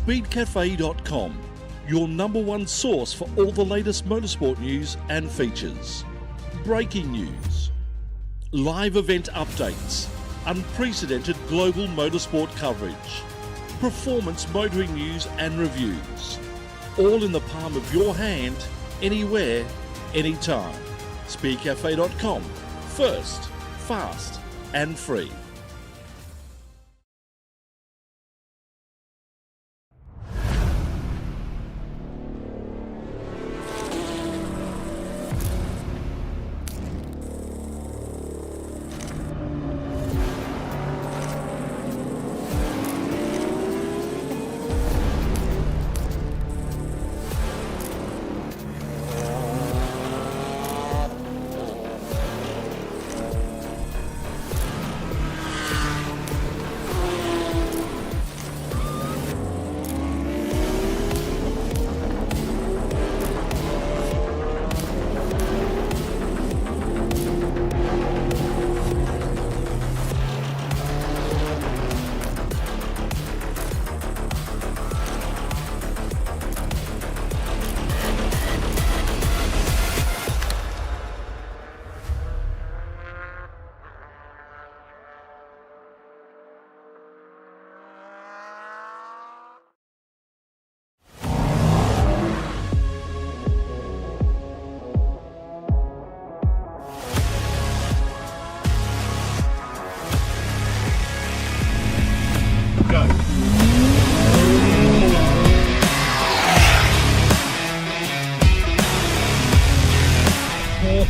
speedcafe.com, your #1 source for all the latest motorsport news and features. Breaking news, live event updates, unprecedented global motorsport coverage, performance motoring news and reviews, all in the palm of your hand, anywhere, anytime. Speedcafe.com, first, fast and free.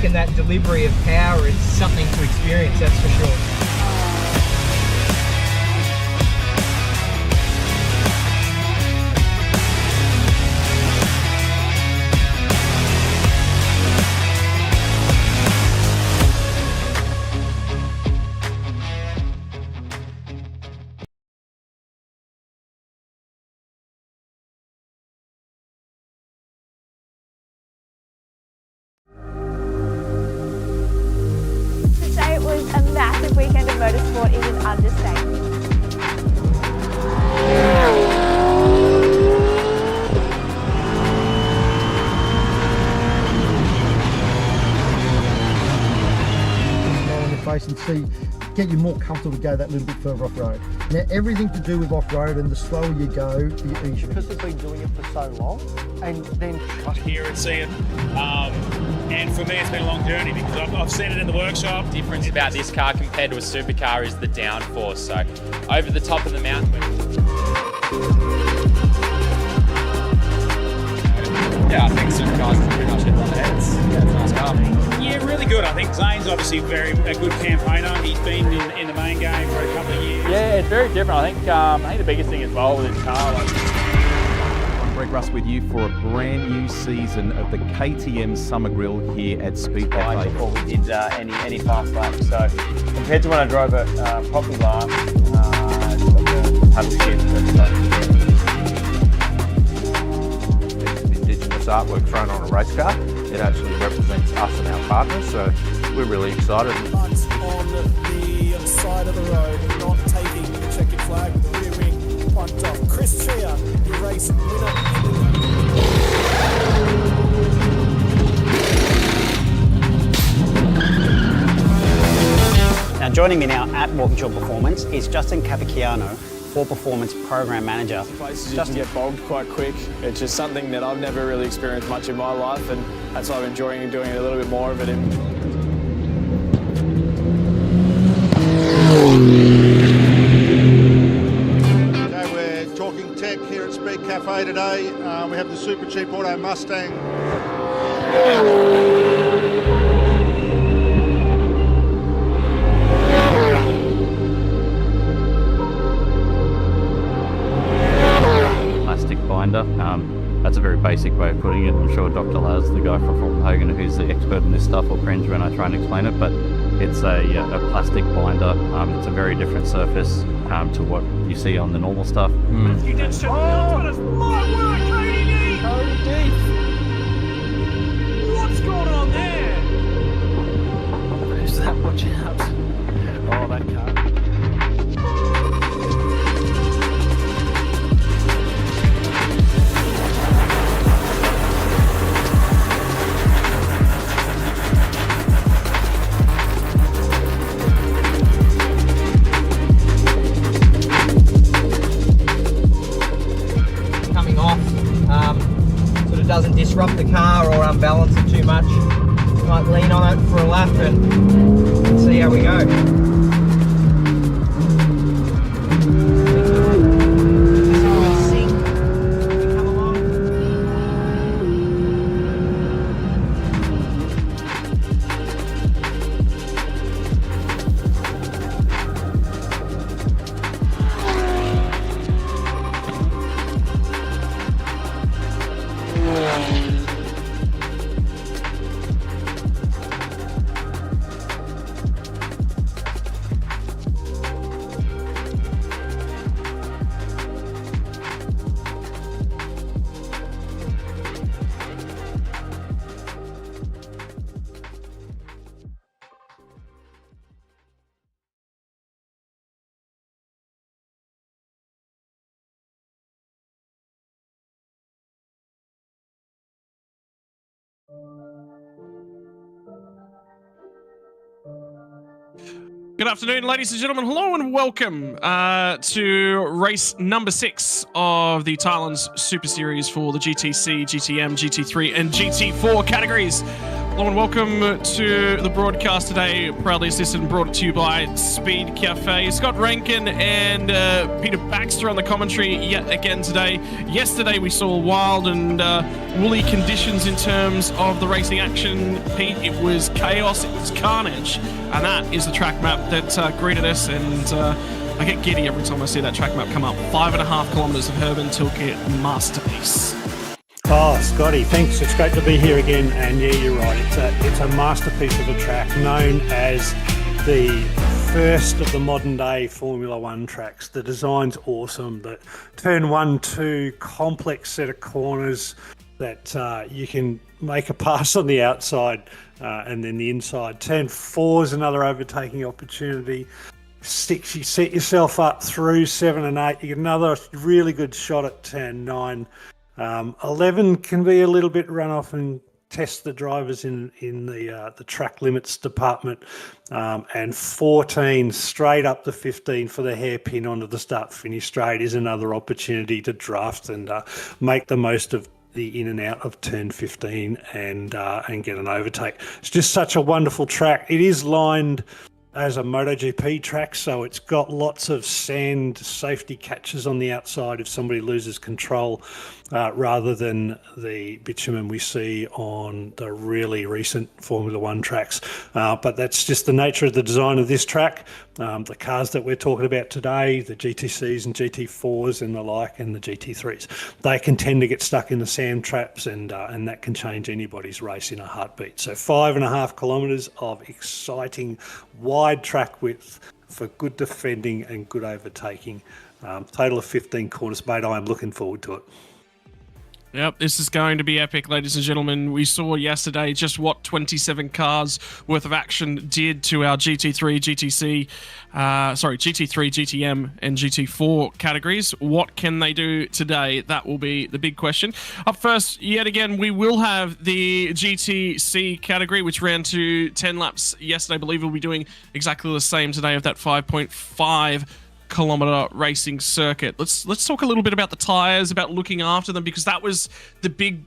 And that delivery of power is something to experience, that's for sure. A massive weekend of motorsport is an understatement. On your face and see, get you more comfortable to go that little bit further off road. Now everything to do with off road, and the slower you go, the easier. Because they've been doing it for so long, and then I hear it, see it, and for me it's been a long journey because I've seen it in the workshop. The difference about this car compared to a supercar is the downforce. So over the top of the mountain. Yeah, I think supercars is pretty much hit on the head. It's a nice car. Yeah, really good. I think Zane's obviously a good campaigner. He's been in the main game for a couple of years. Yeah, it's very different. I think the biggest thing as well with this car. I'm Greg Russ with you for a brand new season of the KTM Summer Grill here at Speed Cafe. Before we did any fast laps, so compared to when I drove it properly last, Indigenous artwork thrown on a race car. It actually represents us and our partners, so we're really excited. On the side of the road, not taking the checkered flag, the rear wing pumped off. Chris Chia, your race winner. Now joining me now at Walkinshaw Performance is Justin Capicchiano, for Performance Program Manager. Places you can get bogged quite quick. It's just something that I've never really experienced much in my life, and that's why I'm enjoying doing a little bit more of it. Okay, we're talking tech here at Speed Cafe today. We have the Super Cheap Auto Mustang. Binder. That's a very basic way of putting it. I'm sure Dr. Laz, the guy from Hogan, who's the expert in this stuff, will cringe when I try and explain it, but it's a plastic binder. It's a very different surface to what you see on the normal stuff. You did so well. My work, Cody D. What's going on there? Who's that? Watch out. Oh, that car. disrupt the car or unbalance it too much. Might lean on it for a lap and see how we go. Good afternoon, ladies and gentlemen. Hello and welcome to race number 6 of the Thailand's Super Series for the GTC, GTM, GT3 and GT4 categories. Hello and welcome to the broadcast today, proudly assisted and brought to you by Speed Cafe. Scott Rankin and Peter Baxter on the commentary yet again today. Yesterday we saw wild and woolly conditions in terms of the racing action. Pete, it was chaos, it was carnage, and that is the track map that greeted us, and I get giddy every time I see that track map come up. 5.5 kilometres of Herman Tilke masterpiece. Oh, Scotty, thanks. It's great to be here again. And yeah, you're right. It's a masterpiece of a track known as the first of the modern day Formula One tracks. The design's awesome. The turn 1, 2, complex set of corners that you can make a pass on the outside and then the inside. Turn 4 is another overtaking opportunity. 6, you set yourself up through 7 and 8. You get another really good shot at turn 9. 11 can be a little bit run off and test the drivers in the track limits department, and 14 straight up to 15 for the hairpin onto the start finish straight is another opportunity to draft and make the most of the in and out of turn 15 and get an overtake. It's just such a wonderful track. It is lined as a MotoGP track, so it's got lots of sand safety catches on the outside if somebody loses control, rather than the bitumen we see on the really recent Formula One tracks. But that's just the nature of the design of this track. The cars that we're talking about today, the GTCs and GT4s and the like, and the GT3s, they can tend to get stuck in the sand traps, and that can change anybody's race in a heartbeat. So 5.5 kilometres of exciting wide track width for good defending and good overtaking. Total of 15 corners, mate. I am looking forward to it. Yep, this is going to be epic, ladies and gentlemen. We saw yesterday just what 27 cars worth of action did to our GT3, GTM, and GT4 categories. What can they do today? That will be the big question. Up first, yet again, we will have the GTC category, which ran to 10 laps yesterday. I believe we'll be doing exactly the same today of that 5.5 kilometer racing circuit. Let's talk a little bit about the tires, about looking after them, because that was the big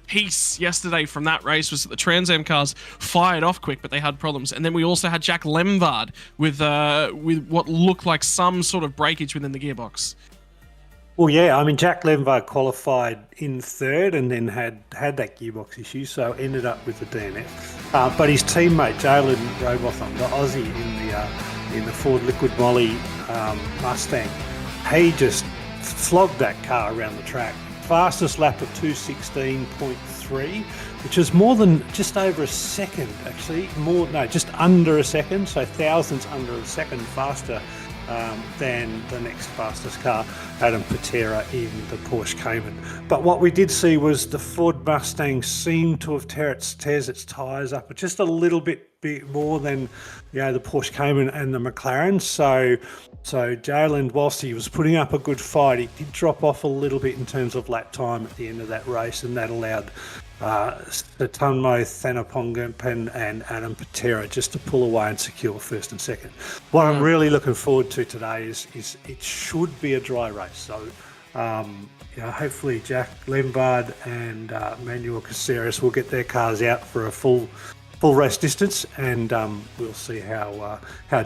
piece yesterday from that race, was that the Trans Am cars fired off quick, but they had problems. And then we also had Jack Lemvard with what looked like some sort of breakage within the gearbox. Well, yeah, I mean, Jack Lemvard qualified in third and then had that gearbox issue, so ended up with the DNF. But his teammate, Jalen Robotham, the Aussie in the Ford Liquid Moly Mustang, he just flogged that car around the track. Fastest lap of 2:16.3, which is more than just over a second, actually. Just under a second, so thousandths under a second faster than the next fastest car, Adam Patera in the Porsche Cayman. But what we did see was the Ford Mustang seemed to have tears its tyres up just a little bit more than the Porsche Cayman and the McLaren. So Jalen, whilst he was putting up a good fight, he did drop off a little bit in terms of lap time at the end of that race, and that allowed Sutanmo Thanapongpan and Adam Patera just to pull away and secure first and second. What I'm really looking forward to today is it should be a dry race. So hopefully Jack Lembard and Manuel Caceres will get their cars out for a full race distance, and we'll see how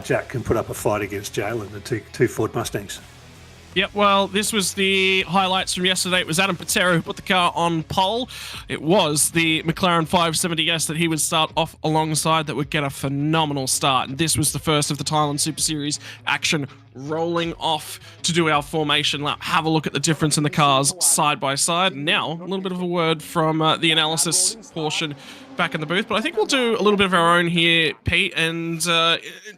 Jack can put up a fight against Jalen, the two Ford Mustangs. Yep, well, this was the highlights from yesterday. It was Adam Patera who put the car on pole. It was the McLaren 570S that he would start off alongside that would get a phenomenal start. And this was the first of the Thailand Super Series action, rolling off to do our formation lap. Have a look at the difference in the cars side by side. And now, a little bit of a word from the analysis portion back in the booth, but I think we'll do a little bit of our own here, Pete, and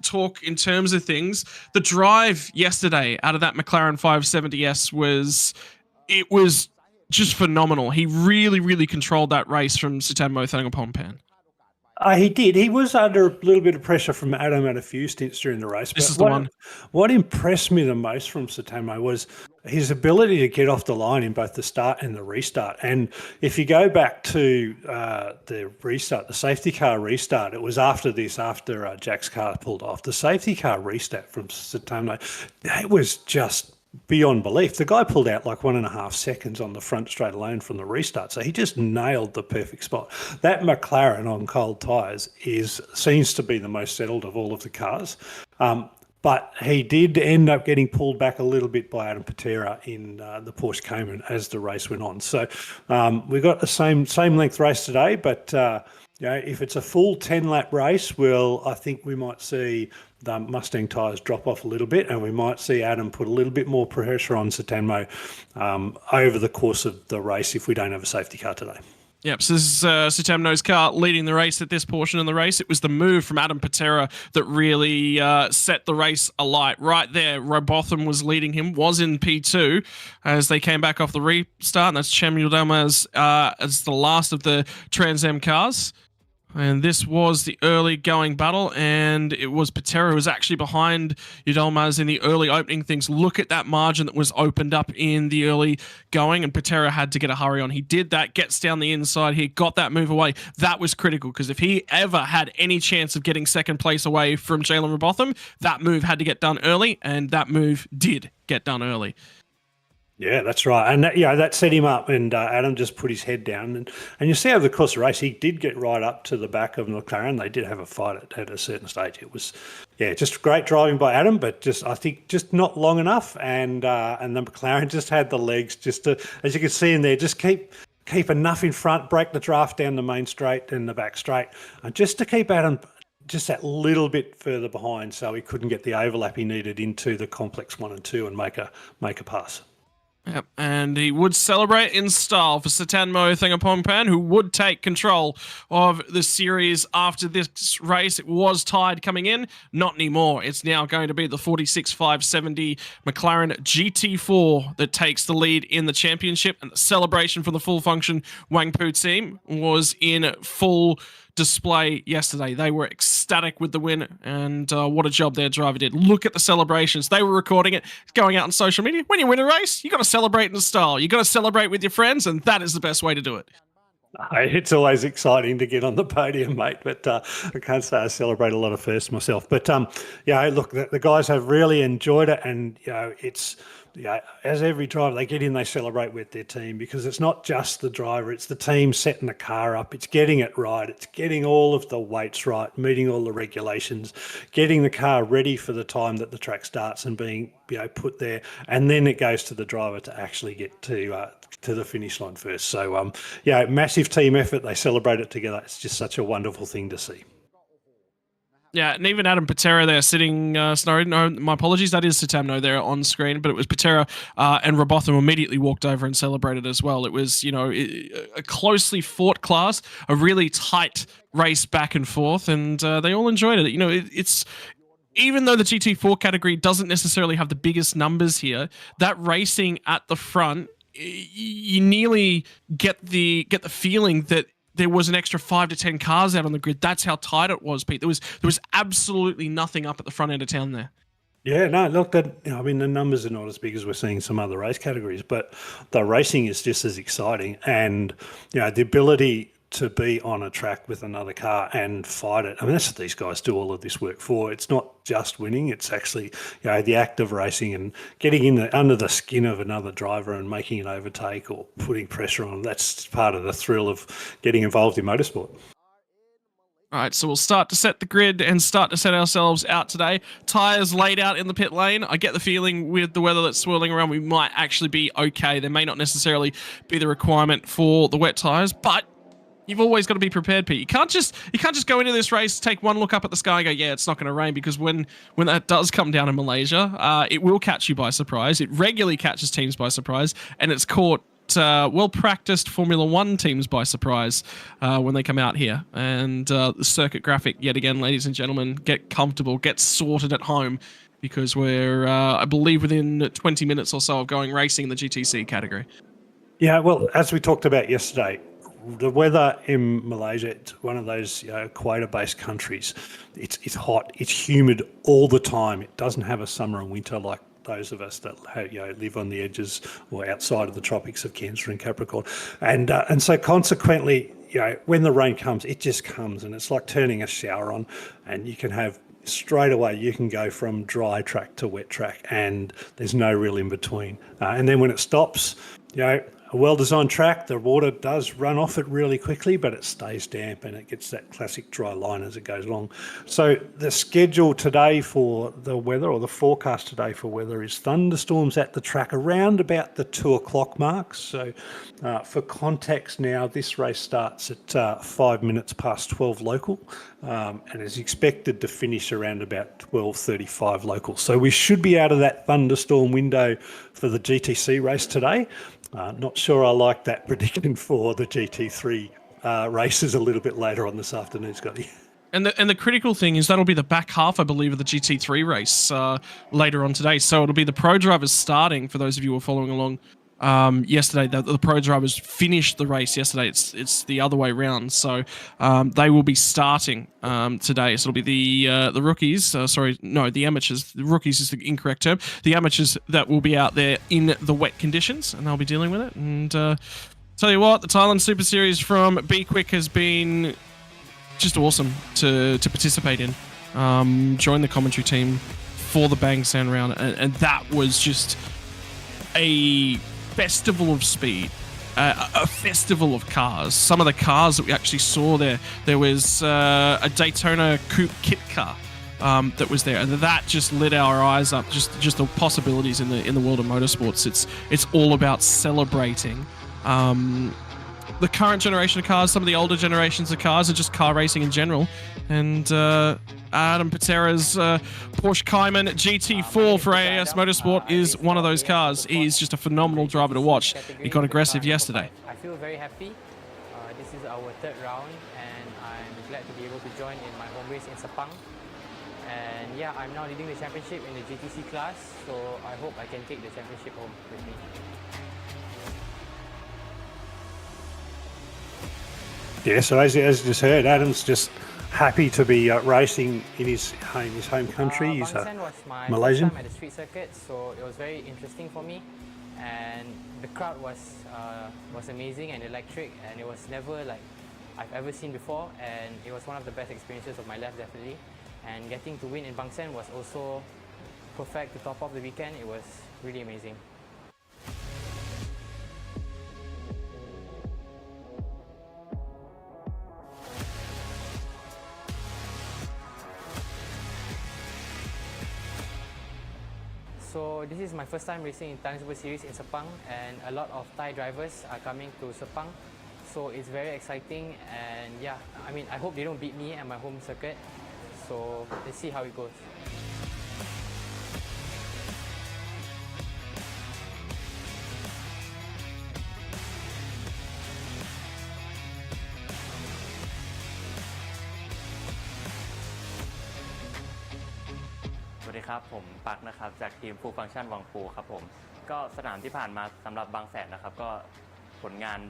talk in terms of things. The drive yesterday out of that McLaren 570S was just phenomenal. He really, really controlled that race from Sutanmo Thangapongpan. He did. He was under a little bit of pressure from Adam at a few stints during the race. This is the one. What impressed me the most from Sutanmo was his ability to get off the line in both the start and the restart. And if you go back to the restart, the safety car restart, it was after Jack's car pulled off. The safety car restart from Sutanmo, it was just beyond belief. The guy pulled out like 1.5 seconds on the front straight alone from the restart, so he just nailed the perfect spot. That McLaren on cold tyres seems to be the most settled of all of the cars, but he did end up getting pulled back a little bit by Adam Patera in the Porsche Cayman as the race went on. So we got the same length race today, but if it's a full 10-lap race, I think we might see the Mustang tyres drop off a little bit, and we might see Adam put a little bit more pressure on Sutanmo over the course of the race if we don't have a safety car today. Yep, so this is Sutanmo's car leading the race at this portion of the race. It was the move from Adam Patera that really set the race alight. Right there, Robotham was leading him, was in P2 as they came back off the restart. And that's Chem Yilmaz as the last of the Trans Am cars. And this was the early going battle, and it was Patera who was actually behind Yilmaz in the early opening things. Look at that margin that was opened up in the early going, and Patera had to get a hurry on. He did that, gets down the inside here, got that move away. That was critical, because if he ever had any chance of getting second place away from Jalen Robotham, that move had to get done early, and that move did get done early. Yeah, that's right. And that set him up, and Adam just put his head down. And you see over the course of the race, he did get right up to the back of McLaren. They did have a fight at a certain stage. It was, just great driving by Adam, but I think not long enough. And the McLaren just had the legs just to, as you can see in there, just keep enough in front, break the draft down the main straight and the back straight, and just to keep Adam just that little bit further behind so he couldn't get the overlap he needed into the complex 1 and 2 and make a pass. Yep, and he would celebrate in style for Sutanmo Thangapongpan, who would take control of the series after this race. It was tied coming in, not anymore. It's now going to be the 46.570 McLaren GT4 that takes the lead in the championship, and the celebration for the full function Wangpu team was in full display yesterday. They were ecstatic with the win, and what a job their driver did. Look at the celebrations. They were recording it, going out on social media. When you win a race, you got to celebrate in style. You got to celebrate with your friends, and that is the best way to do it. It's always exciting to get on the podium, mate, but I can't say I celebrate a lot of firsts myself. But look, the guys have really enjoyed it, and it's as every driver, they get in, they celebrate with their team, because it's not just the driver, it's the team setting the car up, it's getting it right, it's getting all of the weights right, meeting all the regulations, getting the car ready for the time that the track starts and being put there, and then it goes to the driver to actually get to the finish line first. So massive team effort, they celebrate it together. It's just such a wonderful thing to see. Yeah, and even Adam Patera there sitting, no, my apologies, that is Sutanmo there on screen, but it was Patera and Robotham immediately walked over and celebrated as well. It was, a closely fought class, a really tight race back and forth, and they all enjoyed it. It's even though the GT4 category doesn't necessarily have the biggest numbers here, that racing at the front, you nearly get the feeling that there was an extra 5 to 10 cars out on the grid. That's how tight it was, Pete. There was absolutely nothing up at the front end of town there. Yeah, no, look, the numbers are not as big as we're seeing some other race categories, but the racing is just as exciting, and the ability to be on a track with another car and fight it. I mean, that's what these guys do all of this work for. It's not just winning, it's actually, the act of racing and getting under the skin of another driver and making an overtake or putting pressure on them. That's part of the thrill of getting involved in motorsport. All right, so we'll start to set the grid and start to set ourselves out today. Tyres laid out in the pit lane. I get the feeling with the weather that's swirling around, we might actually be okay. There may not necessarily be the requirement for the wet tyres, but you've always got to be prepared, Pete. You can't just go into this race, take one look up at the sky and go, yeah, it's not going to rain, because when that does come down in Malaysia, it will catch you by surprise. It regularly catches teams by surprise, and it's caught well-practiced Formula One teams by surprise when they come out here. And the circuit graphic, yet again, ladies and gentlemen, get comfortable, get sorted at home, because we're, I believe, within 20 minutes or so of going racing in the GTC category. Yeah, well, as we talked about yesterday, the weather in Malaysia, it's one of those equator-based countries. It's hot, it's humid all the time. It doesn't have a summer and winter like those of us that live on the edges or outside of the tropics of Cancer and Capricorn, and so consequently, when the rain comes, it just comes, and it's like turning a shower on, and you can have straight away, you can go from dry track to wet track, and there's no real in between. And then when it stops, a well-designed track, the water does run off it really quickly, but it stays damp and it gets that classic dry line as it goes along. So the schedule today for the weather, or the forecast today for weather, is thunderstorms at the track around about the 2 o'clock mark. So for context now, this race starts at 5 minutes past 12 local and is expected to finish around about 12:35 local. So we should be out of that thunderstorm window for the GTC race today. Not sure I like that prediction for the GT3 races a little bit later on this afternoon, Scotty. And the critical thing is that'll be the back half, I believe, of the GT3 race later on today. So it'll be the pro drivers starting, for those of you who are following along. Yesterday, the pro drivers finished the race yesterday. It's the other way round. So they will be starting today. So it'll be the rookies. The amateurs. The rookies is the incorrect term. The amateurs that will be out there in the wet conditions, and they'll be dealing with it. And tell you what, the Thailand Super Series from B-Quik has been just awesome to participate in. Join the commentary team for the Bang Sound round, and that was just a festival of speed, a festival of cars. Some of the cars that we actually saw there was a Daytona Coupe kit car that was there, and that just lit our eyes up. Just the possibilities in the world of motorsports. It's all about celebrating the current generation of cars, some of the older generations of cars, and just car racing in general. And Adam Patera's Porsche Cayman GT4 for AAS Motorsport is one of those cars. He's just a phenomenal driver to watch. He got aggressive yesterday. I feel very happy. This is our third round, and I'm glad to be able to join in my home race in Sepang. And yeah, I'm now leading the championship in the GTC class, so I hope I can take the championship home with me. Yeah, so as you just heard, Adam's just happy to be racing in his home country. He's was my Malaysian. first time at the street circuit, so it was very interesting for me. And the crowd was amazing and electric, and it was never like I've ever seen before. And it was one of the best experiences of my life, definitely. And getting to win in Bangsen was also perfect to top off the weekend. It was really amazing. So this is my first time racing in Thailand Super Series in Sepang, and a lot of Thai drivers are coming to Sepang. So it's very exciting, and yeah, I mean, I hope they don't beat me at my home circuit. So let's see how it goes.สวัสดีครับผมปักนะครับจากทีมฟูฟังก์ชันวังปูครับผมก็สนามที่ผ่านมาสำหรับบางแสนนะครับก็ผลงาน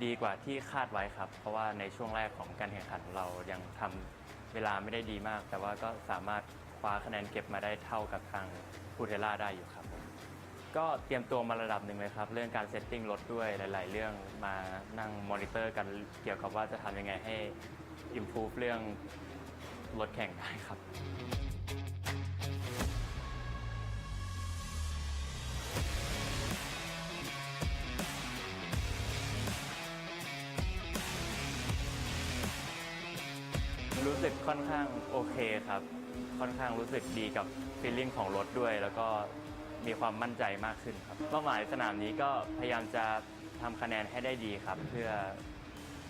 ดีกว่าที่คาดไว้ครับเพราะว่าในช่วงแรกของการแข่งขันเรายังทำเวลาไม่ได้ดีมากแต่ว่าก็สามารถคว้าคะแนนเก็บมาได้เท่ากับทางพูเทล่าได้อยู่ครับผม ก็เตรียมตัวมาระดับหนึ่งเลยครับเรื่องการเซตติ้งรถด้วยหลายๆเรื่องมานั่งมอนิเตอร์กันเกี่ยวกับว่าจะทำยังไงให้ improve เรื่องรถแข่งได้ครับรู้สึกค่อนข้างโอเคครับค่อนข้างรู้สึกดีกับ feeling ของรถด้วยแล้วก็มีความมั่นใจมากขึ้นครับเป้าหมายสนามนี้ก็พยายามจะทำคะแนนให้ได้ดีครับเพื่อ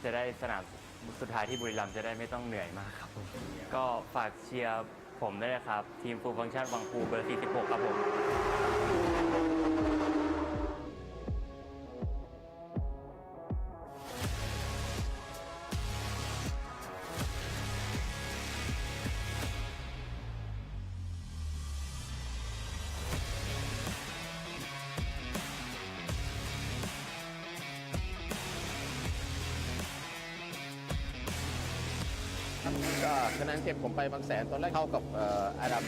จะได้สนามสุดท้ายที่บุรีรัมย์จะได้ไม่ต้องเหนื่อยมากครับก็ฝากเชียร์ผมด้วยนะครับทีมฟูลฟังก์ชันวังปูเบอร์ 46 ครับผมก็คะแนนเก็บผมไปบางแสนตอนแรกเท่ากับอาดัม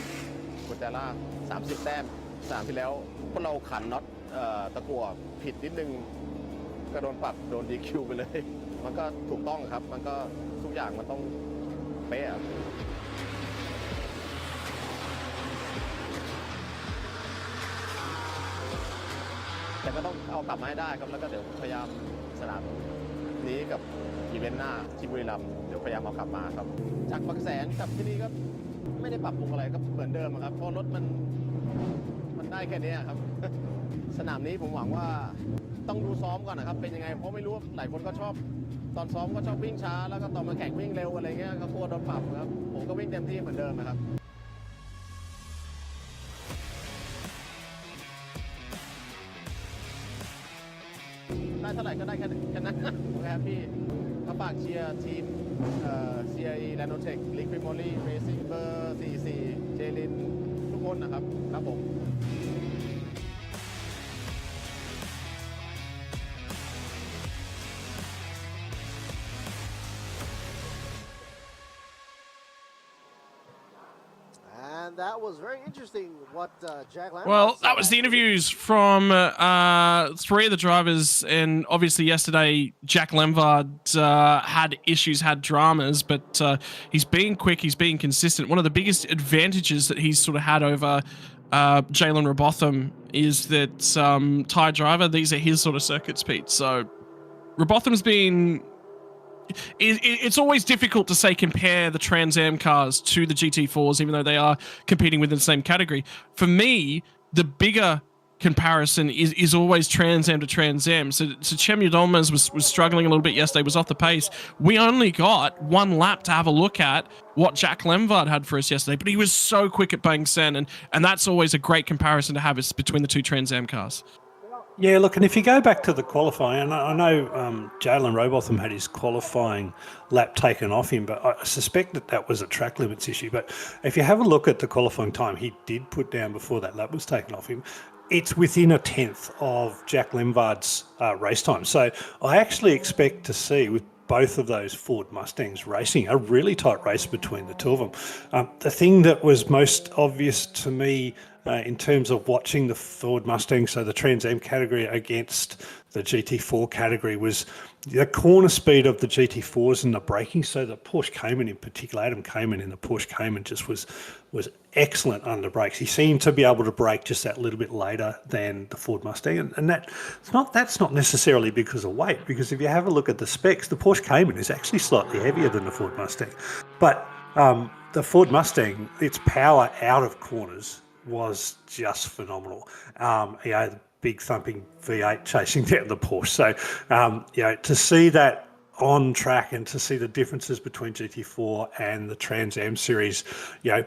กุเตล่า30 แต้มสนามที่แล้วพวกเราขันน็อตตะกั่วผิดนิดนึงก็โดนปรับโดน DQ ไปเลยมันก็ถูกต้องครับมันก็ทุกอย่างมันต้องเป๊ะแต่ก็ต้องเอากลับมาให้ได้ครับแล้วก็เดี๋ยวพยายามสนามนี้กับอีเวนต์หน้าที่บุรีรัมย์เดี๋ยวพยายามเอากลับมาครับจากบางแสนกับที่นี่ก็ไม่ได้ปรับปรุงอะไรก็เหมือนเดิมครับเพราะรถมันได้แค่นี้ครับ สนามนี้ผมหวังว่าต้องดูซ้อมก่อนนะครับเป็นยังไงเพราะไม่รู้หลายคนก็ชอบตอนซ้อมก็ชอบวิ่งช้าแล้วก็ตอนมาแข่งวิ่งเร็วอะไรเงี้ยก็กลัวโดนปรับครับผมก็วิ่งเต็มที่เหมือนเดิมนะครับได้เท่าไหร่ก็ได้แค่นั้นโอเคครับพี่ก็ฝากเชียร์ทีมCRE Nanotech Liquid Moly Racing เบอร์44เจลินทุกคนนะครับครับผม And that was very interesting what Jack Lambert Well, that was the interviews from three of the drivers, and obviously yesterday Jack Lemvard had issues, had dramas, but he's been quick, he's been consistent. One of the biggest advantages that he's sort of had over Jalen Robotham is that Thai driver, these are his sort of circuits, Pete. So Robotham's been... It's always difficult to say compare the Trans Am cars to the GT4s, even though they are competing within the same category. For me, the bigger comparison is always Trans Am to Trans Am. So Cem Yilmaz was struggling a little bit yesterday, was off the pace. We only got one lap to have a look at what Jack Lemvard had for us yesterday, but he was so quick at Bang Sen, and that's always a great comparison to have is between the two Trans Am cars. Yeah, look, and if you go back to the qualifying, and I know Jalen Robotham had his qualifying lap taken off him, but I suspect that was a track limits issue. But if you have a look at the qualifying time he did put down before that lap was taken off him, it's within a tenth of Jack Lemvard's race time. So I actually expect to see with both of those Ford Mustangs racing a really tight race between the two of them. The thing that was most obvious to me in terms of watching the Ford Mustang, so the Trans Am category against the GT4 category, was the corner speed of the GT4s and the braking. So the Porsche Cayman in particular, Adam Cayman in the Porsche Cayman just was excellent under brakes. He seemed to be able to brake just that little bit later than the Ford Mustang, and that's not necessarily because of weight. Because if you have a look at the specs, the Porsche Cayman is actually slightly heavier than the Ford Mustang, but the Ford Mustang, its power out of corners was just phenomenal. The big thumping V8 chasing down the Porsche. So, to see that on track and to see the differences between GT4 and the Trans Am series,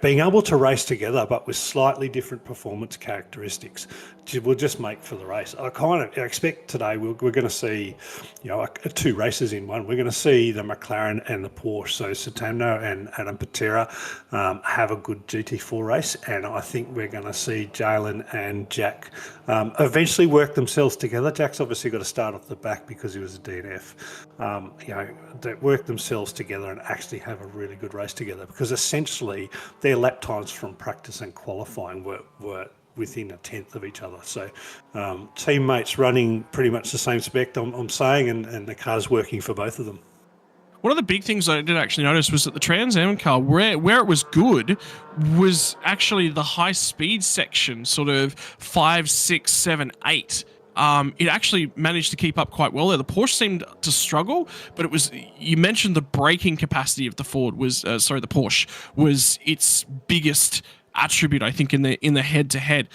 being able to race together but with slightly different performance characteristics will just make for the race. I expect today we're going to see, two races in one. We're going to see the McLaren and the Porsche. So Satano and Adam Patera have a good GT4 race, and I think we're going to see Jalen and Jack eventually work themselves together. Jack's obviously got to start off the back because he was a DNF. They work themselves together and actually have a really good race together, because essentially their lap times from practice and qualifying were within a tenth of each other. So teammates running pretty much the same spec, I'm saying, and the car's working for both of them. One of the big things I did actually notice was that the Trans Am car, where it was good, was actually the high speed section, sort of 5, 6, 7, 8. It actually managed to keep up quite well there. The Porsche seemed to struggle, but it was, you mentioned the braking capacity of the Ford was, the Porsche was its biggest attribute, I think, in the head-to-head,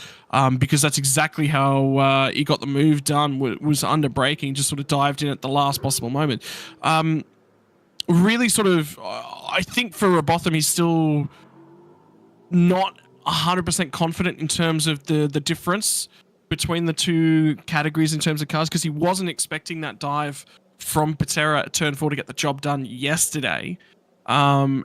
because that's exactly how he got the move done, was under braking, just sort of dived in at the last possible moment. Really sort of, I think for Robotham, he's still not 100% confident in terms of the difference between the two categories in terms of cars, because he wasn't expecting that dive from Patera at turn 4 to get the job done yesterday. And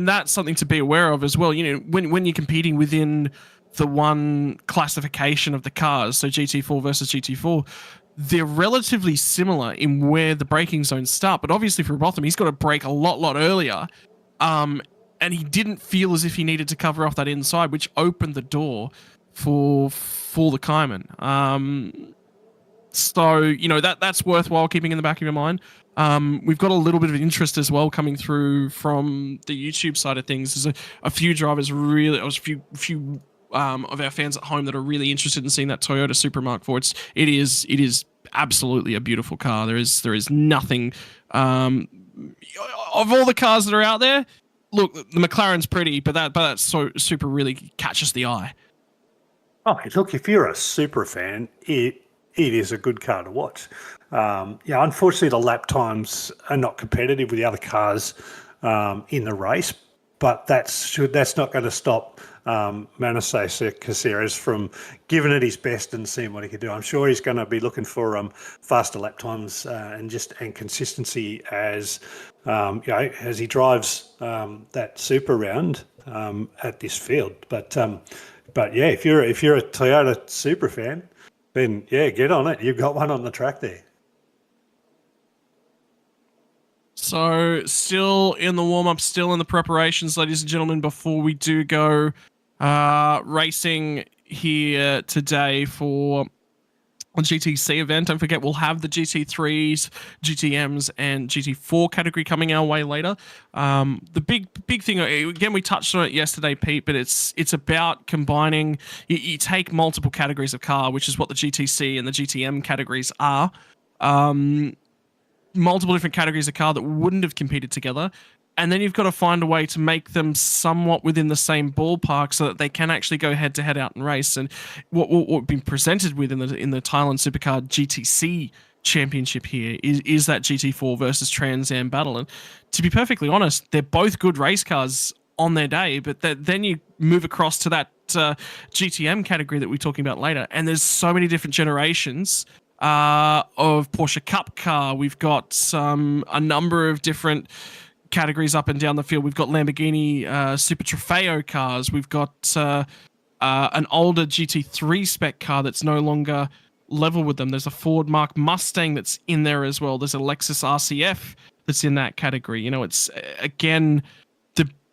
that's something to be aware of as well. You know, when you're competing within the one classification of the cars, so GT4 versus GT4, they're relatively similar in where the braking zones start, but obviously for Robotham, he's got to brake a lot earlier, and he didn't feel as if he needed to cover off that inside, which opened the door for the Yeaman. So, you know, that's worthwhile keeping in the back of your mind. We've got a little bit of interest as well coming through from the YouTube side of things. There's a few drivers really, a few of our fans at home that are really interested in seeing that Toyota Supra Mark IV. It is absolutely a beautiful car. There is nothing of all the cars that are out there. Look, the McLaren's pretty, but that Supra really catches the eye. Oh, look, if you're a Supra fan, it is a good car to watch. Unfortunately, the lap times are not competitive with the other cars in the race, but that's not going to stop Manasseh Caceres from giving it his best and seeing what he can do. I'm sure he's going to be looking for faster lap times and consistency as he drives that Supra round at this field. But yeah, if you're a Toyota Supra fan, then yeah, get on it. You've got one on the track there. So still in the warm-up, still in the preparations, ladies and gentlemen, before we do go racing here today for a GTC event. Don't forget, we'll have the GT3s, GTMs, and GT4 category coming our way later. The big thing, again, we touched on it yesterday, Pete, but it's about combining. You take multiple categories of car, which is what the GTC and the GTM categories are. Multiple different categories of car that wouldn't have competed together, and then you've got to find a way to make them somewhat within the same ballpark so that they can actually go head to head out and race. And what we've been presented with in the Thailand Supercar GTC Championship here is that GT4 versus Trans Am battle. And to be perfectly honest, they're both good race cars on their day, but then you move across to that GTM category that we're talking about later, and there's so many different generations of Porsche Cup car. We've got a number of different categories up and down the field. We've got Lamborghini Super Trofeo cars. We've got an older GT3 spec car that's no longer level with them. There's a Ford Mark Mustang that's in there as well. There's a Lexus RCF that's in that category. You know, it's again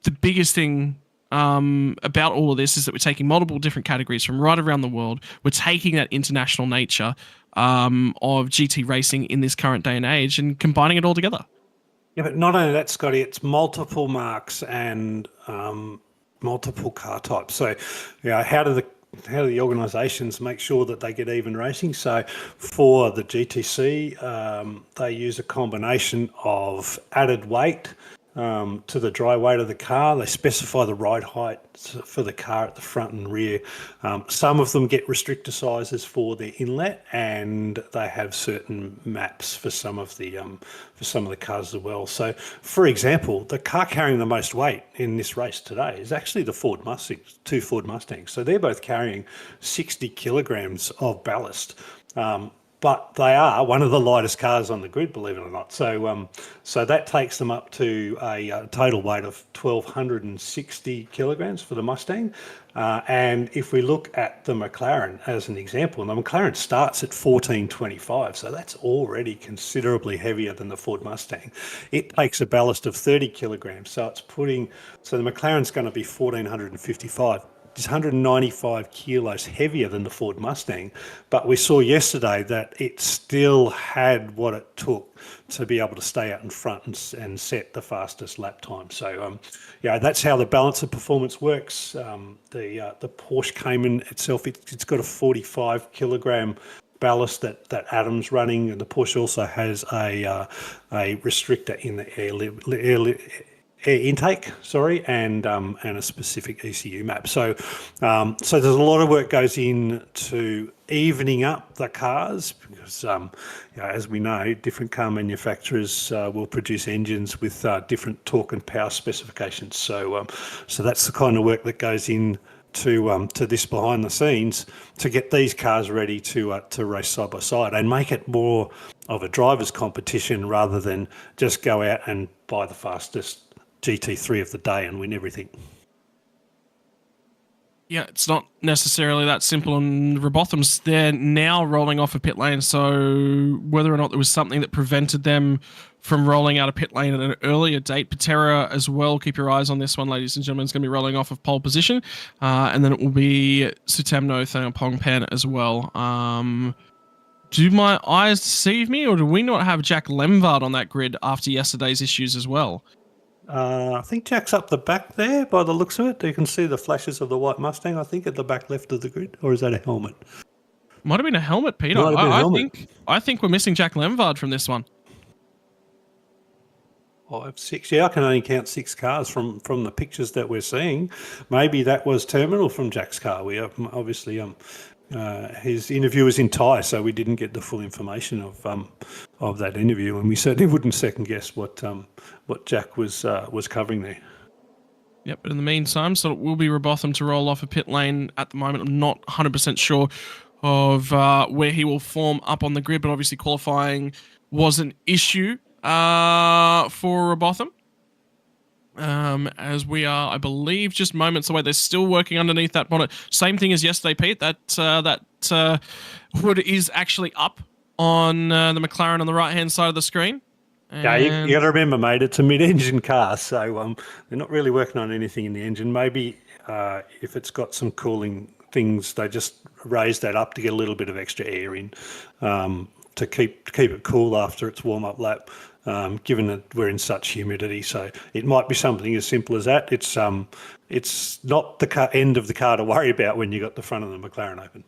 the biggest thing about all of this is that we're taking multiple different categories from right around the world. We're taking that international nature of GT racing in this current day and age and combining it all together. Yeah, but not only that, Scotty, it's multiple marks and multiple car types. So, how do the organisations make sure that they get even racing? So for the GTC, they use a combination of added weight to the dry weight of the car. They specify the ride height for the car at the front and rear. Some of them get restrictor sizes for their inlet, and they have certain maps for some of the cars as well. So, for example, the car carrying the most weight in this race today is actually the Ford Mustang, two Ford Mustangs. So they're both carrying 60 kilograms of ballast. But they are one of the lightest cars on the grid, believe it or not. So so that takes them up to a total weight of 1,260 kilograms for the Mustang. And if we look at the McLaren as an example, the McLaren starts at 1,425, so that's already considerably heavier than the Ford Mustang. It takes a ballast of 30 kilograms, so the McLaren's going to be 1,455. It's 195 kilos heavier than the Ford Mustang, but we saw yesterday that it still had what it took to be able to stay out in front and set the fastest lap time. So, that's how the balance of performance works. The Porsche Cayman itself, it's got a 45 kilogram ballast that Adam's running, and the Porsche also has a restrictor in the air intake, and a specific ECU map. So there's a lot of work goes into evening up the cars because, as we know, different car manufacturers will produce engines with different torque and power specifications. So that's the kind of work that goes in to this behind the scenes to get these cars ready to race side by side and make it more of a driver's competition rather than just go out and buy the fastest GT3 of the day and win everything. Yeah, it's not necessarily that simple. And Robothams, they're now rolling off a pit lane, so whether or not there was something that prevented them from rolling out a pit lane at an earlier date, Patera as well, keep your eyes on this one, ladies and gentlemen, it's going to be rolling off of pole position, and then it will be Sutamno Thanaphongpan as well. Do my eyes deceive me, or do we not have Jack Lemvard on that grid after yesterday's issues as well? I think Jack's up the back there by the looks of it. You can see the flashes of the white Mustang, I think, at the back left of the grid. Or is that a helmet? Might have been a helmet, Peter. I think we're missing Jack Lemvard from this one. 5, 6. Yeah, I can only count 6 cars from the pictures that we're seeing. Maybe that was terminal from Jack's car. We obviously his interview was in Thai, so we didn't get the full information of that interview, and we certainly wouldn't second guess what Jack was covering there. Yep, but in the meantime, so it will be Robotham to roll off a pit lane at the moment. I'm not 100% sure of where he will form up on the grid, but obviously qualifying was an issue for Robotham. As we are, I believe, just moments away. They're still working underneath that bonnet. Same thing as yesterday, Pete. That hood is actually up on the McLaren on the right-hand side of the screen. Yeah, you got to remember, mate, it's a mid-engine car, so they're not really working on anything in the engine. Maybe if it's got some cooling things, they just raise that up to get a little bit of extra air in to keep it cool after its warm-up lap. Given that we're in such humidity, so it might be something as simple as that. It's not the end of the car to worry about when you got the front of the McLaren open.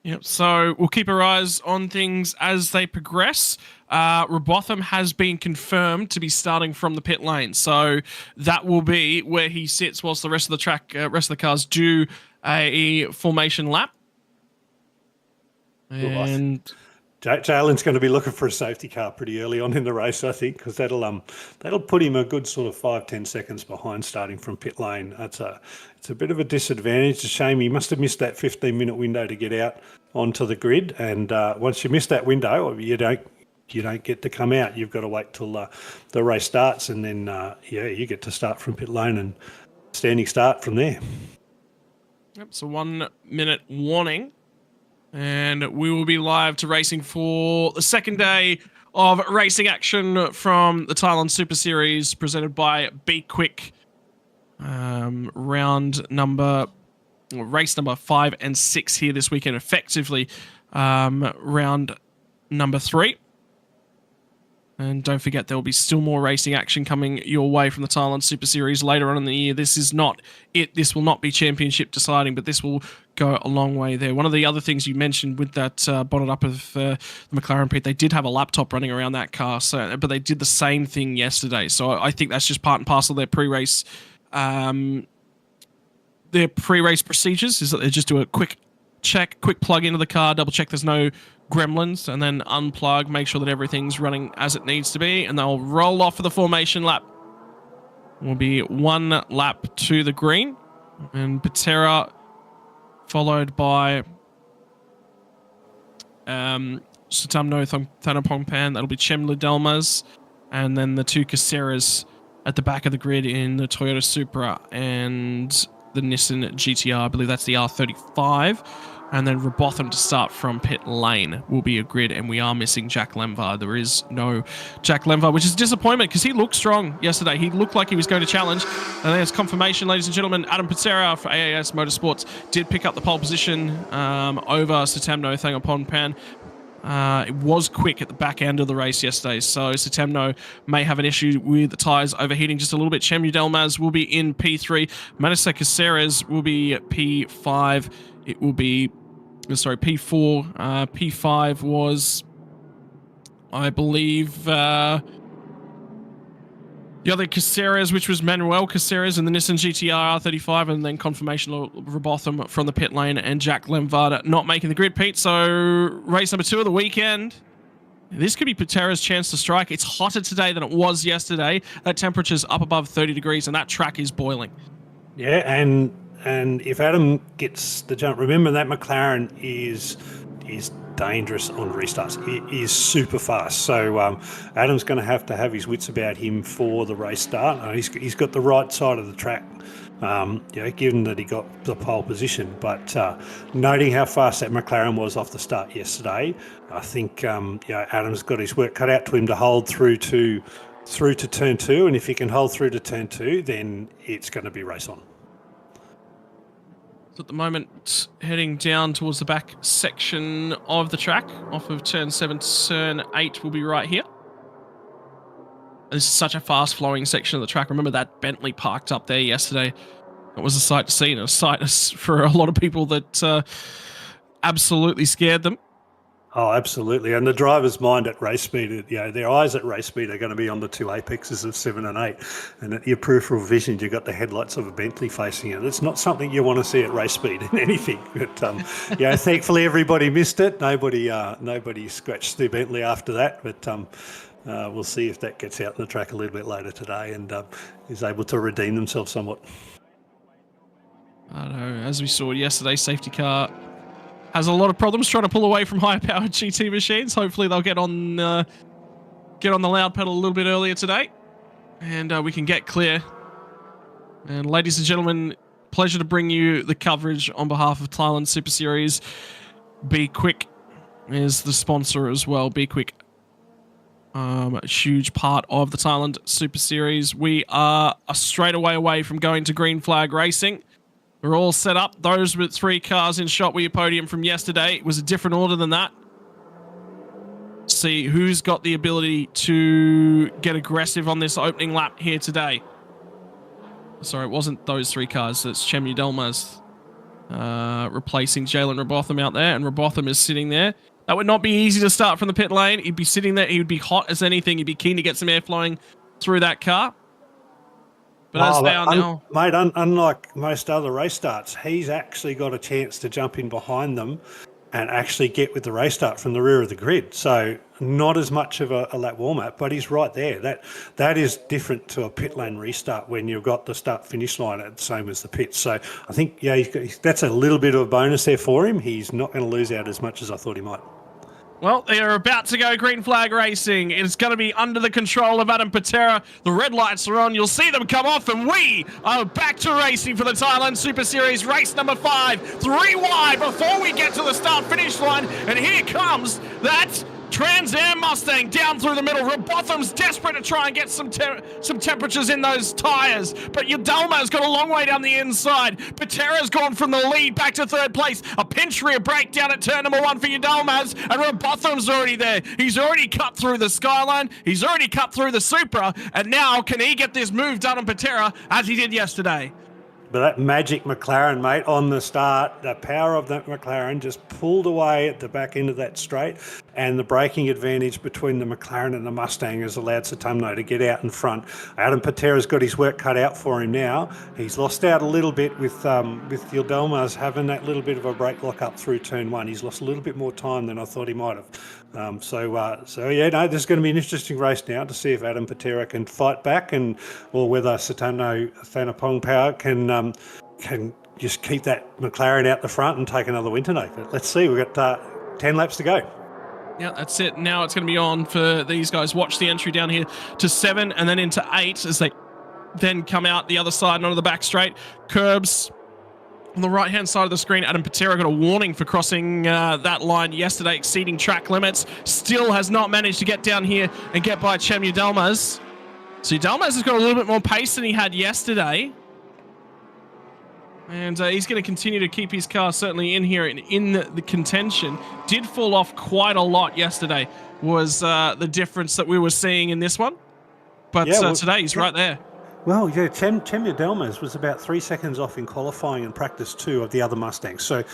Yep. So we'll keep our eyes on things as they progress. Robotham has been confirmed to be starting from the pit lane, so that will be where he sits whilst the rest of the track, rest of the cars do a formation lap. And Jalen's going to be looking for a safety car pretty early on in the race, I think, because that'll put him a good sort of 5-10 seconds behind starting from pit lane. It's a bit of a disadvantage. It's a shame he must have missed that 15-minute window to get out onto the grid, and once you miss that window, you don't get to come out. You've got to wait till the race starts, and then you get to start from pit lane and standing start from there. Yep. So 1 minute warning. And we will be live to racing for the second day of racing action from the Thailand Super Series presented by B-Quik. Race number 5 and 6 here this weekend, effectively round number 3. And don't forget, there will be still more racing action coming your way from the Thailand Super Series later on in the year. This is not it. This will not be championship deciding, but this will go a long way there. One of the other things you mentioned with that bonnet up of the McLaren, Pete, they did have a laptop running around that car, but they did the same thing yesterday. So I think that's just part and parcel of their pre-race procedures, is that they just do a quick check, quick plug into the car, double check there's no gremlins, and then unplug, make sure that everything's running as it needs to be, and they'll roll off for the formation lap. Will be 1 lap to the green, and Patera followed by Sutamno Thanaphongpan. That'll be Chemla Delmas, and then the 2 Caceres at the back of the grid in the Toyota Supra and the Nissan GTR. I believe that's the R35. And then Robotham to start from pit lane will be a grid, and we are missing Jack Lemvar. There is no Jack Lemvar, which is a disappointment because he looked strong yesterday. He looked like he was going to challenge. And there's confirmation, ladies and gentlemen. Adam Patera for AAS Motorsports did pick up the pole position over Satemno Thangapongpan. It was quick at the back end of the race yesterday, so Satemno may have an issue with the tyres overheating just a little bit. Chemu Delmaz will be in P3. Manasa Caceres will be P5. It will be, sorry, P4. P5 was, I believe, the other Caceres, which was Manuel Caceres, and the Nissan GTR R35, and then confirmation of Robotham from the pit lane, and Jack Lemvarda not making the grid, Pete. So race number 2 of the weekend. This could be Patera's chance to strike. It's hotter today than it was yesterday. That temperature's up above 30 degrees, and that track is boiling. Yeah, and if Adam gets the jump, remember that McLaren is dangerous on restarts. It is super fast. So Adam's going to have his wits about him for the race start. He's got the right side of the track, given that he got the pole position. But noting how fast that McLaren was off the start yesterday, I think Adam's got his work cut out to him to hold through to turn 2. And if he can hold through to turn 2, then it's going to be race on. At the moment, heading down towards the back section of the track, off of turn 7 to turn 8 will be right here. This is such a fast-flowing section of the track. Remember that Bentley parked up there yesterday? It was a sight to see, and a sight for a lot of people that absolutely scared them. Oh, absolutely. And the driver's mind at race speed, their eyes at race speed are going to be on the 2 apexes of 7 and 8. And at your peripheral vision, you've got the headlights of a Bentley facing it. It's not something you want to see at race speed in anything. But, thankfully everybody missed it. Nobody scratched the Bentley after that. But we'll see if that gets out on the track a little bit later today and is able to redeem themselves somewhat. I know, as we saw yesterday, safety car has a lot of problems trying to pull away from high-powered GT machines. Hopefully they'll get on the loud pedal a little bit earlier today, and we can get clear. And ladies and gentlemen, pleasure to bring you the coverage on behalf of Thailand Super Series. B-Quik is the sponsor as well. B-Quik, a huge part of the Thailand Super Series. We are a straightaway away from going to green flag racing. We're all set up. Those with 3 cars in shot were your podium from yesterday. It was a different order than that. See who's got the ability to get aggressive on this opening lap here today. Sorry, it wasn't those 3 cars. It's Chemu Delmaz replacing Jalen Robotham out there, and Robotham is sitting there. That would not be easy to start from the pit lane. He'd be sitting there. He would be hot as anything. He'd be keen to get some air flowing through that car. But as they are now... Mate, unlike most other race starts, he's actually got a chance to jump in behind them and actually get with the race start from the rear of the grid. So not as much of a lap warm-up, but he's right there. That is different to a pit lane restart when you've got the start-finish line at the same as the pits. So I think, that's a little bit of a bonus there for him. He's not going to lose out as much as I thought he might. Well, they are about to go green flag racing. It's going to be under the control of Adam Patera. The red lights are on. You'll see them come off, and we are back to racing for the Thailand Super Series race number 5. 3 wide before we get to the start-finish line, and here comes that Trans Am Mustang down through the middle. Robotham's desperate to try and get some temperatures in those tyres, but Yadalma's got a long way down the inside. Patera's gone from the lead back to 3rd place. A pinch rear breakdown at turn number 1 for Yadalma's, and Robotham's already there. He's already cut through the Skyline. He's already cut through the Supra, and now can he get this move done on Patera as he did yesterday? But that magic McLaren, mate, on the start, the power of that McLaren just pulled away at the back end of that straight, and the braking advantage between the McLaren and the Mustang has allowed Satemno to get out in front. Adam Patera's got his work cut out for him now. He's lost out a little bit with Yildirim's having that little bit of a brake lock up through turn 1. He's lost a little bit more time than I thought he might have. There's going to be an interesting race now to see if Adam Patera can fight back, or whether Satemno Thangapongpan can just keep that McLaren out the front and take another win tonight. But let's see. We've got 10 laps to go. Yeah, that's it. Now it's going to be on for these guys. Watch the entry down here to 7 and then into 8 as they then come out the other side and onto the back straight. Curbs On the right-hand side of the screen, Adam Patera got a warning for crossing that line yesterday, exceeding track limits. Still has not managed to get down here and get by Cem Yilmaz. So Yilmaz has got a little bit more pace than he had yesterday. And he's going to continue to keep his car certainly in here and in the contention. Did fall off quite a lot yesterday was the difference that we were seeing in this one. But today he's right there. Well, yeah, Cem Yilmaz was about 3 seconds off in qualifying and practice 2 of the other Mustangs. So,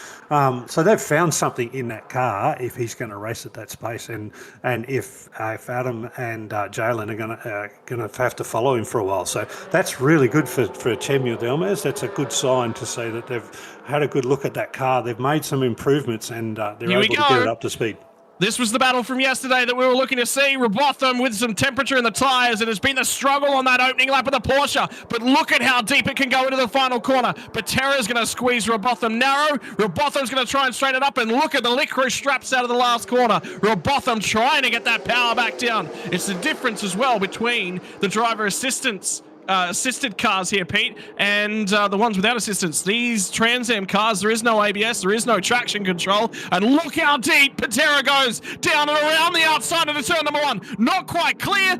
so they've found something in that car if he's going to race at that space, and if Adam and Jalen are going to have to follow him for a while. So that's really good for Cem Yilmaz. That's a good sign to say that they've had a good look at that car. They've made some improvements, and they're able to get it up to speed. This was the battle from yesterday that we were looking to see. Robotham with some temperature in the tyres, and it's been the struggle on that opening lap of the Porsche. But look at how deep it can go into the final corner. Patera's going to squeeze Robotham narrow. Robotham's going to try and straighten it up, and look at the licorice straps out of the last corner. Robotham trying to get that power back down. It's the difference as well between the driver assisted cars here, Pete, and the ones without assistance. These Trans Am cars, there is no ABS, there is no traction control, and look how deep Patera goes down and around the outside of the turn number 1. Not quite clear.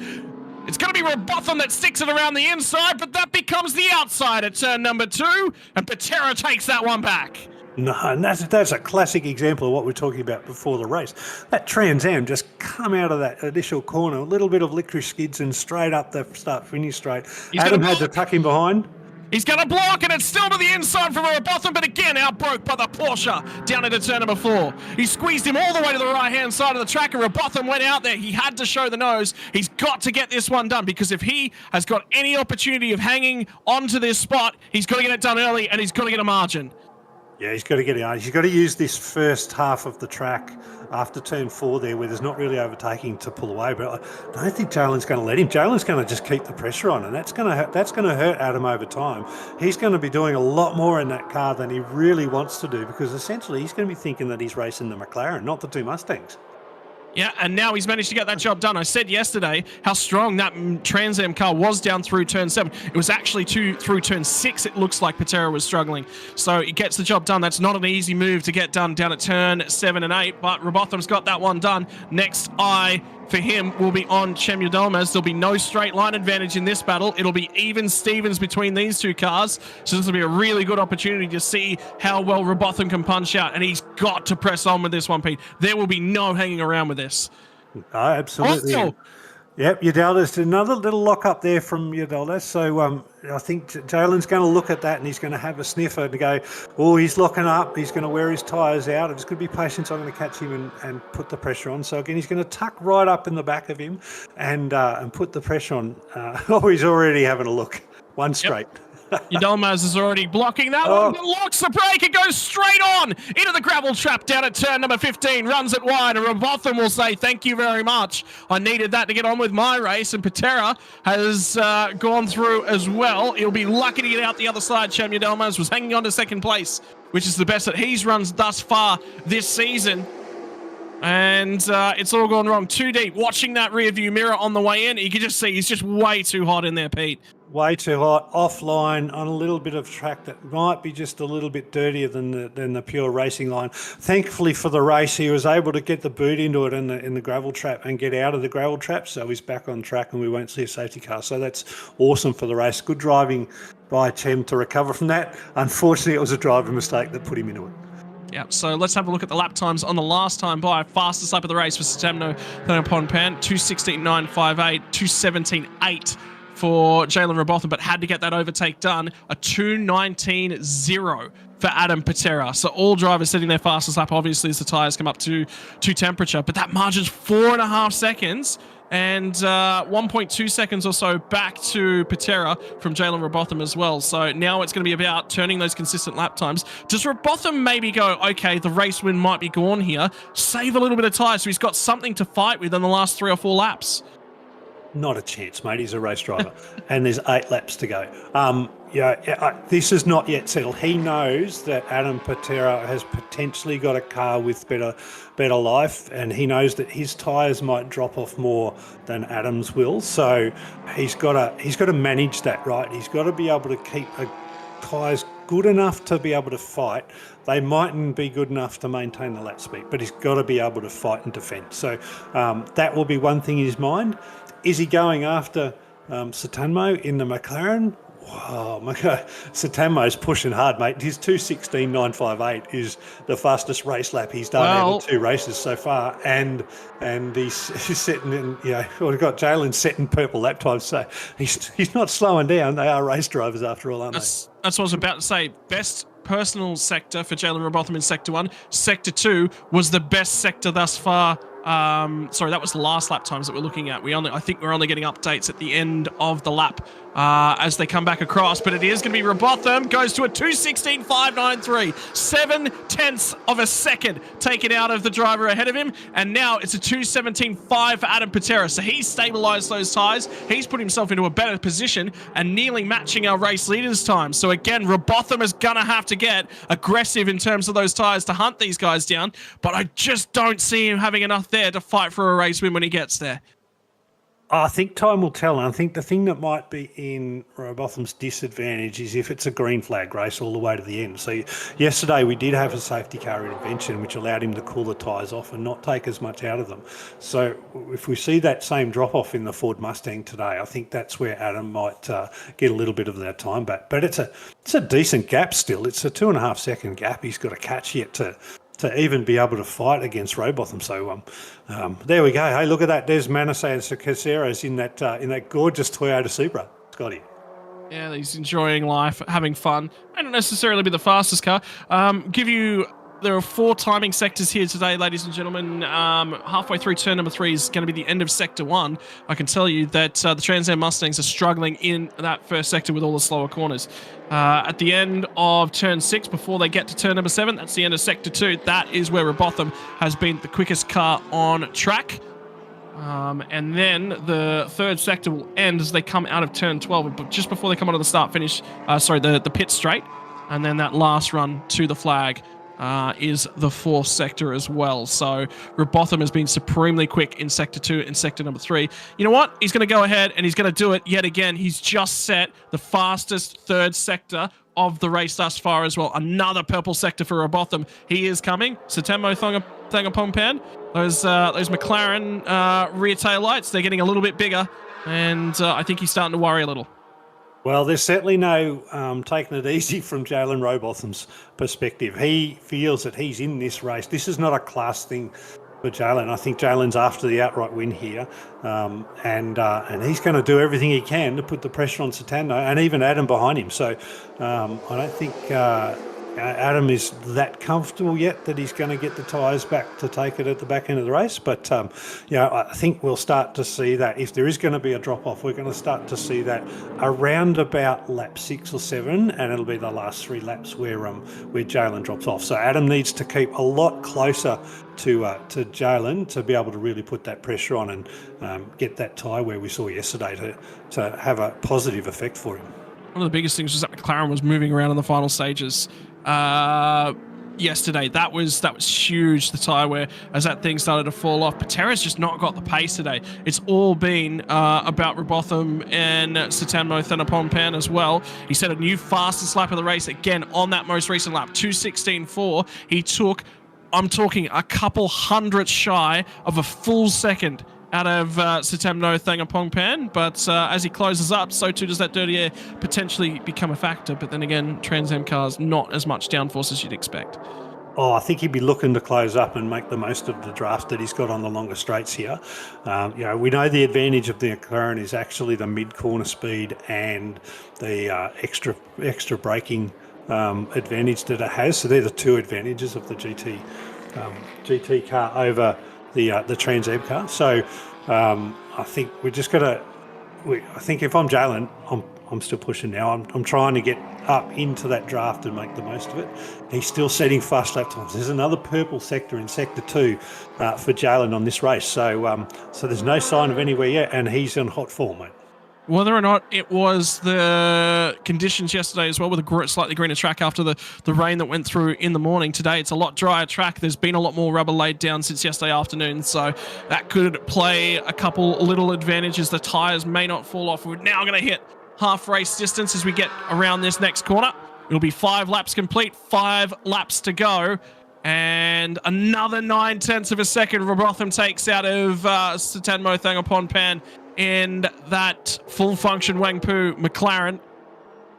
It's going to be Robotham that sticks it around the inside, but that becomes the outside at turn number 2, and Patera takes that one back. No, and that's a classic example of what we're talking about before the race. That Trans Am just come out of that initial corner, a little bit of licorice skids and straight up the start-finish straight. Adam had to tuck him behind. He's going to block, and it's still to the inside from Robotham, but again outbroke by the Porsche down into turn number 4. He squeezed him all the way to the right-hand side of the track, and Robotham went out there. He had to show the nose. He's got to get this one done, because if he has got any opportunity of hanging onto this spot, he's got to get it done early, and he's got to get a margin. Yeah, he's got to get it on. He's got to use this first half of the track after turn 4 there, where there's not really overtaking, to pull away. But I don't think Jalen's going to let him. Jalen's going to just keep the pressure on, and that's going to hurt Adam over time. He's going to be doing a lot more in that car than he really wants to do, because essentially he's going to be thinking that he's racing the McLaren, not the 2 Mustangs. Yeah, and now he's managed to get that job done. I said yesterday how strong that Trans Am car was down through turn 7. It was actually through turn 6, it looks like Patera was struggling. So he gets the job done. That's not an easy move to get done down at turn 7 and 8, but Robotham's got that one done. Next eye for him will be on Cem Yilmaz. There'll be no straight line advantage in this battle. It'll be even Stevens between these 2 cars. So this will be a really good opportunity to see how well Robotham can punch out. And he's got to press on with this one, Pete. There will be no hanging around with this. Oh, absolutely. Also, yep, Yilmaz, another little lock up there from Yilmaz. So I think Jalen's going to look at that, and he's going to have a sniffer to go, oh, he's locking up. He's going to wear his tyres out. It's going to be patient. I'm going to catch him and put the pressure on. So again, he's going to tuck right up in the back of him and put the pressure on. Oh, he's already having a look. One straight. Yep. Yilmaz is already blocking that one, but locks the brake. It goes straight on into the gravel trap down at turn number 15, runs it wide, and Robotham will say, thank you very much. I needed that to get on with my race, and Patera has gone through as well. He'll be lucky to get out the other side. Cem Yilmaz was hanging on to second place, which is the best that he's run thus far this season. And it's all gone wrong. Too deep. Watching that rear view mirror on the way in, you can just see he's just way too hot in there, Pete. Way too hot, offline, on a little bit of track that might be just a little bit dirtier than the pure racing line. Thankfully for the race, he was able to get the boot into it in the gravel trap and get out of the gravel trap, so he's back on track and we won't see a safety car. So that's awesome for the race. Good driving by Cem to recover from that. Unfortunately, it was a driver mistake that put him into it. Yeah, so let's have a look at the lap times on the last time by. Fastest lap of the race for Satamno Thanaponpan, 2:16.958, 2:17.8 for Jalen Robotham, but had to get that overtake done, a 2:19.0 for Adam Patera. So all drivers setting their fastest lap, obviously, as the tyres come up to temperature, but that margin's 4.5 seconds. And 1.2 seconds or so back to Patera from Jalen Robotham as well. So now it's going to be about turning those consistent lap times. Does Robotham maybe go, okay, the race win might be gone here, save a little bit of tyre so he's got something to fight with in the last 3 or 4 laps? Not a chance, mate. He's a race driver. And there's 8 laps to go. This is not yet settled. He knows that Adam Patera has potentially got a car with better life, and he knows that his tyres might drop off more than Adam's will. So he's got to manage that, right? He's got to be able to keep tyres good enough to be able to fight. They mightn't be good enough to maintain the lap speed, but he's got to be able to fight and defend. So that will be one thing in his mind. Is he going after Satanmo in the McLaren? Wow, Satanmo's pushing hard, mate. His 2:16.958 is the fastest race lap he's done out of 2 races so far, and he's setting in. We've got Jalen setting purple lap times, so he's not slowing down. They are race drivers after all, aren't they? That's what I was about to say. Best personal sector for Jalen Robotham in Sector 1. Sector 2 was the best sector thus far. Sorry, that was the last lap times that we're looking at. I think we're only getting updates at the end of the lap as they come back across, but it is going to be Robotham, goes to a 2:16.593, 0.7 of a second taken out of the driver ahead of him, and now it's a 2:17.5 for Adam Patera. So he's stabilised those tyres, he's put himself into a better position and nearly matching our race leaders' time. So again, Robotham is going to have to get aggressive in terms of those tyres to hunt these guys down, but I just don't see him having enough there to fight for a race win when he gets there. I think time will tell, and I think the thing that might be in Robotham's disadvantage is if it's a green flag race all the way to the end. So yesterday we did have a safety car intervention which allowed him to cool the tyres off and not take as much out of them. So if we see that same drop-off in the Ford Mustang today, I think that's where Adam might get a little bit of that time back. But it's a decent gap still. It's a 2.5 second gap he's got to catch yet to even be able to fight against Robotham. So there we go. Hey, look at that. There's Manasseh and Caceres in that gorgeous Toyota Supra, Scotty. Yeah, he's enjoying life, having fun. May not necessarily be the fastest car. There are 4 timing sectors here today, ladies and gentlemen. Halfway through turn number 3 is going to be the end of Sector 1. I can tell you that the Trans Am Mustangs are struggling in that first sector with all the slower corners. At the end of turn 6, before they get to turn number 7, that's the end of Sector 2. That is where Robotham has been the quickest car on track. And then the third sector will end as they come out of turn 12, but just before they come onto the the pit straight. And then that last run to the flag is the 4th sector as well. So Robotham has been supremely quick in Sector 2 and Sector number 3. You know what? He's going to go ahead and he's going to do it yet again. He's just set the fastest 3rd sector of the race thus far as well. Another purple sector for Robotham. He is coming. Satanmo Thangapongpan. Those McLaren rear tail lights, they're getting a little bit bigger, and I think he's starting to worry a little. Well, there's certainly no taking it easy from Jalen Robotham's perspective. He feels that he's in this race. This is not a class thing for Jalen. I think Jalen's after the outright win here, and he's going to do everything he can to put the pressure on Satanmo and even Adam behind him. So I don't think Adam is that comfortable yet that he's going to get the tyres back to take it at the back end of the race. But, I think we'll start to see that. If there is going to be a drop-off, we're going to start to see that around about lap 6 or 7, and it'll be the last 3 laps where Jalen drops off. So Adam needs to keep a lot closer to Jalen to be able to really put that pressure on and get that tyre where we saw yesterday to have a positive effect for him. One of the biggest things was that McLaren was moving around in the final stages yesterday. That was huge, the tyre wear, as that thing started to fall off. Patera's just not got the pace today. It's all been about Robotham and Satanmo Thangapongpan as well. He set a new fastest lap of the race again on that most recent lap, 2:16.4. He took, I'm talking, a couple hundredths shy of a full second out of Satanmo Thangapongpan, but as he closes up, so too does that dirty air potentially become a factor. But then again, Trans Am cars, not as much downforce as you'd expect. Oh, I think he'd be looking to close up and make the most of the draft that he's got on the longer straights here. We know the advantage of the McLaren is actually the mid-corner speed and the extra braking advantage that it has. So they're the 2 advantages of the GT car over the Trans Am car. So I think we're just gonna. I think if I'm Jalen, I'm still pushing now. I'm trying to get up into that draft and make the most of it. He's still setting fast lap times. There's another purple sector in Sector 2 for Jalen on this race. So there's no sign of anywhere yet, and he's in hot form, mate. Whether or not it was the conditions yesterday as well, with a slightly greener track after the rain that went through in the morning. Today, it's a lot drier track. There's been a lot more rubber laid down since yesterday afternoon, so that could play a couple little advantages. The tyres may not fall off. We're now going to hit half race distance as we get around this next corner. It'll be 5 laps complete, 5 laps to go. And another 9/10 of a second Robotham takes out of Satanmo Thangapon in that full function Wangpu McLaren.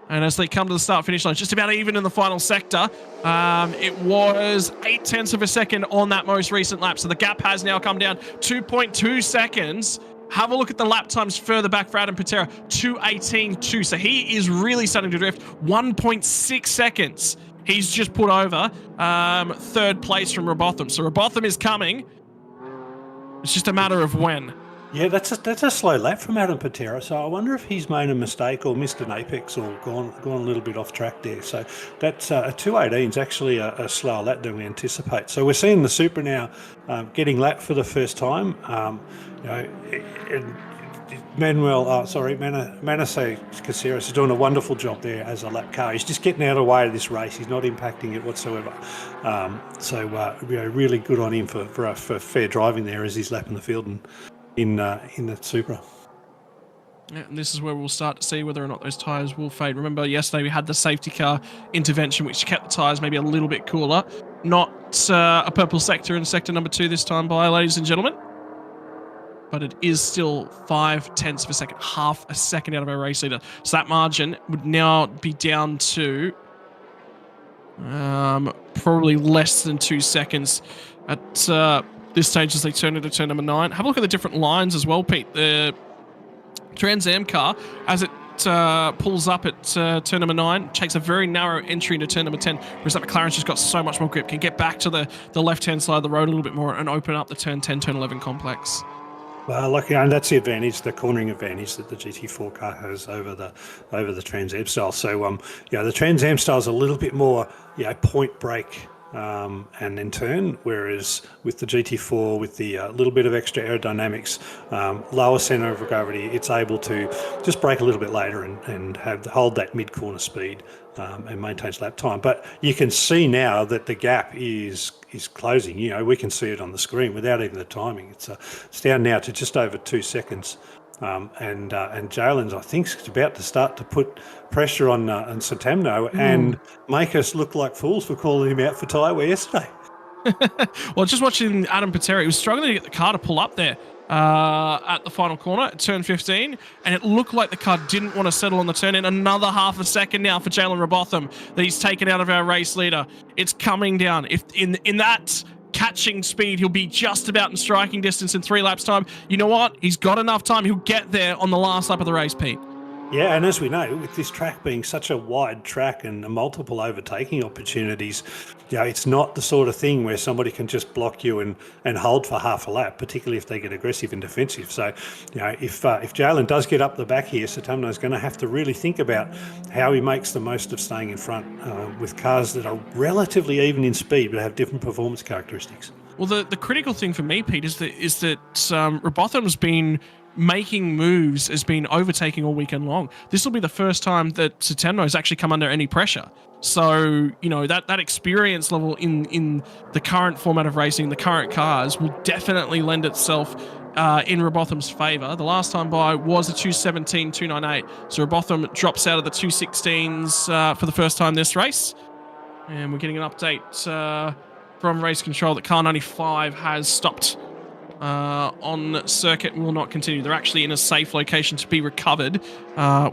And as they come to the start-finish line, just about even in the final sector. It was 0.8 of a second on that most recent lap. So the gap has now come down 2.2 seconds. Have a look at the lap times further back for Adam Patera, 2:18.2. So he is really starting to drift. 1.6 seconds. He's just put over third place from Robotham. So Robotham is coming. It's just a matter of when. Yeah, that's a slow lap from Adam Patera. So I wonder if he's made a mistake or missed an apex or gone a little bit off track there. So that's a 2:18 is actually a slower lap than we anticipate. So we're seeing the Super now getting lapped for the first time. Manasseh Caceres is doing a wonderful job there as a lap car. He's just getting out of the way of this race. He's not impacting it whatsoever. Really good on him for fair driving there as he's lapping the field and in the Supra. Yeah, and this is where we'll start to see whether or not those tyres will fade. Remember, yesterday we had the safety car intervention, which kept the tyres maybe a little bit cooler. Not a purple sector in sector number 2 this time by, ladies and gentlemen. But it is still 0.5 of a second, half a second out of our race leader. So that margin would now be down to probably less than 2 seconds at this stage as they turn into turn number 9. Have a look at the different lines as well, Pete. The Trans Am car, as it pulls up at turn number 9, takes a very narrow entry into turn number 10, whereas that McLaren's just got so much more grip, can get back to the left-hand side of the road a little bit more and open up the turn 10, turn 11 complex. Well, and that's the advantage, the cornering advantage that the GT4 car has over the Trans Am style. So, the Trans Am style is a little bit more, point break and then turn, whereas with the GT4, with the little bit of extra aerodynamics, lower centre of gravity, it's able to just brake a little bit later and hold that mid-corner speed and maintains lap time. But you can see now that the gap is closing. We can see it on the screen without even the timing. It's down now to just over 2 seconds. And Jalen's, I think, is about to start to put pressure on Satamno and make us look like fools for calling him out for tyre wear yesterday. Well, just watching Adam Patera, he was struggling to get the car to pull up there at the final corner at turn 15, and it looked like the car didn't want to settle on the turn in. Another half a second now for Jalen Robotham that he's taken out of our race leader. It's coming down. If in that catching speed, he'll be just about in striking distance in 3 laps time. You know what? He's got enough time. He'll get there on the last lap of the race, Pete. Yeah, and as we know, with this track being such a wide track and multiple overtaking opportunities, it's not the sort of thing where somebody can just block you and hold for half a lap, particularly if they get aggressive and defensive. So, if Jalen does get up the back here, Satamno is going to have to really think about how he makes the most of staying in front with cars that are relatively even in speed but have different performance characteristics. Well, the critical thing for me, Pete, is that Robotham's been making moves, has been overtaking all weekend long. This will be the first time that Satamno has actually come under any pressure. So, that experience level in the current format of racing, the current cars, will definitely lend itself in Robotham's favour. The last time by was a 2:17, 2:98. So Robotham drops out of the 2:16s for the first time this race. And we're getting an update from race control that car 95 has stopped on circuit and will not continue. They're actually in a safe location to be recovered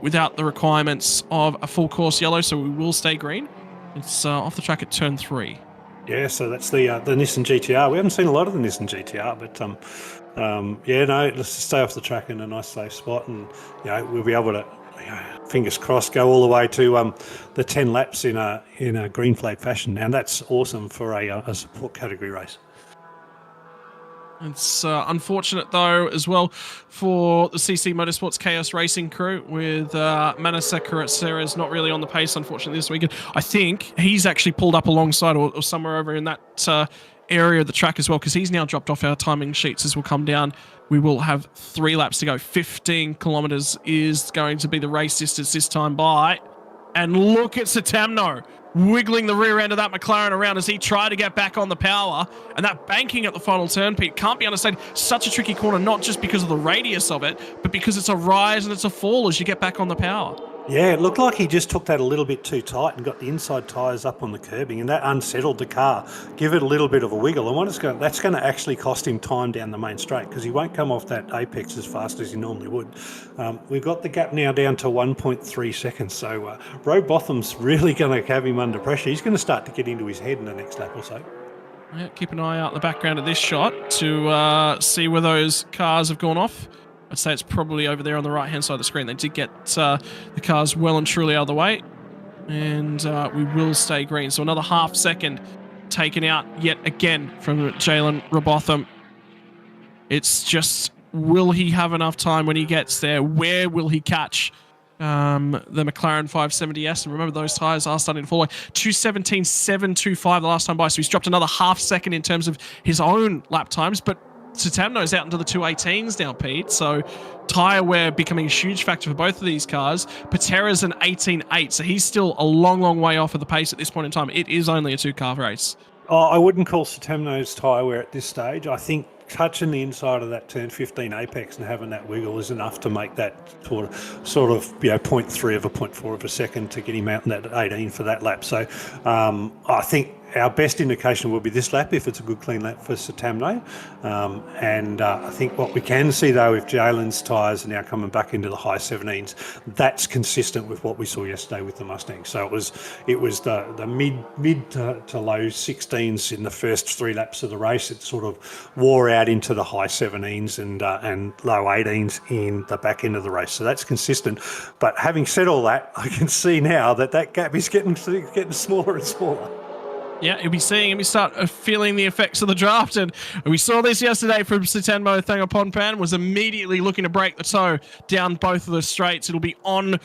without the requirements of a full course yellow, so we will stay green. It's off the track at turn 3. Yeah, so that's the Nissan GTR. We haven't seen a lot of the Nissan GTR, but let's just stay off the track in a nice safe spot, and we'll be able to, fingers crossed, go all the way to the 10 laps in a green flag fashion. Now that's awesome for a support category race. It's unfortunate, though, as well for the CC Motorsports Chaos Racing crew with Manasseh Caceres not really on the pace, unfortunately, this weekend. I think he's actually pulled up alongside or somewhere over in that area of the track as well, because he's now dropped off our timing sheets as we'll come down. We will have 3 laps to go. 15 kilometres is going to be the race distance this time by. And look at Satamno wiggling the rear end of that McLaren around as he tried to get back on the power. And that banking at the final turn, Pete, can't be understated. Such a tricky corner, not just because of the radius of it, but because it's a rise and it's a fall as you get back on the power. Yeah, it looked like he just took that a little bit too tight and got the inside tyres up on the curbing, and that unsettled the car. Give it a little bit of a wiggle, and that's going to actually cost him time down the main straight because he won't come off that apex as fast as he normally would. We've got the gap now down to 1.3 seconds, so Rowbotham's really going to have him under pressure. He's going to start to get into his head in the next lap or so. Yeah, keep an eye out in the background of this shot to see where those cars have gone off. I'd say it's probably over there on the right-hand side of the screen. They did get the cars well and truly out of the way. And we will stay green. So another half second taken out yet again from Jalen Rowbotham. It's just, will he have enough time when he gets there? Where will he catch the McLaren 570S? And remember, those tyres are starting to fall away. 2:17.725 the last time by. So he's dropped another half second in terms of his own lap times. But Satamno's out into the 2:18s now, Pete. So tyre wear becoming a huge factor for both of these cars. Patera's an 18.8, so he's still a long, long way off of the pace at this point in time. It is only a two-car race. I wouldn't call Satamno's tyre wear at this stage. I think touching the inside of that turn 15 apex and having that wiggle is enough to make that sort of 0.3 of a 0.4 of a second to get him out in that 18 for that lap. So I think our best indication will be this lap if it's a good clean lap for Satamno. And I think what we can see though, if Jalen's tyres are now coming back into the high 17s, that's consistent with what we saw yesterday with the Mustang. So it was the mid to low 16s in the first 3 laps of the race. It sort of wore out into the high 17s and low 18s in the back end of the race. So that's consistent. But having said all that, I can see now that gap is getting smaller and smaller. Yeah, you'll be seeing him. We start feeling the effects of the draft, and we saw this yesterday from Satanmo Thangapongpan. Was immediately looking to break the toe down both of the straights. It'll be on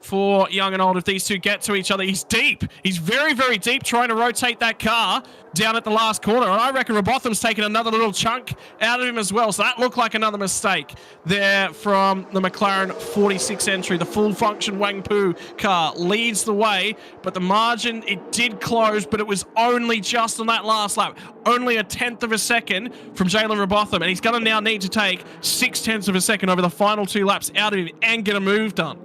for young and old if these two get to each other. He's deep. He's very, very deep, trying to rotate that car down at the last corner. And I reckon Rowbotham's taken another little chunk out of him as well. So that looked like another mistake there from the McLaren 46 entry. The full function Wangpu car leads the way, but the margin, it did close, but it was only just on that last lap. Only a 1/10 of a second from Jalen Rowbotham. And he's going to now need to take 6/10 of a second over the final 2 laps out of him and get a move done.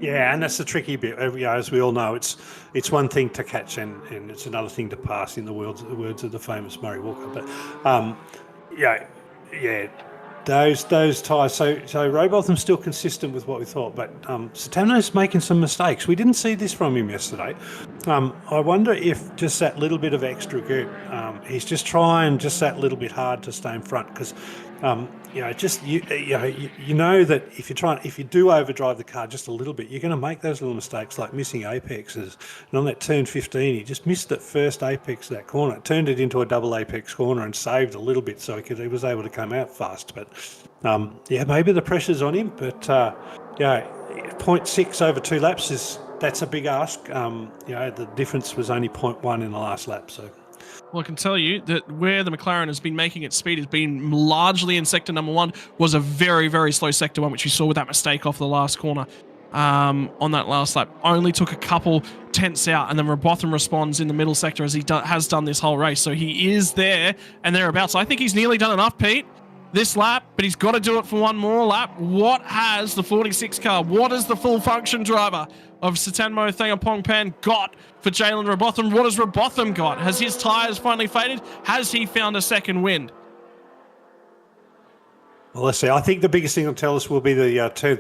Yeah, and that's the tricky bit. As we all know, it's one thing to catch and it's another thing to pass, in the words of the famous Murray Walker. But those tyres. So Rowbotham's still consistent with what we thought, but Satamno's making some mistakes. We didn't see this from him yesterday. I wonder if just that little bit of extra grit, he's just trying just that little bit hard to stay in front because. You know that if you do overdrive the car just a little bit, you're going to make those little mistakes like missing apexes. And on that turn 15, he just missed that first apex of that corner. It turned it into a double apex corner and saved a little bit so he was able to come out fast. But maybe the pressure's on him. But 0.6 over 2 laps that's a big ask. The difference was only 0.1 in the last lap. So. Well, I can tell you that where the McLaren has been making its speed has been largely in sector number 1, was a very, very slow sector 1, which you saw with that mistake off the last corner on that last lap. Only took a couple tenths out, and then Rowbotham responds in the middle sector as he has done this whole race. So he is there and thereabouts. I think he's nearly done enough, Pete, this lap, but he's got to do it for one more lap. What has the 46 car, what has the full function driver of Satanmo Thangapongpan got for Jalen Rowbotham? What has Rowbotham got? Has his tyres finally faded? Has he found a second wind? Well, let's see. I think the biggest thing it'll tell us will be the turn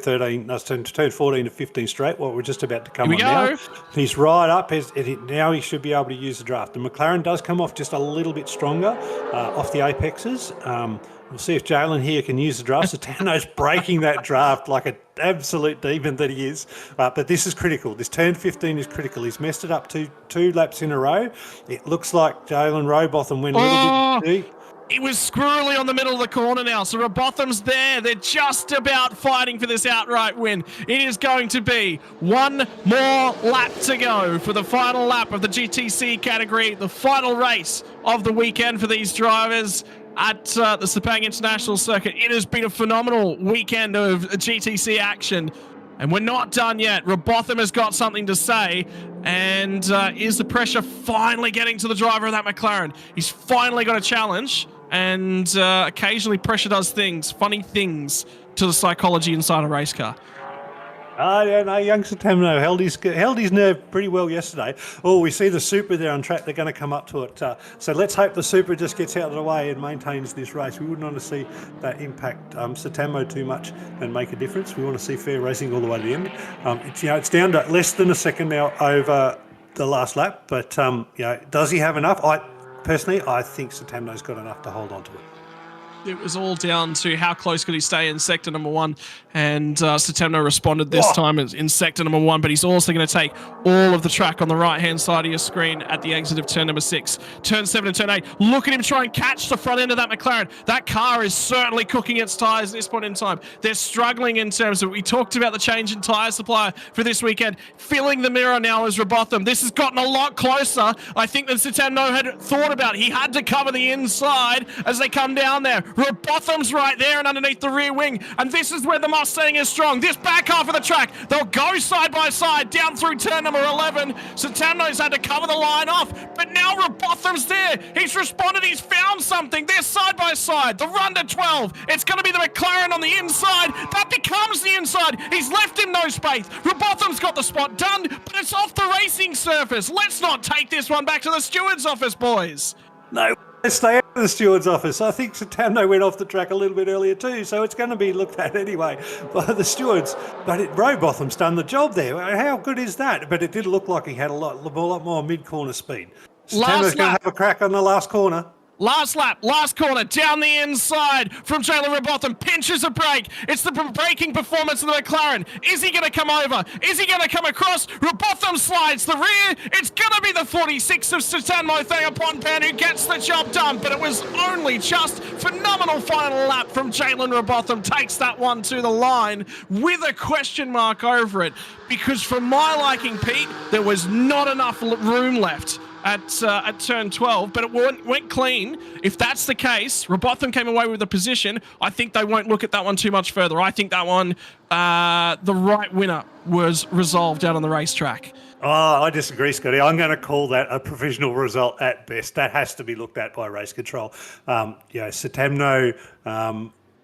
14 to 15 straight, what we're just about to come on now. He's right up. Now he should be able to use the draft. The McLaren does come off just a little bit stronger off the apexes. We'll see if Jalen here can use the draft. Satano's breaking that draft like an absolute demon that he is. But this is critical. This turn 15 is critical. He's messed it up two laps in a row. It looks like Jalen Rowbotham went a little bit deep. It was squirrely on the middle of the corner now, so Rowbotham's there. They're just about fighting for this outright win. It is going to be one more lap to go for the final lap of the GTC category, the final race of the weekend for these drivers at the Sepang International Circuit. It has been a phenomenal weekend of GTC action, and we're not done yet. Rowbotham has got something to say, and is the pressure finally getting to the driver of that McLaren? He's finally got a challenge, and occasionally pressure does funny things to the psychology inside a race car. Yeah, no, young Satamno held his nerve pretty well yesterday. Oh, we see the Super there on track. They're going to come up to it. So let's hope the Super just gets out of the way and maintains this race. We wouldn't want to see that impact Satamno too much and make a difference. We want to see fair racing all the way to the end. It's down to less than a second now over the last lap. But does he have enough? Personally, I think Satamno's got enough to hold on to it. It was all down to how close could he stay in sector number 1, and Satamno responded this time in sector number 1, but he's also going to take all of the track on the right-hand side of your screen at the exit of turn number 6. Turn 7 and turn 8, look at him try and catch the front end of that McLaren. That car is certainly cooking its tyres at this point in time. They're struggling in terms of, we talked about the change in tyre supplier for this weekend. Filling the mirror now is Robotham. This has gotten a lot closer, I think, than Satamno had thought about. He had to cover the inside as they come down there. Robotham's right there and underneath the rear wing, and this is where the Mustang is strong. This back half of the track, they'll go side by side down through turn number 11. Satamno's had to cover the line off, but now Robotham's there. He's responded, he's found something. They're side by side. The run to 12. It's going to be the McLaren on the inside. That becomes the inside. He's left him no space. Robotham's got the spot done, but it's off the racing surface. Let's not take this one back to the steward's office, boys. No. Let's stay out of the steward's office. I think Satamno went off the track a little bit earlier too, so it's going to be looked at anyway by the stewards. But Robotham's done the job there. How good is that? But it did look like he had a lot more mid-corner speed. Satamno's going to have a crack on the last corner. Last lap, last corner, down the inside from Jalen Robotham, pinches a brake. It's the braking performance of the McLaren. Is he going to come over? Is he going to come across? Robotham slides the rear. It's going to be the 46 of Satamno Thayapon who gets the job done, but it was only just. Phenomenal final lap from Jalen Robotham, takes that one to the line with a question mark over it, because for my liking, Pete, there was not enough room left at turn 12, but it went clean. If that's the case, Robotham came away with the position. I think they won't look at that one too much further. I think that one, the right winner was resolved out on the racetrack. Oh, I disagree, Scotty. I'm going to call that a provisional result at best. That has to be looked at by race control. Satamno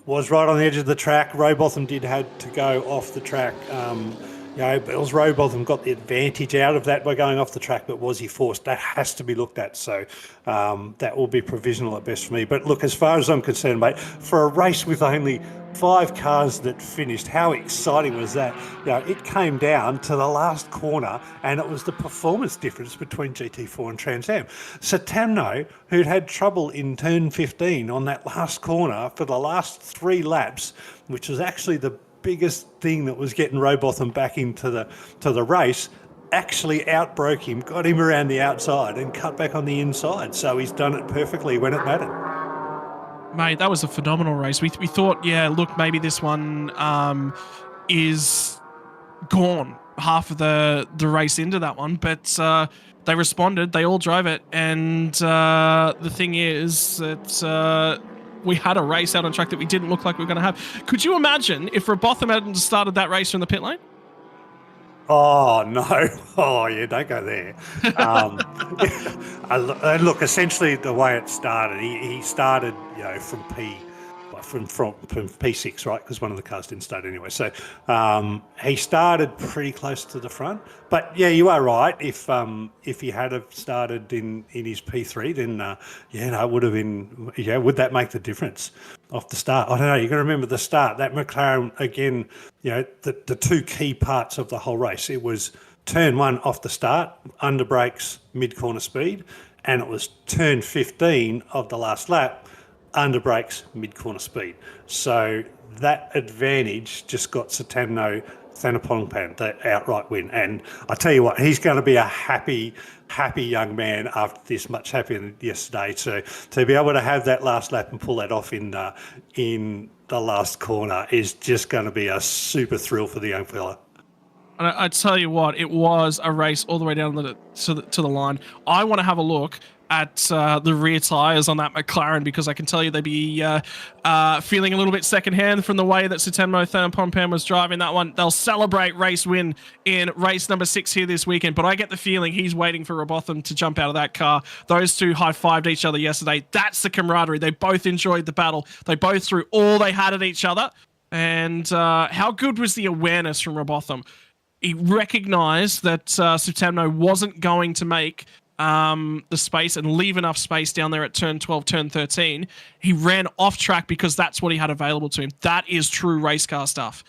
was right on the edge of the track. Robotham did had to go off the track. Bill's Robotham got the advantage out of that by going off the track, but was he forced? That has to be looked at. So that will be provisional at best for me. But look, as far as I'm concerned, mate, for a race with only 5 cars that finished, how exciting was that? It came down to the last corner, and it was the performance difference between GT4 and Trans Am. Satamno, who'd had trouble in turn 15 on that last corner for the last 3 laps, which was actually the biggest thing that was getting Robotham back into the race, actually outbroke him, got him around the outside and cut back on the inside. So he's done it perfectly when it mattered. Mate, that was a phenomenal race. We thought, look, maybe this one is gone half of the race into that one, but they responded, they all drove it, and the thing is that we had a race out on track that we didn't look like we were going to have. Could you imagine if Robotham hadn't started that race from the pit lane? Oh, no. Oh, yeah, don't go there. Look, essentially the way it started, he started, from P6, right? Because one of the cars didn't start anyway. So he started pretty close to the front. But yeah, you are right. If he had have started in his P3, then it would have been. Would that make the difference off the start? I don't know. You got to remember the start. That McLaren again. The 2 key parts of the whole race. It was turn 1 off the start, under brakes, mid corner speed, and it was turn 15 of the last lap, under brakes, mid-corner speed. So that advantage just got Satamno Thayapon the outright win. And I tell you what, he's going to be a happy young man after this, much happier than yesterday. So to be able to have that last lap and pull that off in the last corner is just going to be a super thrill for the young fella. And I tell you what, it was a race all the way down to the line. I want to have a look at the rear tyres on that McLaren, because I can tell you they'd be feeling a little bit secondhand from the way that Satamno Thayapon was driving that one. They'll celebrate race win in race number 6 here this weekend, but I get the feeling he's waiting for Robotham to jump out of that car. Those two high-fived each other yesterday. That's the camaraderie. They both enjoyed the battle. They both threw all they had at each other. And how good was the awareness from Robotham? He recognised that Sutamno wasn't going to make the space and leave enough space down there at turn 12, turn 13. He ran off track because that's what he had available to him. That is true race car stuff.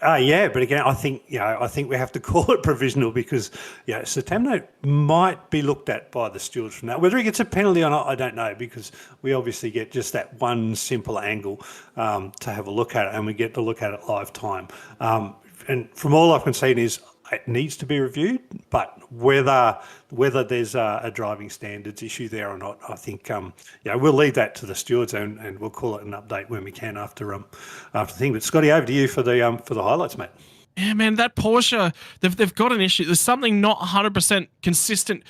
Yeah, but again, I think we have to call it provisional because Sutamno might be looked at by the stewards from that. Whether he gets a penalty or not, I don't know, because we obviously get just that one simple angle to have a look at it, and we get to look at it live time. And from all I can see is it needs to be reviewed, but whether there's a driving standards issue there or not, I think we'll leave that to the stewards and we'll call it an update when we can after the thing. But Scotty, over to you for the highlights, mate. Yeah, man, that Porsche, they've got an issue. There's something not 100% consistent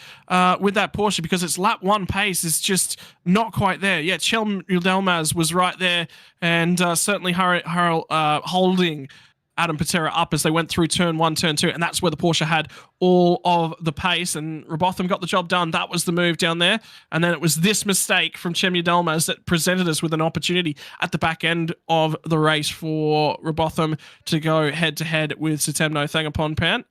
with that Porsche because its lap 1 pace is just not quite there. Yeah, Chelm Yildiz was right there and certainly holding Adam Patera up as they went through turn 1, turn 2, and that's where the Porsche had all of the pace, and Robotham got the job done. That was the move down there, and then it was this mistake from Chelm Yildiz that presented us with an opportunity at the back end of the race for Robotham to go head-to-head with Sutamno Thangapon.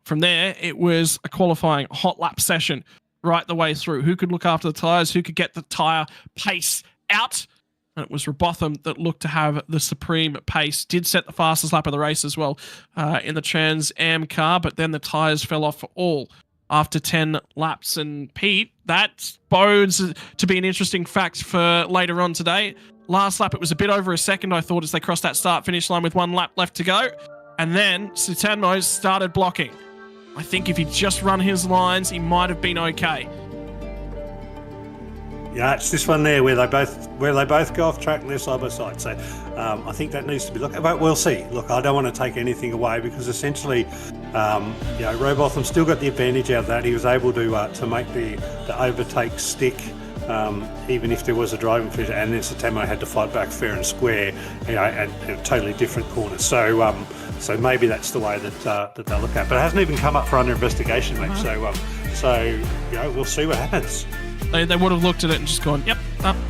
From there, it was a qualifying hot lap session right the way through. Who could look after the tyres? Who could get the tyre pace out? And it was Robotham that looked to have the supreme pace. Did set the fastest lap of the race as well in the Trans Am car, but then the tyres fell off for all after 10 laps. And Pete, that bodes to be an interesting fact for later on today. Last lap, it was a bit over a second, I thought, as they crossed that start-finish line with 1 lap left to go. And then Sutamno started blocking. I think if he'd just run his lines, he might have been okay. Yeah, it's this one there where they both go off track and they're side by side. So I think that needs to be looked at. But we'll see. Look, I don't want to take anything away because essentially, Robotham still got the advantage out of that. He was able to make the overtake stick, even if there was a driving finish, and then Sutamno had to fight back fair and square, at a totally different corner. So maybe that's the way that they look at. But it hasn't even come up for under investigation, mate. So we'll see what happens. They would have looked at it and just gone, yep,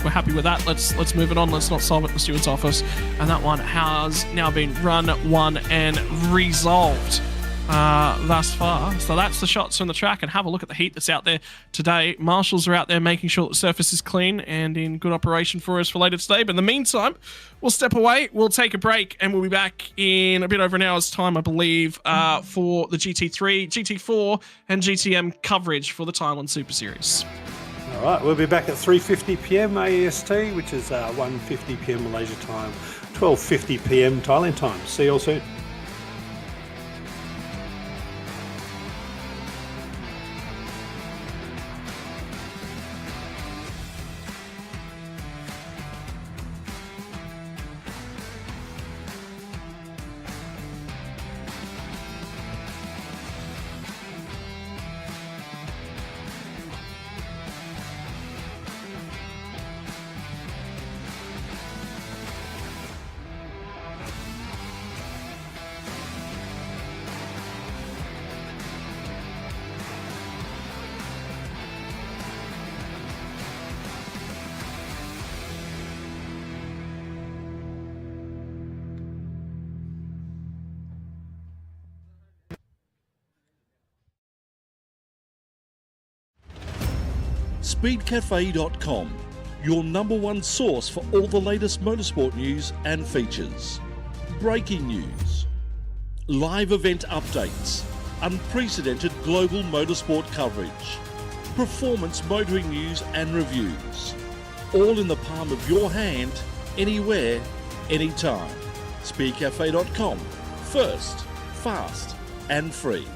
we're happy with that. Let's move it on. Let's not solve it in the steward's office. And that one has now been run, won, and resolved thus far. So that's the shots from the track. And have a look at the heat that's out there today. Marshals are out there making sure the surface is clean and in good operation for us for later today. But in the meantime, we'll step away. We'll take a break and we'll be back in a bit over an hour's time, I believe, for the GT3, GT4, and GTM coverage for the Thailand Super Series. All right, we'll be back at 3:50 p.m. AEST, which is 1:50 p.m. Malaysia time, 12:50 p.m. Thailand time. See you all soon. Speedcafe.com, your #1 source for all the latest motorsport news and features. Breaking news, live event updates, unprecedented global motorsport coverage, performance motoring news and reviews. All in the palm of your hand, anywhere, anytime. Speedcafe.com, first, fast and free.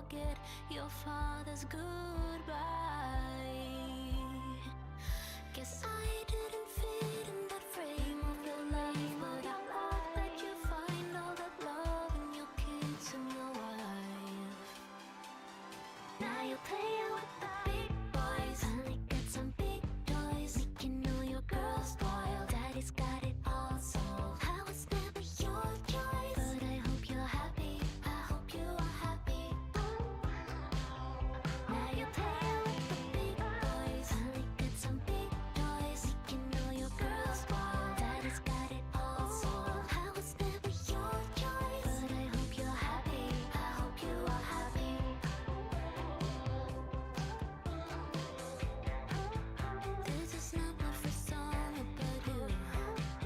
forget your father's goodbye. Guess I didn't fit in that frame of your life, but I hope that you find all that love in your kids and your wife. Now you're playing with the big boys, finally got some big toys, making all your girls spoiled. Daddy's got it all solved. I was never your choice, but I hope you're happy. I hope you are happy. Now you're playing with the big boys, finally got some big toys, making all your girls spoiled. Daddy's got it all solved. I was never your choice, but I hope you're happy. I hope you are happy. This is not my first song about you.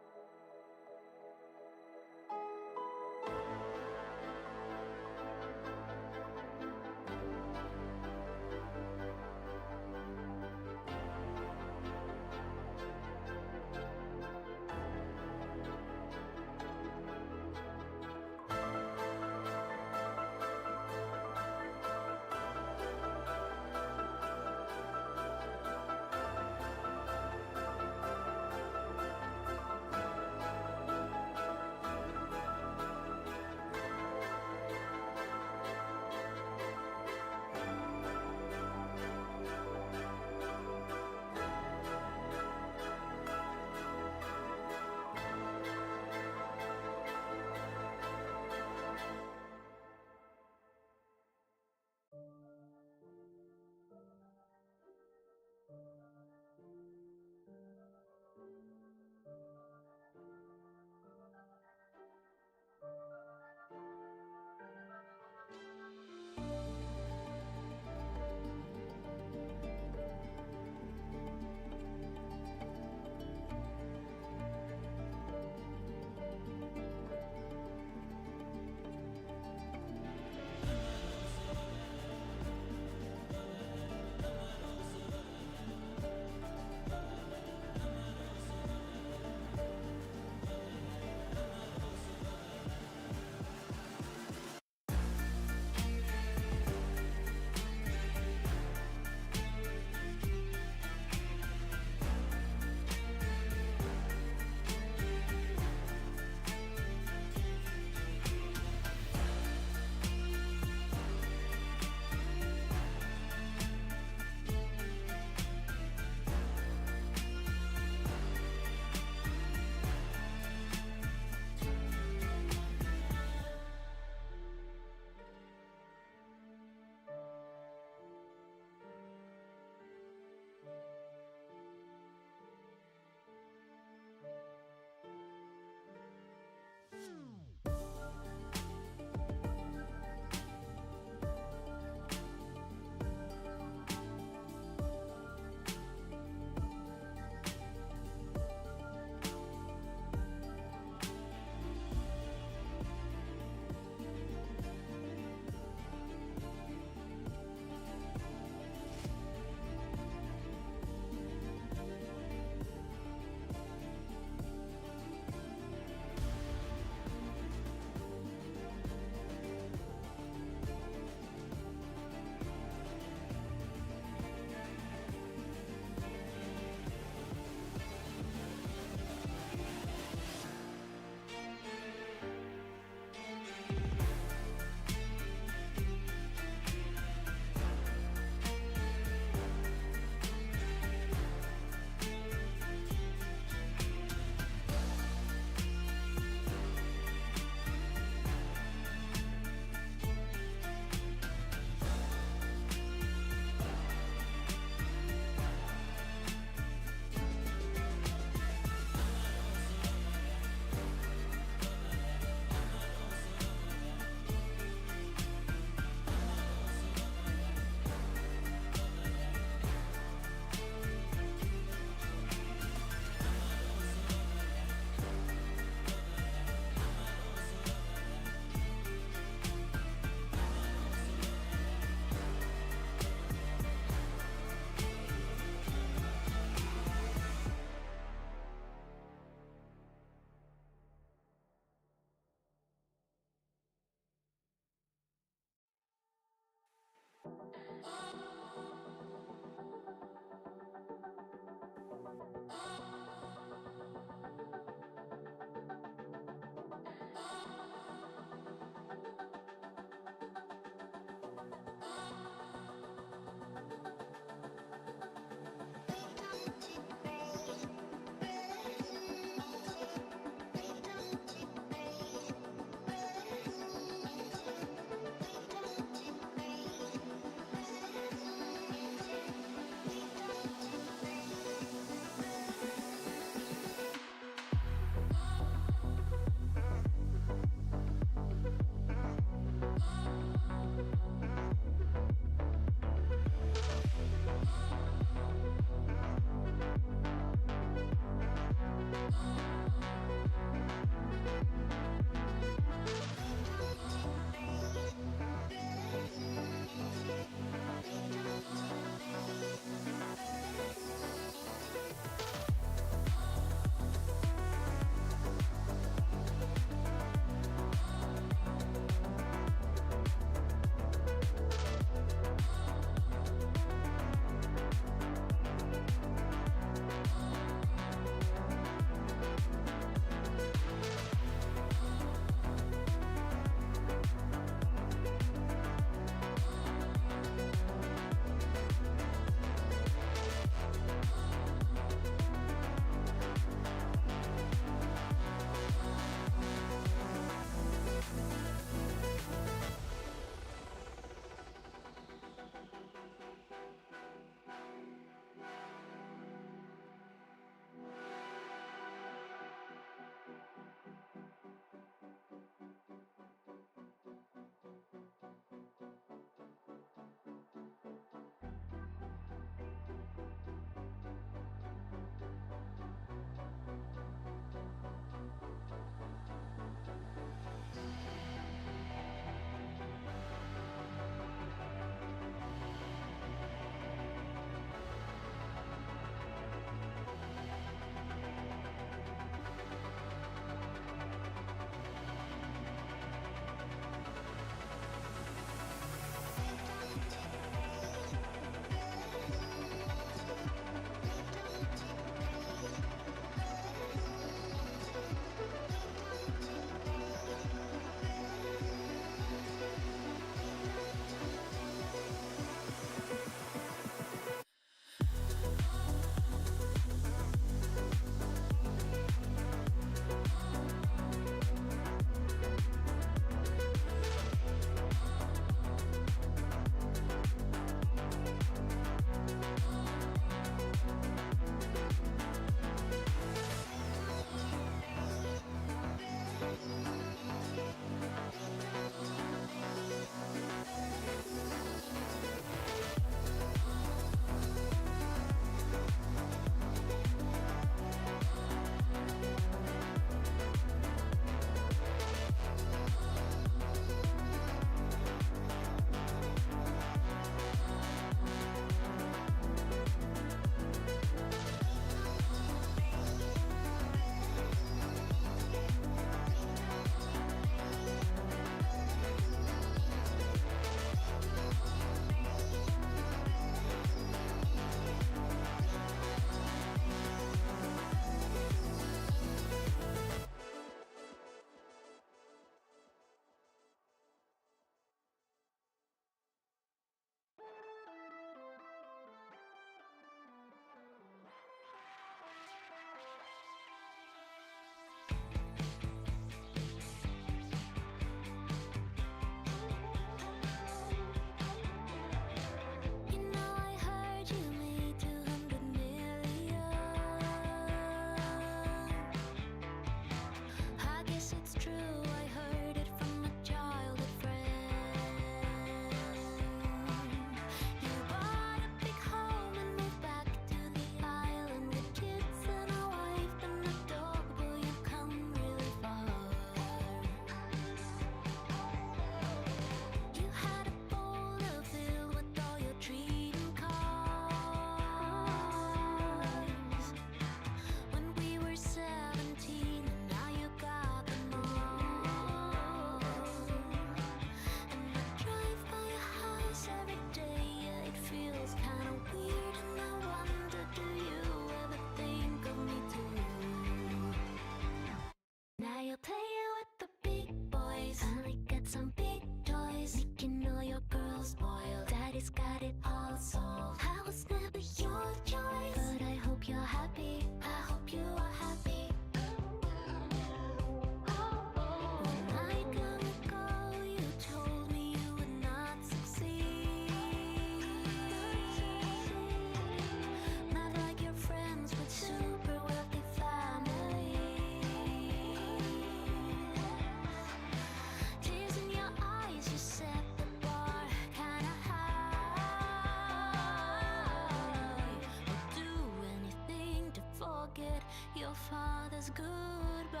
father's goodbye.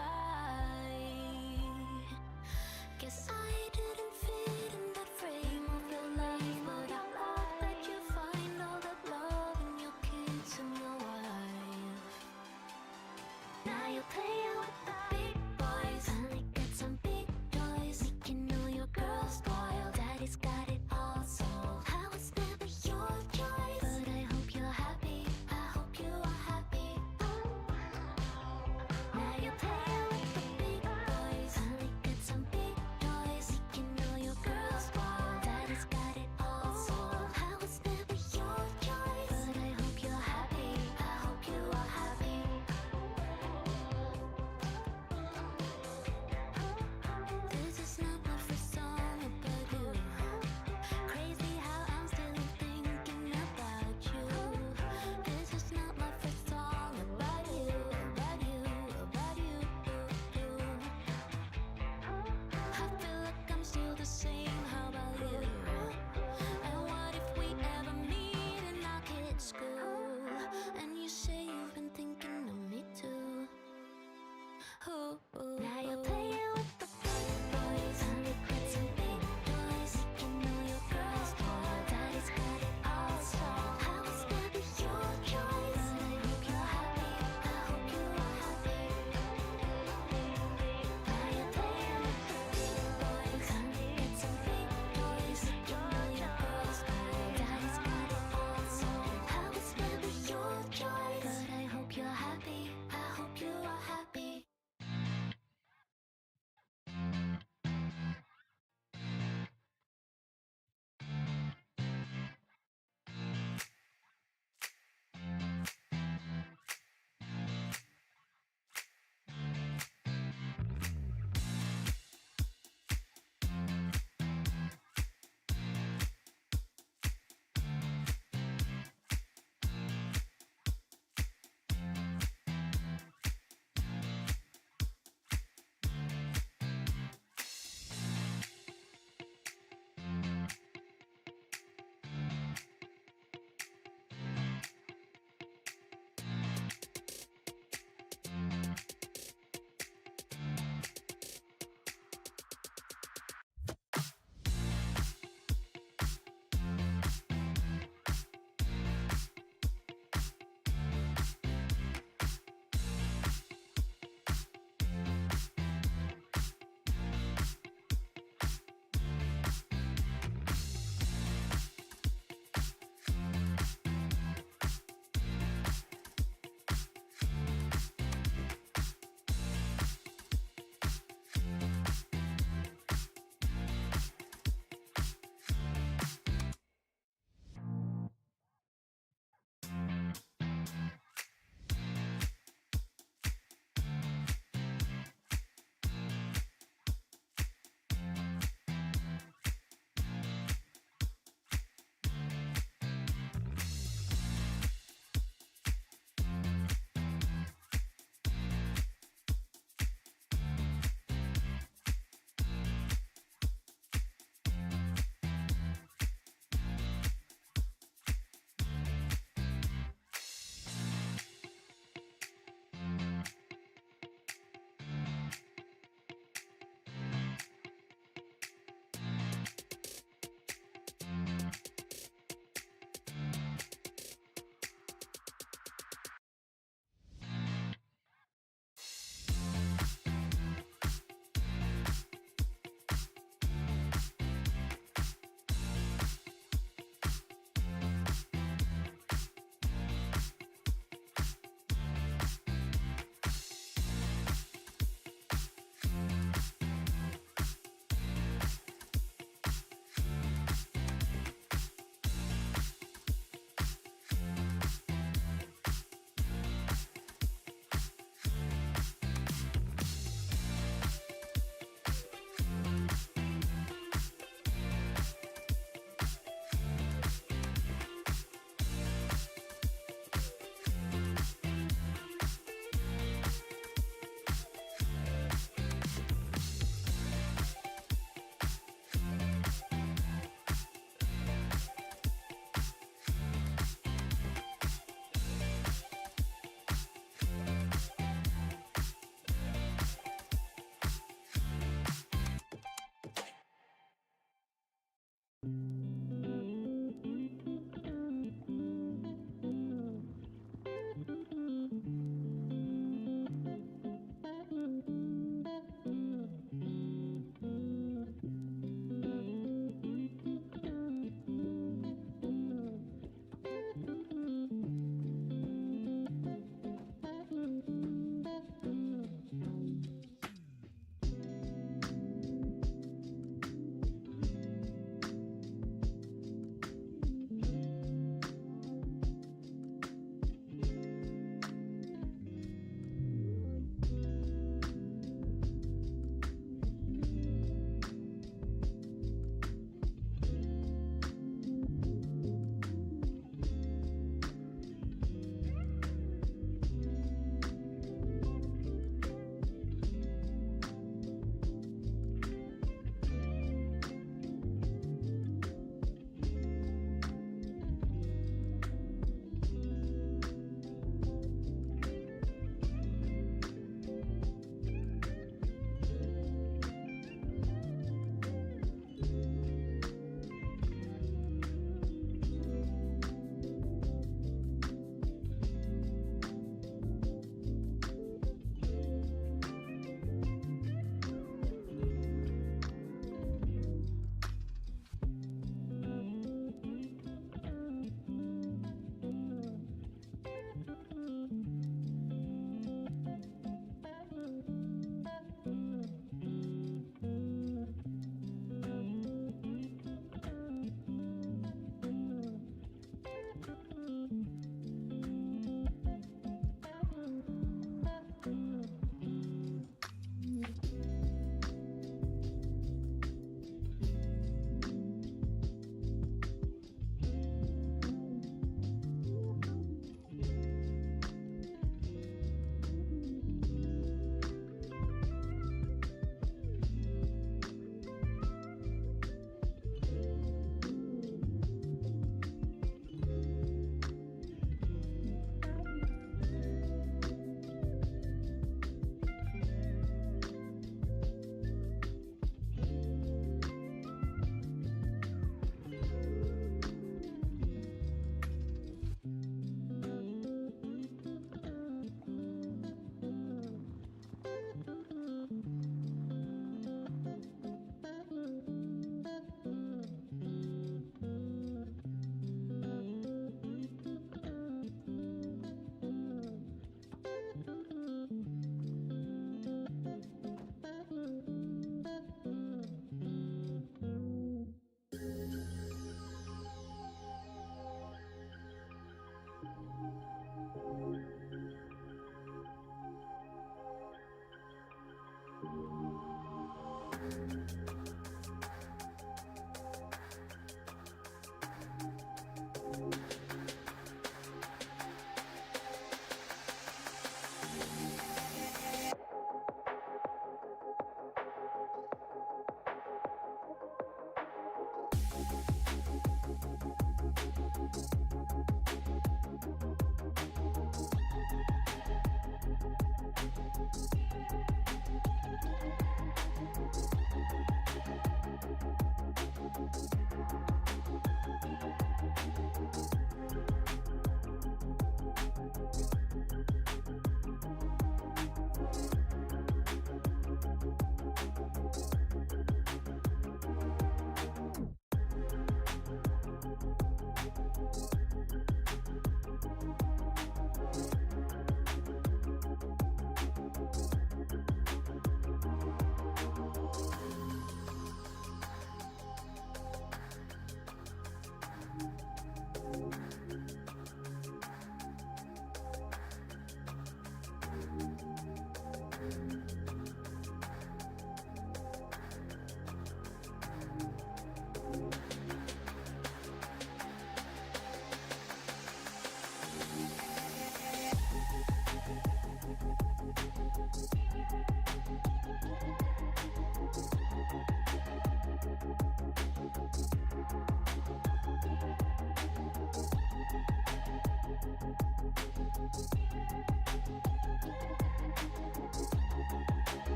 Guess I didn't fit in that frame of your life, but I hope that you find all that love in your kids and your wife. Now you're playing with the big boys, finally got some big toys, making all your girls spoiled. Daddy's got it all solved. How it's never your choice, but I hope you're happy. I hope you are happy. Now you're playing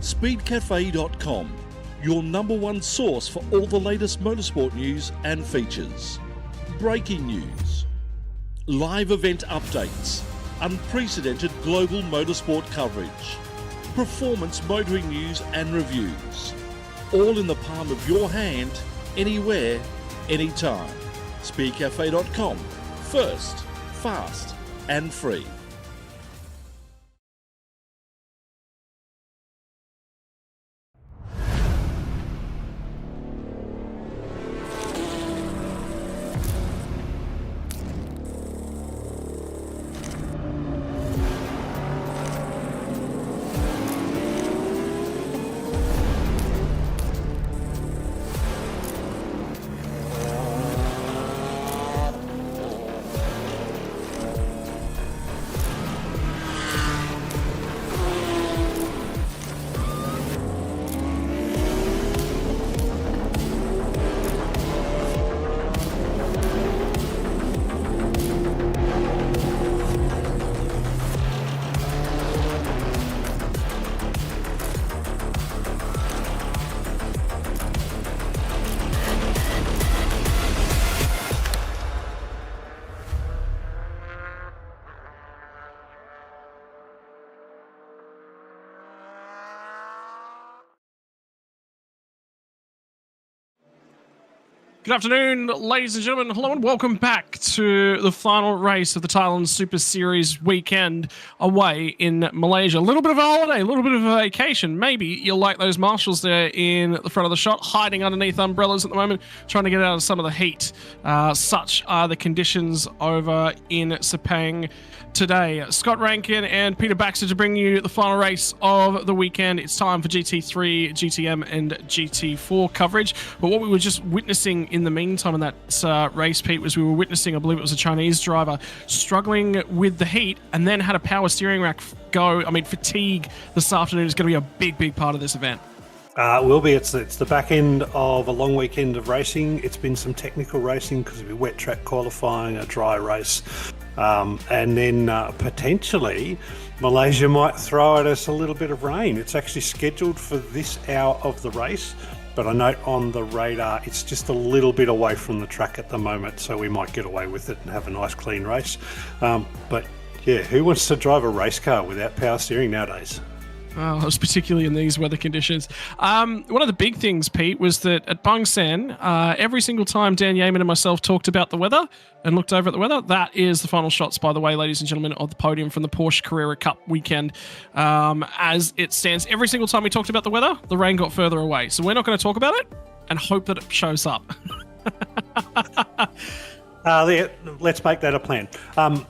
Speedcafe.com, your #1 source for all the latest motorsport news and features. Breaking news, live event updates, unprecedented global motorsport coverage, performance motoring news and reviews. All in the palm of your hand, anywhere, anytime. Speedcafe.com. First, fast and free. Good afternoon, ladies and gentlemen. Hello and welcome back to the final race of the Thailand Super Series weekend away in Malaysia. A little bit of a holiday, a little bit of a vacation. Maybe you'll like those marshals there in the front of the shot, hiding underneath umbrellas at the moment, trying to get out of some of the heat. Such are the conditions over in Sepang today. Scott Rankin and Peter Baxter to bring you the final race of the weekend. It's time for GT3, GTM and GT4 coverage. But what we were just witnessing in the meantime in that race, Pete, was we were witnessing, I believe it was a Chinese driver, struggling with the heat and then had a power steering rack go. I mean, fatigue this afternoon is going to be a big, big part of this event. It will be. It's the back end of a long weekend of racing. It's been some technical racing because of wet track qualifying, a dry race. And then potentially Malaysia might throw at us a little bit of rain. It's actually scheduled for this hour of the race, but I note on the radar it's just a little bit away from the track at the moment, so we might get away with it and have a nice clean race. But yeah, who wants to drive a race car without power steering nowadays? Oh, particularly in these weather conditions. One of the big things, Pete, was that at Bang San, every single time Dan Yeaman and myself talked about the weather and looked over at the weather, that is the final shots, by the way, ladies and gentlemen, of the podium from the Porsche Carrera Cup weekend. As it stands, every single time we talked about the weather, the rain got further away. So we're not going to talk about it and hope that it shows up. Let's make that a plan.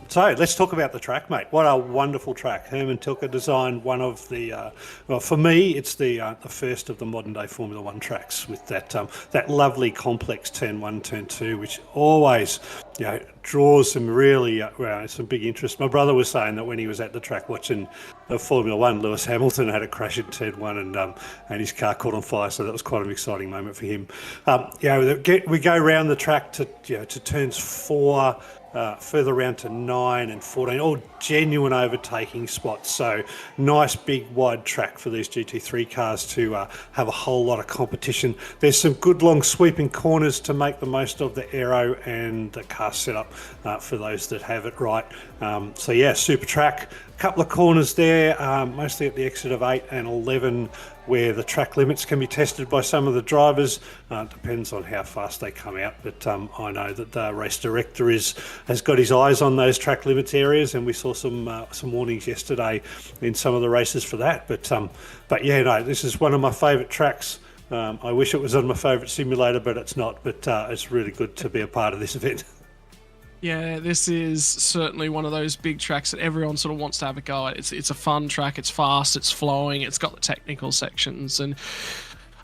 So let's talk about the track, mate. What a wonderful track. Herman Tilke designed one of the, well, for me, it's the first of the modern day Formula One tracks with that lovely complex turn 1, turn 2, which always, draws some really, some big interest. My brother was saying that when he was at the track watching the Formula One, Lewis Hamilton had a crash in turn 1 and his car caught on fire, so that was quite an exciting moment for him. We go around the track to turns 4, further around to 9 and 14, all genuine overtaking spots. So nice big wide track for these GT3 cars to have a whole lot of competition. There's some good long sweeping corners to make the most of the aero and the car setup for those that have it right. So yeah, super track. A couple of corners there, mostly at the exit of 8 and 11, where the track limits can be tested by some of the drivers. Depends on how fast they come out, but I know that the race director has got his eyes on those track limits areas, and we saw some warnings yesterday in some of the races for that. But yeah, no, this is one of my favourite tracks. I wish it was on my favourite simulator, but it's not. But it's really good to be a part of this event. Yeah, this is certainly one of those big tracks that everyone sort of wants to have a go at. It's a fun track, it's fast, it's flowing, it's got the technical sections, and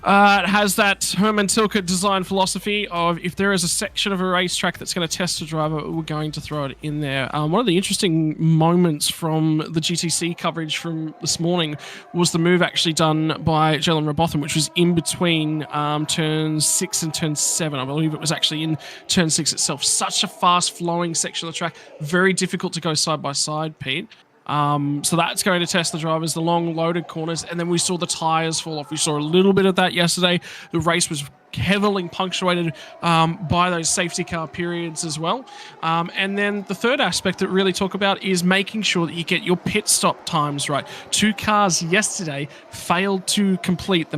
it has that Herman Tilke design philosophy of if there is a section of a racetrack that's going to test a driver, we're going to throw it in there. One of the interesting moments from the GTC coverage from this morning was the move actually done by Jalen Robotham, which was in between turn 6 and turn 7. I believe it was actually in turn 6 itself. Such a fast flowing section of the track, very difficult to go side by side, Pete. So that's going to test the drivers, the long loaded corners, and then we saw the tyres fall off. We saw a little bit of that yesterday. The race was heavily punctuated by those safety car periods as well. And then the third aspect that we really talk about is making sure that you get your pit stop times right. 2 cars yesterday failed to complete the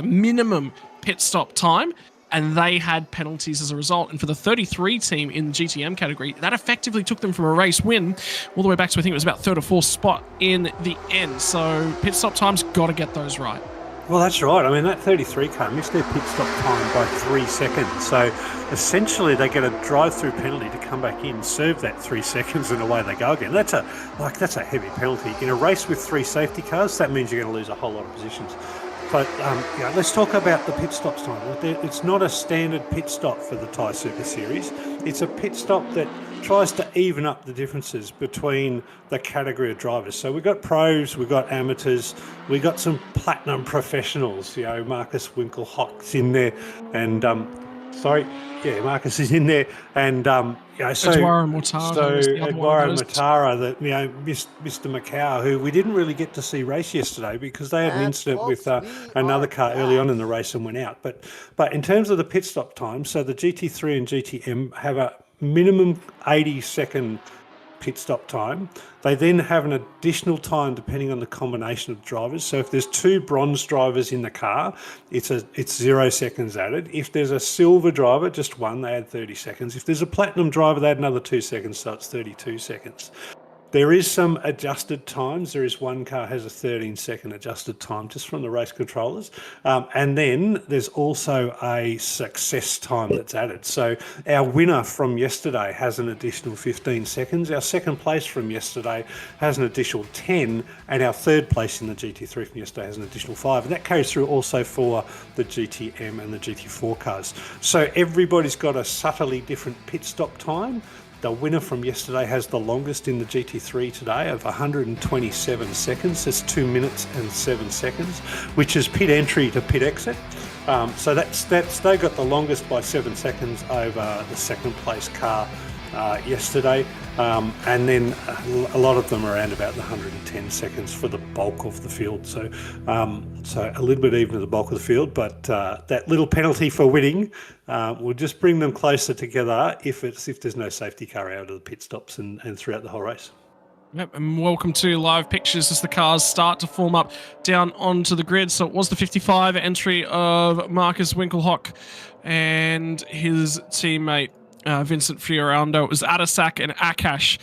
minimum pit stop time, and they had penalties as a result. And for the 33 team in the GTM category, that effectively took them from a race win all the way back to, I think it was about 3rd or 4th spot in the end. So pit stop times, got to get those right. Well, that's right. I mean, that 33 car missed their pit stop time by 3 seconds. So essentially they get a drive-through penalty to come back in, serve that 3 seconds, and away they go again. That's a heavy penalty. In a race with 3 safety cars, that means you're going to lose a whole lot of positions. But let's talk about the pit stops time. It's not a standard pit stop for the Thai Super Series. It's a pit stop that tries to even up the differences between the category of drivers. So we've got pros, we've got amateurs, we've got some platinum professionals. Marcus Winkelhock's in there, and Marcus is in there, and Eduardo Matara, that Mr. Macau, who we didn't really get to see race yesterday because they had an incident with another car early on in the race and went out. But in terms of the pit stop time, so the GT3 and GTM have a minimum 80-second pit stop time. They then have an additional time depending on the combination of drivers. So if there's 2 bronze drivers in the car, it's 0 seconds added. If there's a silver driver, just 1, they add 30 seconds. If there's a platinum driver, they add another 2 seconds, so it's 32 seconds. There is some adjusted times. There is one car has a 13-second adjusted time just from the race controllers. And then there's also a success time that's added. So our winner from yesterday has an additional 15 seconds. Our second place from yesterday has an additional 10. And our third place in the GT3 from yesterday has an additional 5. And that carries through also for the GTM and the GT4 cars. So everybody's got a subtly different pit stop time. The winner from yesterday has the longest in the GT3 today of 127 seconds. That's 2 minutes and 7 seconds, which is pit entry to pit exit. So that's they got the longest by 7 seconds over the second place car yesterday. And then a lot of them are around about the 110 seconds for the bulk of the field. So a little bit even to the bulk of the field, but that little penalty for winning will just bring them closer together if there's no safety car out of the pit stops and throughout the whole race. Yep, and welcome to live pictures as the cars start to form up down onto the grid. So it was the 55 entry of Marcus Winkelhock and his teammate Vincent Fiorando. It was Adasak and Akash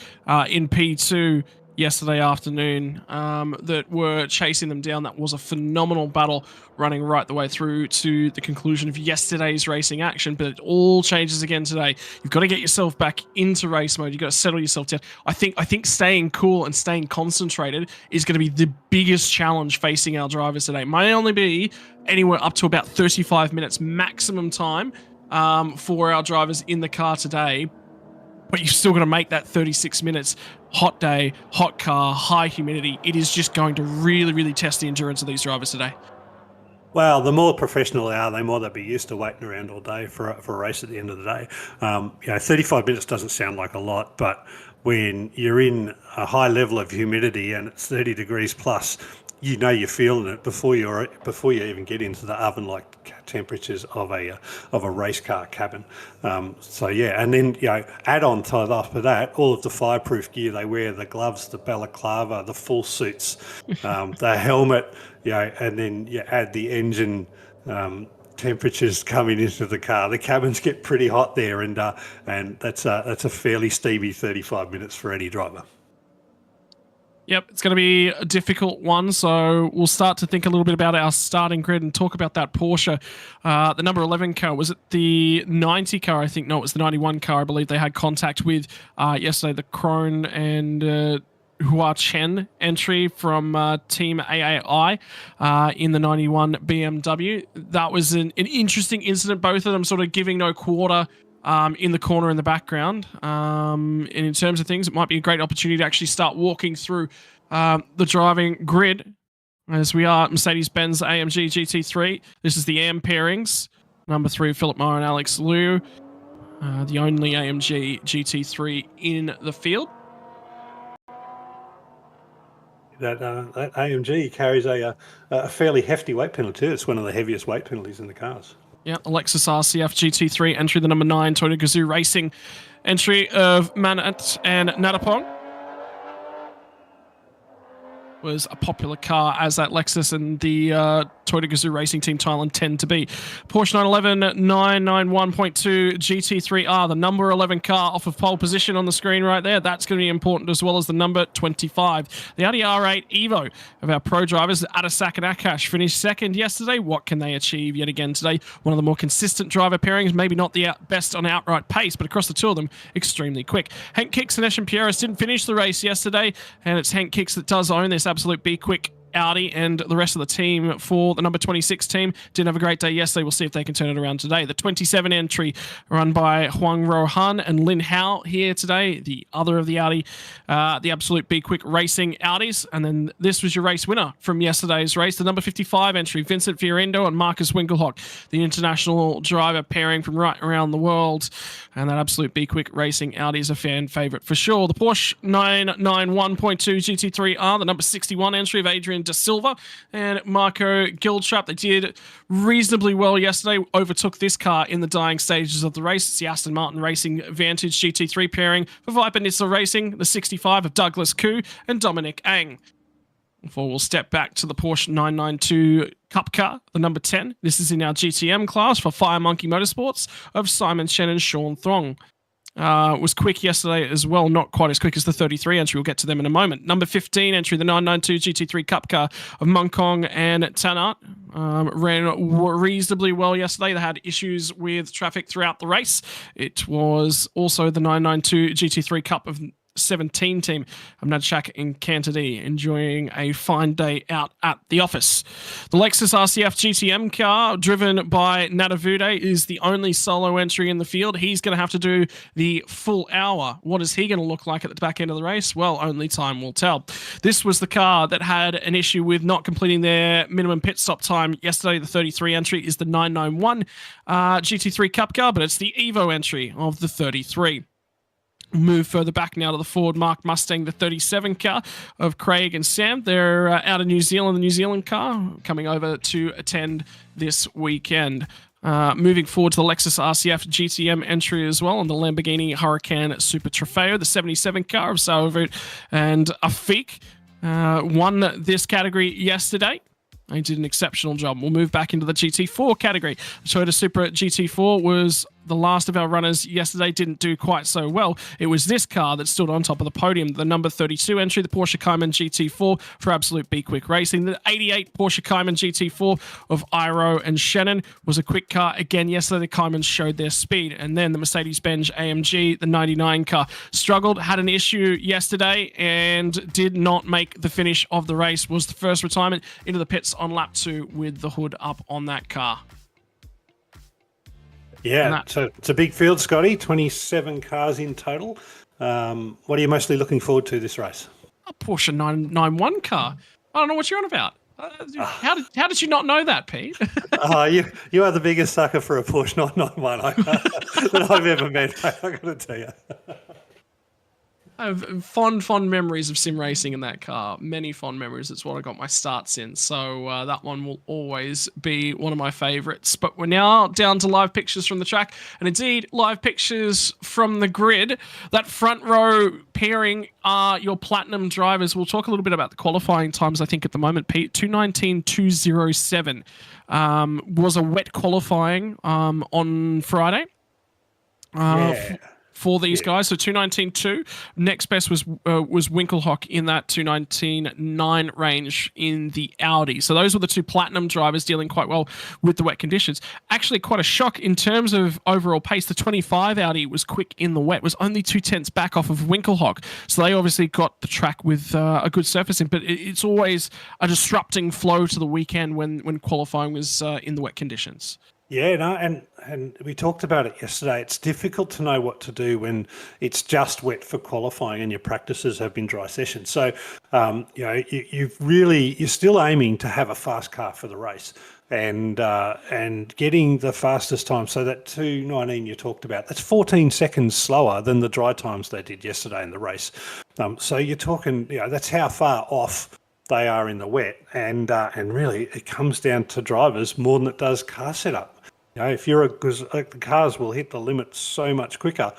in P2 yesterday afternoon that were chasing them down. That was a phenomenal battle running right the way through to the conclusion of yesterday's racing action, but it all changes again today. You've got to get yourself back into race mode. You've got to settle yourself down. I think staying cool and staying concentrated is going to be the biggest challenge facing our drivers today. It may only be anywhere up to about 35 minutes maximum time for our drivers in the car today, but you've still got to make that 36 minutes. Hot day, hot car, high humidity. It is just going to really, really test the endurance of these drivers today. Well, the more professional they are, the more they'll be used to waiting around all day for a race at the end of the day. 35 minutes doesn't sound like a lot, but when you're in a high level of humidity and it's 30 degrees plus, you're feeling it before you even get into the oven-like temperatures of a race car cabin. And then add on top of that all of the fireproof gear they wear: the gloves, the balaclava, the full suits, the helmet. And then you add the engine temperatures coming into the car. The cabins get pretty hot there, and that's a fairly steamy 35 minutes for any driver. Yep, it's going to be a difficult one, so we'll start to think a little bit about our starting grid and talk about that Porsche. The number 11 car, was it the 90 car? I think, no, it was the 91 car. I believe they had contact with yesterday, the Krone and Hua Chen entry from Team AAI in the 91 BMW. That was an interesting incident, both of them sort of giving no quarter in the corner in the background. And in terms of things, it might be a great opportunity to actually start walking through the driving grid as we are at Mercedes-Benz AMG GT3. This is the AM pairings. Number 3, Philip Meyer and Alex Liu. The only AMG GT3 in the field. that AMG carries a fairly hefty weight penalty too. It's one of the heaviest weight penalties in the cars. Yeah, Lexus RCF GT3 entry, the number 9 Toyota Gazoo Racing entry of Manat and Natapong. Was a popular car as that Lexus and the Toyota Gazoo Racing Team Thailand tend to be. Porsche 911 991.2 GT3R, the number 11 car off of pole position on the screen right there. That's going to be important, as well as the number 25. The Audi R8 Evo of our pro drivers, Atasak and Akash, finished second yesterday. What can they achieve yet again today? One of the more consistent driver pairings, maybe not the best on outright pace, but across the two of them, extremely quick. Hank Kicks and Eshan Pierres didn't finish the race yesterday, and it's Hank Kicks that does own this absolute B-Quik Audi, and the rest of the team for the number 26 team didn't have a great day yesterday. We'll see if they can turn it around today. The 27 entry run by Huang Rohan and Lin Hao here today, the other of the Audi, the absolute B-Quik Racing Audis. And then this was your race winner from yesterday's race, the number 55 entry, Vincent Fiorendo and Marcus Winkelhock, the international driver pairing from right around the world. And that absolute B-Quik Racing Audi is a fan favourite for sure. The Porsche 991.2 GT3R, the number 61 entry of Adrian De Silva and Marco Giltrap. They did reasonably well yesterday, overtook this car in the dying stages of the race. It's the Aston Martin Racing Vantage GT3 pairing for Viper Nissel Racing, the 65 of Douglas Koo and Dominic Ang. Before we'll step back to the Porsche 992 Cup car, the number 10. This is in our GTM class for Fire Monkey Motorsports of Simon Shen and Sean Thong. Was quick yesterday as well, not quite as quick as the 33 entry. We'll get to them in a moment. Number 15 entry, the 992 GT3 Cup car of Mungkong and Tanat. Ran reasonably well yesterday. They had issues with traffic throughout the race. It was also the 992 GT3 Cup of 17 team of Nadshak in Cantady, enjoying a fine day out at the office. The Lexus RCF GTM car, driven by Nadavude, is the only solo entry in the field. He's going to have to do the full hour. What is he going to look like at the back end of the race? Well, only time will tell. This was the car that had an issue with not completing their minimum pit stop time yesterday. The 33 entry is the 991 GT3 Cup car, but it's the Evo entry of the 33. Move further back now to the Ford Mark Mustang, the 37 car of Craig and Sam. They're out of New Zealand, the New Zealand car, coming over to attend this weekend. Moving forward to the Lexus RCF GTM entry as well, and the Lamborghini Huracan Super Trofeo, the 77 car of Salvut and Afiq. Won this category yesterday. They did an exceptional job. We'll move back into the GT4 category. The Toyota Supra GT4 was the last of our runners yesterday, didn't do quite so well. It was this car that stood on top of the podium. The number 32 entry, the Porsche Cayman GT4 for absolute B-Quik Racing. The 88 Porsche Cayman GT4 of Iro and Shannon was a quick car. Again, yesterday the Caymans showed their speed. And then the Mercedes-Benz AMG, the 99 car, struggled, had an issue yesterday and did not make the finish of the race. Was the first retirement into the pits on lap 2 with the hood up on that car. Yeah, so it's a big field, Scotty. 27 cars in total. What are you mostly looking forward to this race? A Porsche 991 car. I don't know what you're on about. How did you not know that, Pete? You are the biggest sucker for a Porsche 991 that I've ever met. I've got to tell you. I have fond memories of sim racing in that car. Many fond memories. It's what I got my starts in. So that one will always be one of my favourites. But we're now down to live pictures from the track. And indeed, live pictures from the grid. That front row pairing are your platinum drivers. We'll talk a little bit about the qualifying times, I think, at the moment, Pete. 2:19.207 was a wet qualifying on Friday. For these guys, so 2:19.2. Next best was Winkelhock in that 2:19.9 range in the Audi. So those were the two platinum drivers dealing quite well with the wet conditions. Actually, quite a shock in terms of overall pace. The 25 Audi was quick in the wet, was only 2/10 back off of Winkelhock. So they obviously got the track with a good surface in, but it's always a disrupting flow to the weekend when qualifying was in the wet conditions. Yeah, no, and we talked about it yesterday. It's difficult to know what to do when it's just wet for qualifying and your practices have been dry sessions. So, you're still aiming to have a fast car for the race and getting the fastest time. So that 2:19 you talked about, that's 14 seconds slower than the dry times they did yesterday in the race. So you're talking, that's how far off they are in the wet, and really it comes down to drivers more than it does car setup. If because the cars will hit the limit so much quicker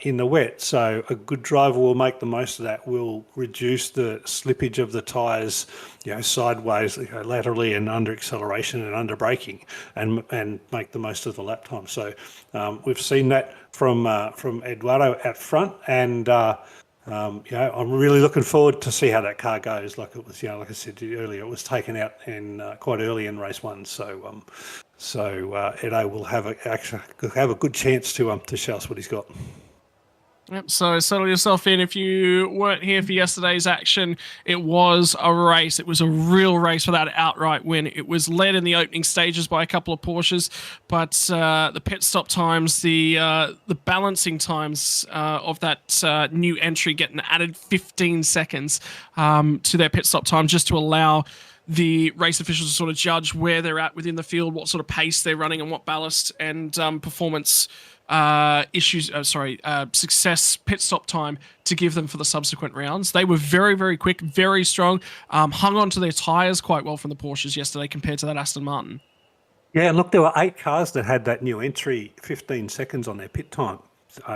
in the wet, so a good driver will make the most of that. Will reduce the slippage of the tyres, sideways, laterally, and under acceleration and under braking, and make the most of the lap time. So we've seen that from Eduardo at front, and I'm really looking forward to see how that car goes. Like it was, like I said to you earlier, it was taken out in quite early in race one. So Edo will have a good chance to show us what he's got. Yep, so settle yourself in. If you weren't here for yesterday's action, it was a race. It was a real race for that outright win. It was led in the opening stages by a couple of Porsches, but the pit stop times, the balancing times of that new entry getting added 15 seconds to their pit stop time just to allow the race officials to sort of judge where they're at within the field, what sort of pace they're running, and what ballast and performance success pit stop time to give them for the subsequent rounds. They were very, very quick, very strong, hung on to their tyres quite well from the Porsches yesterday compared to that Aston Martin. Yeah, look, there were 8 cars that had that new entry 15 seconds on their pit time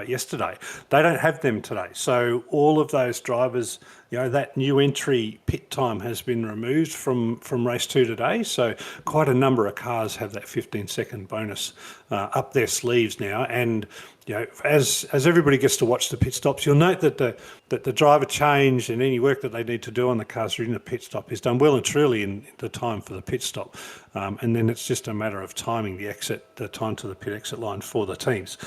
yesterday. They don't have them today. So all of those drivers, that new entry pit time has been removed from race 2 today. So quite a number of cars have that 15-second bonus up their sleeves now. And as everybody gets to watch the pit stops, you'll note that the driver change and any work that they need to do on the cars during the pit stop is done well and truly in the time for the pit stop. And then it's just a matter of timing the time to the pit exit line for the teams.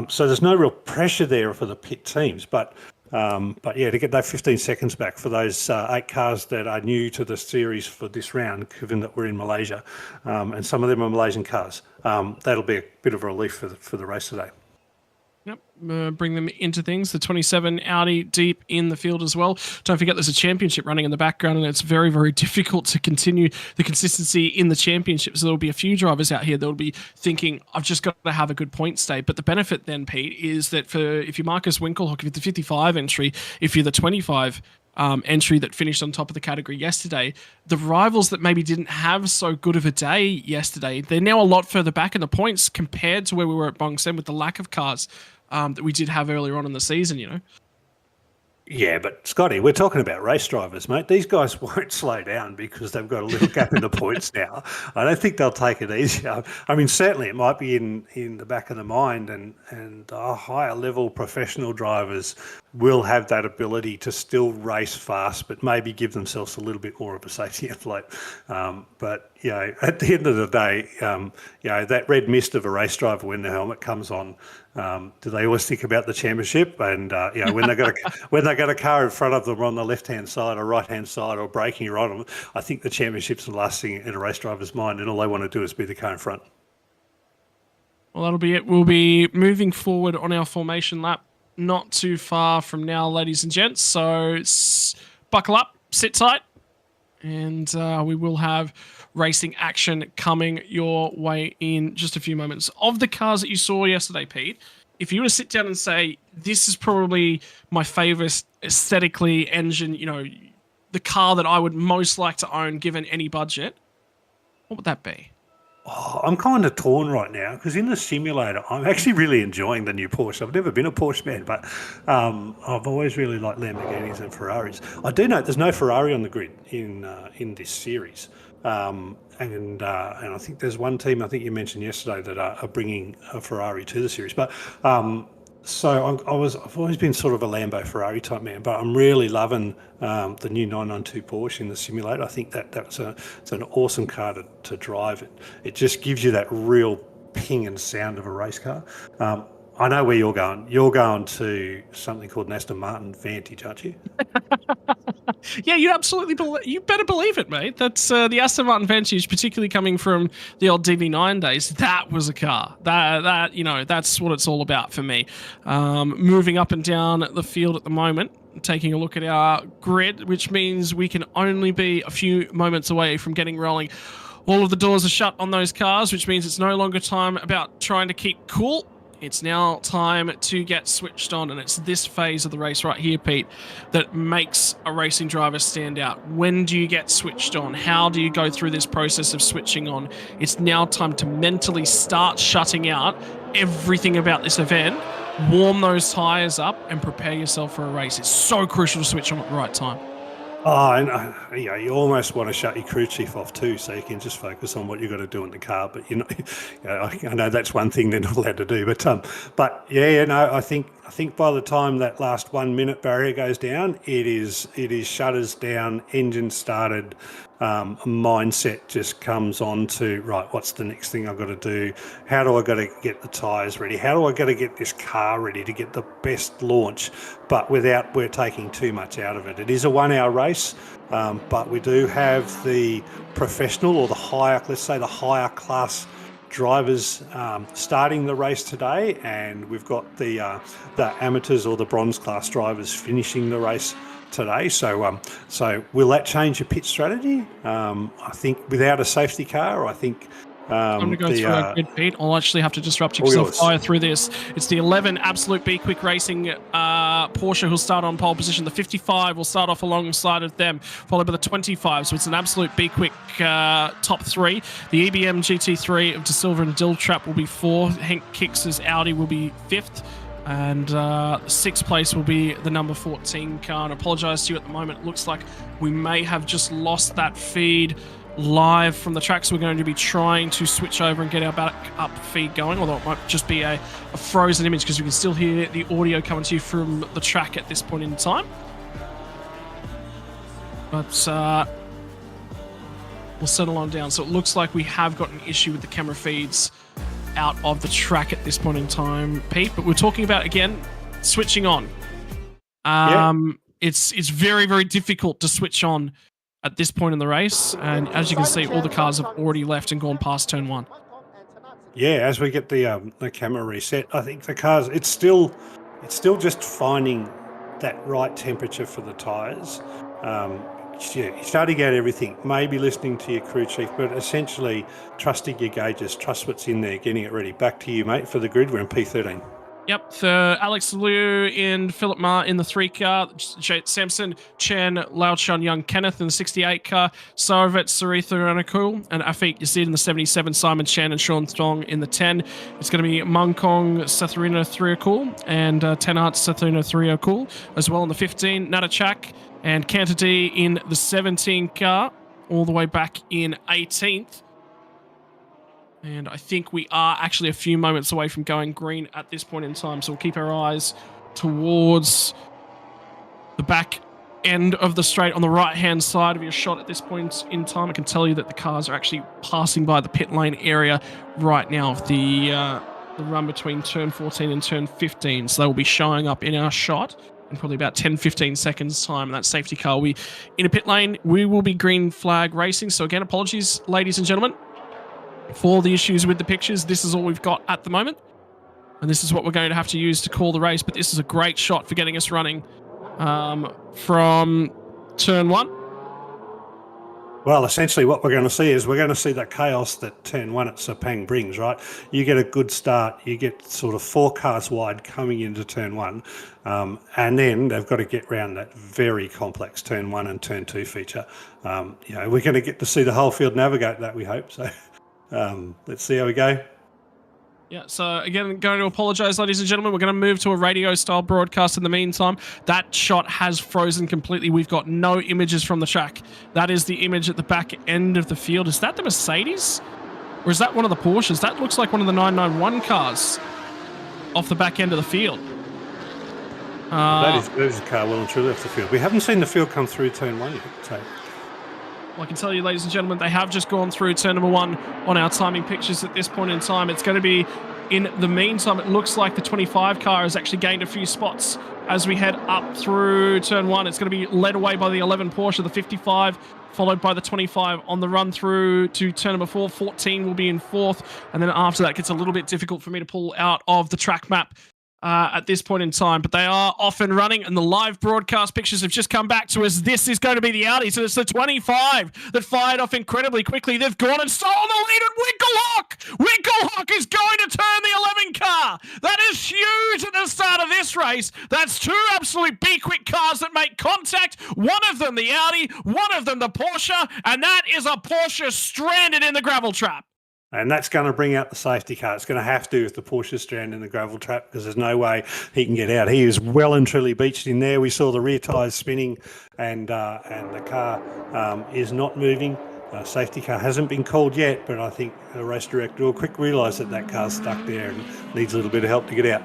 So there's no real pressure there for the pit teams, but to get that 15 seconds back for those 8 cars that are new to the series for this round, given that we're in Malaysia, and some of them are Malaysian cars, that'll be a bit of a relief for the race today. Yep, bring them into things. The 27 Audi deep in the field as well. Don't forget there's a championship running in the background, and it's very, very difficult to continue the consistency in the championship. So there'll be a few drivers out here that will be thinking, I've just got to have a good point stay. But the benefit then, Pete, is that if you're Marcus Winkelhock, if you're the 55 entry, if you're the 25 entry that finished on top of the category yesterday, the rivals that maybe didn't have so good of a day yesterday, they're now a lot further back in the points compared to where we were at Bongsen with the lack of cars that we did have earlier on in the season, Yeah, but Scotty, we're talking about race drivers, mate. These guys won't slow down because they've got a little gap in the points now. I don't think they'll take it easy. I mean, certainly it might be in the back of the mind, and higher level professional drivers will have that ability to still race fast, but maybe give themselves a little bit more of a safety envelope. But at the end of the day, that red mist of a race driver when the helmet comes on, do they always think about the championship? And when they got a car in front of them on the left-hand side or right-hand side or braking right on them, I think the championship's the last thing in a race driver's mind, and all they want to do is be the car in front. Well, that'll be it. We'll be moving forward on our formation lap not too far from now, ladies and gents. So buckle up, sit tight, and we will have racing action coming your way in just a few moments. Of the cars that you saw yesterday, Pete, if you were to sit down and say, this is probably my favorite aesthetically engine, the car that I would most like to own given any budget, what would that be? Oh, I'm kind of torn right now because in the simulator, I'm actually really enjoying the new Porsche. I've never been a Porsche man, but I've always really liked Lamborghinis and Ferraris. I do know there's no Ferrari on the grid in this series. And I think there's one team, I think you mentioned yesterday, that are bringing a Ferrari to the series. But so I've always been sort of a Lambo Ferrari type man, but I'm really loving the new 992 Porsche in the simulator. I think it's an awesome car to drive. It just gives you that real ping and sound of a race car. I know where you're going. You're going to something called an Aston Martin Vantage, aren't you? Yeah, you better believe it, mate. That's the Aston Martin Vantage, particularly coming from the old DB9 days. That was a car. That's what it's all about for me. Moving up and down the field at the moment, taking a look at our grid, which means we can only be a few moments away from getting rolling. All of the doors are shut on those cars, which means it's no longer time about trying to keep cool. It's now time to get switched on, and it's this phase of the race right here, Pete, that makes a racing driver stand out. When do you get switched on? How do you go through this process of switching on? It's now time to mentally start shutting out everything about this event, warm those tyres up, and prepare yourself for a race. It's so crucial to switch on at the right time. Oh, and you almost want to shut your crew chief off too, so you can just focus on what you've got to do in the car. But I know that's one thing they're not allowed to do. But I think by the time that last 1 minute barrier goes down, it is shutters down, engine started, mindset just comes on to, right, what's the next thing I've got to do? How do I got to get the tyres ready? How do I got to get this car ready to get the best launch, but without we're taking too much out of it? It is a 1 hour race, but we do have the professional or the higher, let's say the higher class drivers starting the race today, and we've got the amateurs or the bronze class drivers finishing the race today. So will that change your pit strategy? I think without a safety car, I think I'm going to go through our grid, Pete. I'll actually have to disrupt you because I'll fire through this. It's the 11 Absolute B-Quik Racing Porsche who'll start on pole position. The 55 will start off alongside of them, followed by the 25. So it's an Absolute B-Quik top three. The EBM GT3 of De Silva and Diltrap will be fourth. Henk Kicks' Audi will be fifth. And sixth place will be the number 14 car. And I apologise to you at the moment. It looks like we may have just lost that feed live from the track, so we're going to be trying to switch over and get our back up feed going, although it might just be a frozen image because we can still hear the audio coming to you from the track at this point in time. But we'll settle on down. So it looks like we have got an issue with the camera feeds out of the track at this point in time, Pete, but we're talking about, again, switching on. It's very, very difficult to switch on at this point in the race, and as you can see, all the cars have already left and gone past turn one. Yeah, as we get the camera reset, I think the cars, it's still just finding that right temperature for the tyres. Starting out everything, maybe listening to your crew chief, but essentially trusting your gauges, trust what's in there, getting it ready. Back to you, mate, for the grid. We're in P13. Yep, for Alex Liu and Philip Ma in the 3 car, Samson, Chen, Lao Chun Young, Kenneth in the 68 car, Saravet, Saritha Ranakul, and Afik Yazid in the 77, Simon Chen and Sean Thong in the 10. It's going to be Mungkong Satharina Thriakul and Tenart Satharina Thriakul as well in the 15, Natachak and Cantadi in the 17 car, all the way back in 18th. And I think we are actually a few moments away from going green at this point in time. So we'll keep our eyes towards the back end of the straight on the right-hand side of your shot at this point in time. I can tell you that the cars are actually passing by the pit lane area right now of the run between turn 14 and turn 15. So they will be showing up in our shot in probably about 10-15 seconds time. And that safety car will be in a pit lane. We will be green flag racing. So again, apologies, ladies and gentlemen, for the issues with the pictures. This is all we've got at the moment, and this is what we're going to have to use to call the race. But this is a great shot for getting us running from turn one. Well, essentially what we're going to see is we're going to see that chaos that turn one at Sepang brings, right? You get a good start, you get sort of 4 cars wide coming into turn one, and then they've got to get around that very complex turn 1 and turn 2 feature. We're going to get to see the whole field navigate that, we hope. So let's see how we go. Yeah, so again, going to apologise, ladies and gentlemen. We're going to move to a radio-style broadcast in the meantime. That shot has frozen completely. We've got no images from the track. That is the image at the back end of the field. Is that the Mercedes? Or is that one of the Porsches? That looks like one of the 991 cars off the back end of the field. That is a car well and truly off the field. We haven't seen the field come through turn 1 yet. So. Well, I can tell you, ladies and gentlemen, they have just gone through turn number 1 on our timing pictures at this point in time. It's going to be, in the meantime, it looks like the 25 car has actually gained a few spots as we head up through turn 1. It's going to be led away by the 11 Porsche, the 55, followed by the 25 on the run through to turn number 4. 14 will be in 4th. And then after that, it gets a little bit difficult for me to pull out of the track map at this point in time, but they are off and running, and the live broadcast pictures have just come back to us. This is going to be the Audi, so it's the 25 that fired off incredibly quickly. They've gone and stolen the lead at Winklehawk. Winklehawk is going to turn the 11 car. That is huge at the start of this race. That's two absolute B-Quik cars that make contact. One of them the Audi, one of them the Porsche, and that is a Porsche stranded in the gravel trap. And that's going to bring out the safety car. It's going to have to if the Porsche strand in the gravel trap, because there's no way he can get out. He is well and truly beached in there. We saw the rear tyres spinning, and the car is not moving. Safety car hasn't been called yet, but I think the race director will quick realise that that car's stuck there and needs a little bit of help to get out.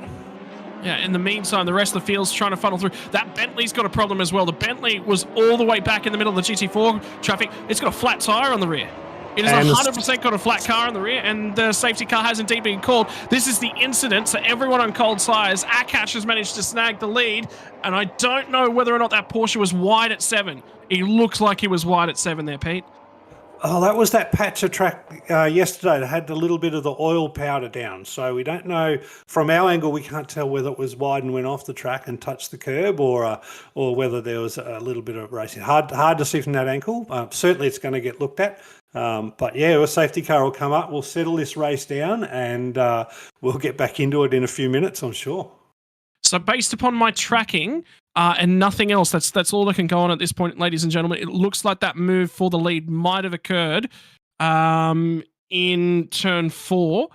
Yeah, in the meantime, the rest of the field's trying to funnel through. That Bentley's got a problem as well. The Bentley was all the way back in the middle of the GT4 traffic. It's got a flat tyre on the rear. It is 100% got a flat car on the rear, and the safety car has indeed been called. This is the incident, so everyone on cold tyres. Akash has managed to snag the lead, and I don't know whether or not that Porsche was wide at 7. He looks like he was wide at 7 there, Pete. Oh, that was that patch of track yesterday that had a little bit of the oil powder down. So we don't know, from our angle, we can't tell whether it was wide and went off the track and touched the curb, or whether there was a little bit of racing. Hard to see from that angle. Certainly it's going to get looked at. But yeah, a safety car will come up. We'll settle this race down, and we'll get back into it in a few minutes, I'm sure. So based upon my tracking and nothing else, that's all that can go on at this point, ladies and gentlemen. It looks like that move for the lead might have occurred in turn 4.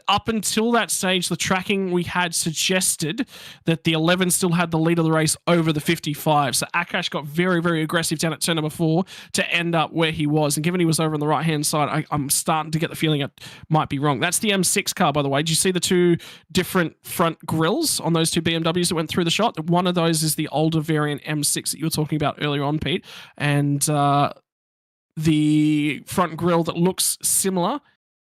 Up until that stage, the tracking we had suggested that the 11 still had the lead of the race over the 55. So Akash got very, very aggressive down at turn number 4 to end up where he was. And given he was over on the right-hand side, I'm starting to get the feeling it might be wrong. That's the M6 car, by the way. Did you see the two different front grills on those two BMWs that went through the shot? One of those is the older variant M6 that you were talking about earlier on, Pete. And the front grill that looks similar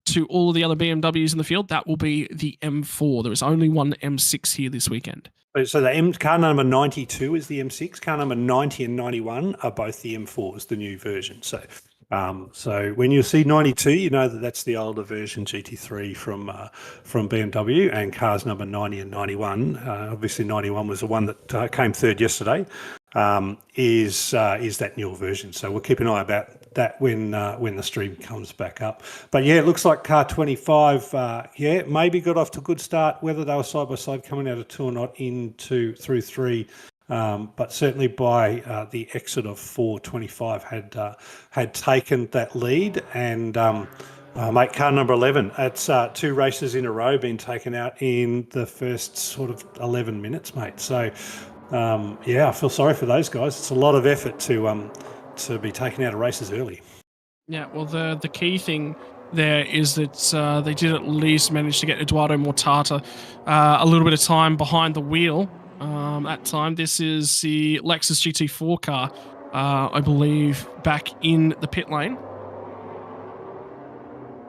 to all of the other BMWs in the field, that will be the M4. There is only one M6 here this weekend. So the car number 92 is the M6. Car number 90 and 91 are both the M4s, the new version. So when you see 92, you know that that's the older version GT3 from BMW, and cars number 90 and 91, obviously 91 was the one that came third yesterday, is that newer version. So we'll keep an eye about that when the stream comes back up. But yeah, it looks like car 25, maybe got off to a good start. Whether they were side by side coming out of 2 or not through 3, but certainly by the exit of 4, 25 had taken that lead. And mate, car number 11, it's 2 races in a row been taken out in the first sort of 11 minutes, mate. So I feel sorry for those guys. It's a lot of effort to be taken out of races early. Yeah, well, the key thing there is that they did at least manage to get Eduardo Mortata a little bit of time behind the wheel. At time, this is the Lexus GT4 car, I believe, back in the pit lane.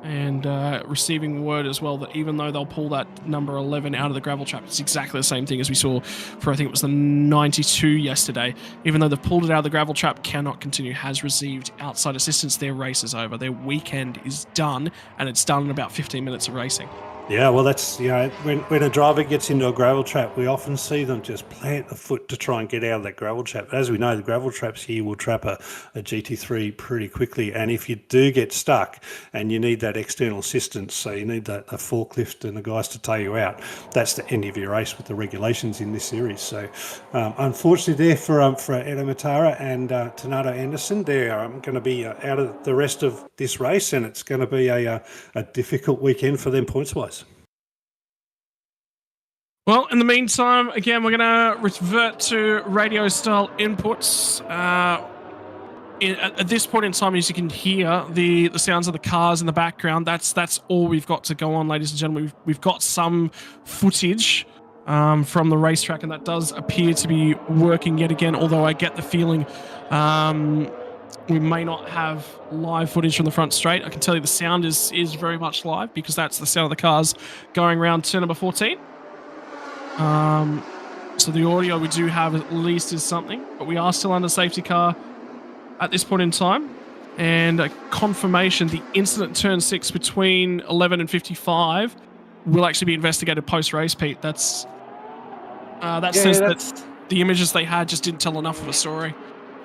And receiving word as well that even though they'll pull that number 11 out of the gravel trap, it's exactly the same thing as we saw for, I think it was the 92 yesterday. Even though they've pulled it out of the gravel trap, cannot continue, has received outside assistance. Their race is over. Their weekend is done, and it's done in about 15 minutes of racing. Yeah, well, that's, when a driver gets into a gravel trap, we often see them just plant the foot to try and get out of that gravel trap. But as we know, the gravel traps here will trap a GT3 pretty quickly. And if you do get stuck and you need that external assistance, so you need a forklift and the guys to tow you out, that's the end of your race with the regulations in this series. So unfortunately there for Edo Matara and Tanato Anderson, they're going to be out of the rest of this race, and it's going to be a difficult weekend for them points-wise. Well, in the meantime, again, we're going to revert to radio-style inputs. At this point in time, as you can hear, the sounds of the cars in the background, that's all we've got to go on, ladies and gentlemen. We've got some footage from the racetrack, and that does appear to be working yet again, although I get the feeling we may not have live footage from the front straight. I can tell you the sound is very much live, because that's the sound of the cars going around turn number 14. So the audio we do have at least is something, but we are still under safety car at this point in time. And a confirmation, the incident turn 6 between 11 and 55 will actually be investigated post-race, Pete. That's That says that the images they had just didn't tell enough of a story.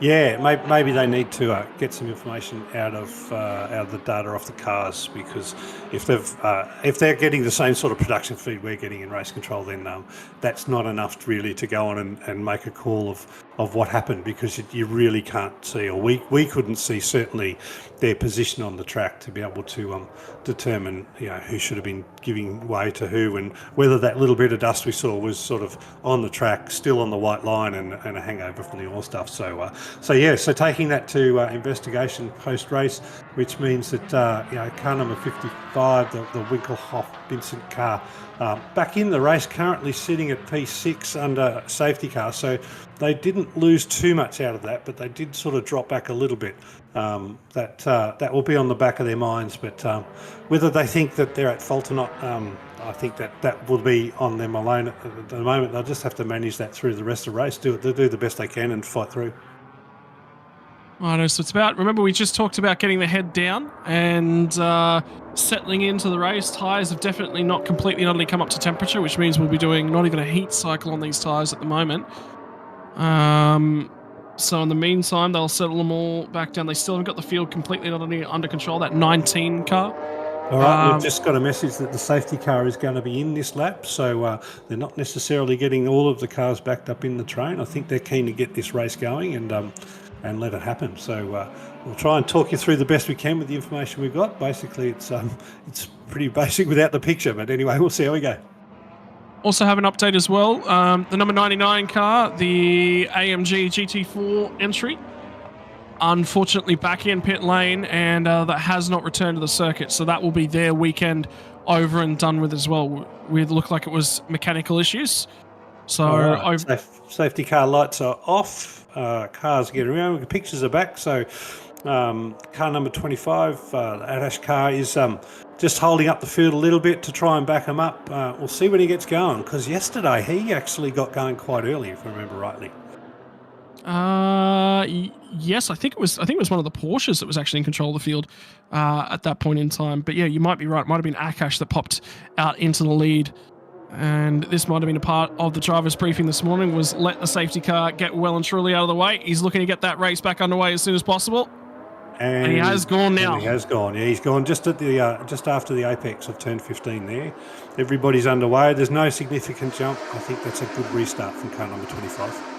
Yeah, maybe they need to get some information out of the data off the cars, because if they're getting the same sort of production feed we're getting in race control, then that's not enough really to go on and make a call of what happened, because you really can't see, or we couldn't see certainly their position on the track to be able to determine who should have been giving way to who, and whether that little bit of dust we saw was sort of on the track, still on the white line, and a hangover from the oil stuff. So taking that to investigation post-race, which means that car number 55, the Winkelhoff-Vincent car, back in the race, currently sitting at P6 under safety car. So they didn't lose too much out of that, but they did sort of drop back a little bit. That will be on the back of their minds, but whether they think that they're at fault or not, I think that will be on them alone at the moment. They'll just have to manage that through the rest of the race, do the best they can and fight through. Right, so it's about, remember we just talked about getting the head down and settling into the race. Tyres have definitely not completely and utterly come up to temperature, which means we'll be doing not even a heat cycle on these tyres at the moment. So in the meantime, they'll settle them all back down. They still haven't got the field completely and utterly under control, that 19 car. All right, we've just got a message that the safety car is going to be in this lap, so they're not necessarily getting all of the cars backed up in the train. I think they're keen to get this race going and let it happen. So we'll try and talk you through the best we can with the information we've got. Basically, it's pretty basic without the picture, but anyway, we'll see how we go. Also have an update as well. The number 99 car, the AMG GT4 entry, unfortunately back in pit lane, and that has not returned to the circuit. So that will be their weekend over and done with as well. It looked like it was mechanical issues. So safety car lights are off. Cars getting around. The pictures are back. So car number 25, the Adash car, is just holding up the field a little bit to try and back him up. We'll see when he gets going, because yesterday he actually got going quite early, if I remember rightly. Yes, I think it was one of the Porsches that was actually in control of the field at that point in time. But yeah, you might be right. It might have been Akash that popped out into the lead. And this might have been a part of the driver's briefing this morning, was let the safety car get well and truly out of the way. He's looking to get that race back underway as soon as possible. And he has gone now. He has gone. Yeah, he's gone just at the just after the apex of turn 15 there. Everybody's underway. There's no significant jump. I think that's a good restart from car number 25.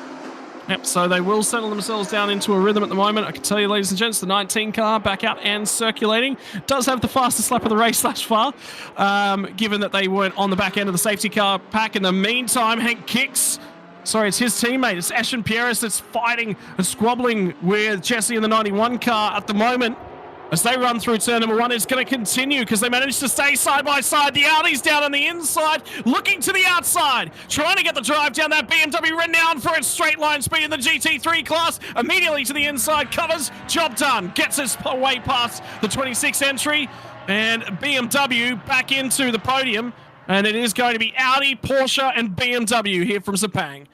Yep, so they will settle themselves down into a rhythm at the moment. I can tell you, ladies and gents, the 19 car back out and circulating. Does have the fastest lap of the race thus far, given that they weren't on the back end of the safety car pack. In the meantime, Hank Kicks, it's his teammate, it's Eshan Pieris that's fighting and squabbling with Jesse in the 91 car at the moment. As they run through turn number 1, it's going to continue because they managed to stay side by side. The Audi's down on the inside, looking to the outside, trying to get the drive down. That BMW renowned for its straight line speed in the GT3 class. Immediately to the inside, covers, job done. Gets us way past the 26 entry, and BMW back into the podium. And it is going to be Audi, Porsche, and BMW here from Sepang.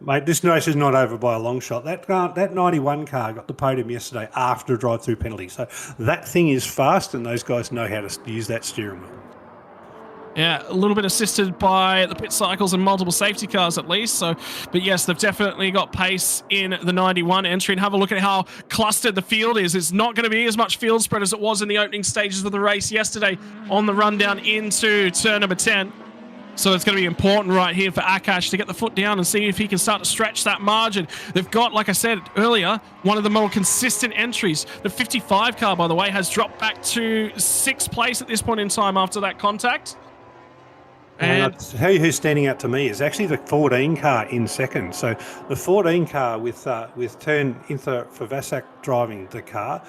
Mate, this race is not over by a long shot. That 91 car got the podium yesterday after a drive-through penalty. So that thing is fast, and those guys know how to use that steering wheel. Yeah, a little bit assisted by the pit cycles and multiple safety cars at least. But yes, they've definitely got pace in the 91 entry. And have a look at how clustered the field is. It's not going to be as much field spread as it was in the opening stages of the race yesterday on the rundown into turn number 10. So it's going to be important right here for Akash to get the foot down and see if he can start to stretch that margin. They've got, like I said earlier, one of the more consistent entries. The 55 car, by the way, has dropped back to 6th place at this point in time after that contact. And I'll tell you who's standing out to me is actually the 14 car in second. So the 14 car with Turn Inther for Vasak driving the car,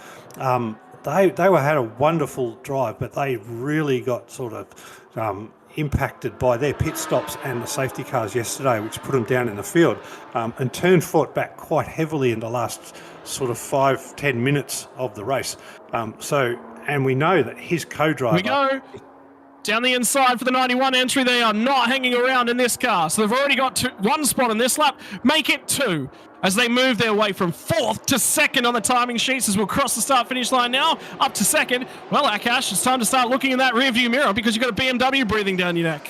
they had a wonderful drive, but they really got sort of impacted by their pit stops and the safety cars yesterday, which put them down in the field, and Turn fought back quite heavily in the last sort of 5-10 minutes of the race. And we know that his co-driver... We go down the inside for the 91 entry. They are not hanging around in this car. So they've already got one spot in this lap. Make it 2 as they move their way from 4th to 2nd on the timing sheets as we'll cross the start-finish line now, up to 2nd. Well, Akash, it's time to start looking in that rearview mirror because you've got a BMW breathing down your neck.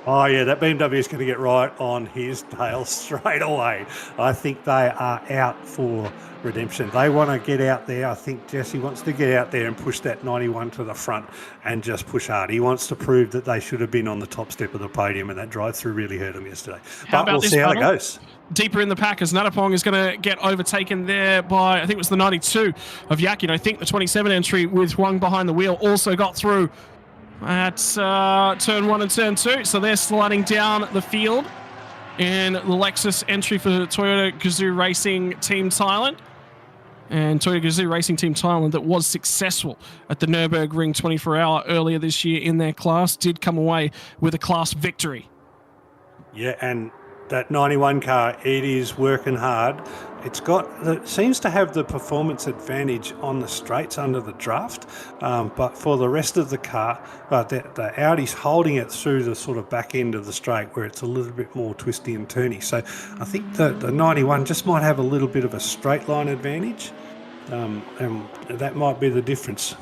Oh, yeah, that BMW is going to get right on his tail straight away. I think they are out for redemption. They want to get out there. I think Jesse wants to get out there and push that 91 to the front and just push hard. He wants to prove that they should have been on the top step of the podium, and that drive-through really hurt him yesterday. How But about we'll this see how it battle? goes. Deeper in the pack as Natapong is going to get overtaken there by, I think it was the 92 of Yakin. I think the 27 entry with Wang behind the wheel also got through at turn 1 and turn 2. So they're sliding down the field in the Lexus entry for Toyota Gazoo Racing Team Thailand. And Toyota Gazoo Racing Team Thailand, that was successful at the Nürburgring 24-hour earlier this year in their class, did come away with a class victory. Yeah, and that 91 car, it is working hard. It seems to have the performance advantage on the straights under the draft, but for the rest of the car, the Audi's holding it through the sort of back end of the straight where it's a little bit more twisty and turny. So I think the 91 just might have a little bit of a straight line advantage, and that might be the difference.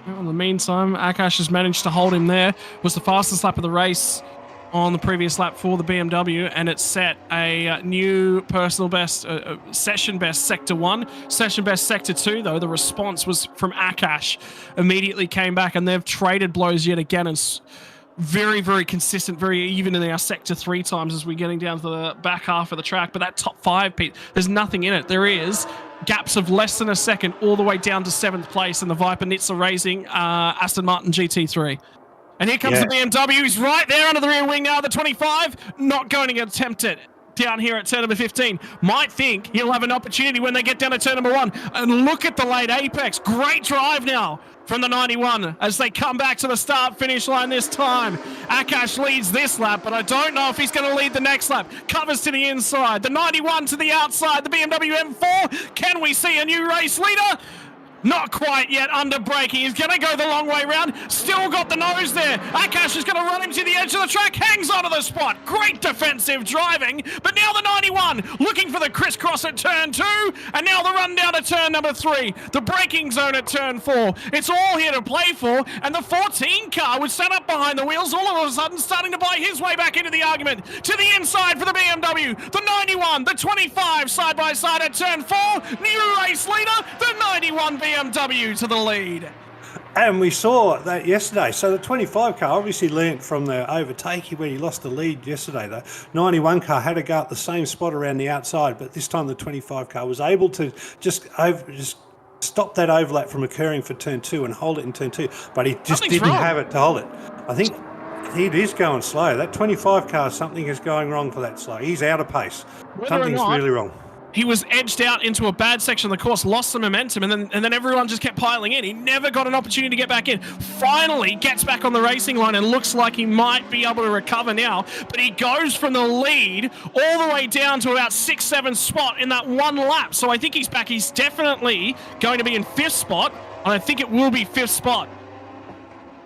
In the meantime, Akash has managed to hold him there. Was the fastest lap of the race on the previous lap for the BMW, and it set a new personal best, session best sector 1, session best sector 2, though the response was from Akash. Immediately came back, and they've traded blows yet again, and very, very consistent, very even in our sector 3 times as we're getting down to the back half of the track. But that top 5, Pete, there's nothing in it. There is gaps of less than a second all the way down to 7th place in the Viper Nitsa Racing Aston Martin GT3. And here comes the BMW. He's right there under the rear wing now, the 25. Not going to attempt it down here at turn number 15. Might think he'll have an opportunity when they get down to turn number 1. And look at the late apex. Great drive now from the 91 as they come back to the start-finish line this time. Akash leads this lap, but I don't know if he's going to lead the next lap. Covers to the inside. The 91 to the outside. The BMW M4. Can we see a new race leader? Not quite yet, under braking. He's going to go the long way round. Still got the nose there. Akash is going to run him to the edge of the track. Hangs onto the spot. Great defensive driving. But now the 91 looking for the crisscross at turn 2. And now the run down to turn number 3. The braking zone at turn 4. It's all here to play for. And the 14 car, which sat up behind the wheels, all of a sudden starting to buy his way back into the argument. To the inside for the BMW. The 91, the 25 side by side at turn 4. New race leader, the 91 BMW to the lead. And we saw that yesterday. So the 25 car obviously learnt from the overtake when he lost the lead yesterday. The 91 car had to go up the same spot around the outside, but this time the 25 car was able to just stop that overlap from occurring for turn 2 and hold it in turn 2. But he just didn't have it to hold it. I think it is going slow. That 25 car, something is going wrong for that slow. He's out of pace. Something's really wrong. He was edged out into a bad section of the course, lost some momentum, and then everyone just kept piling in. He never got an opportunity to get back in. Finally gets back on the racing line and looks like he might be able to recover now. But he goes from the lead all the way down to about 6th, 7th spot in that one lap. So I think he's back. He's definitely going to be in 5th spot, and I think it will be 5th spot.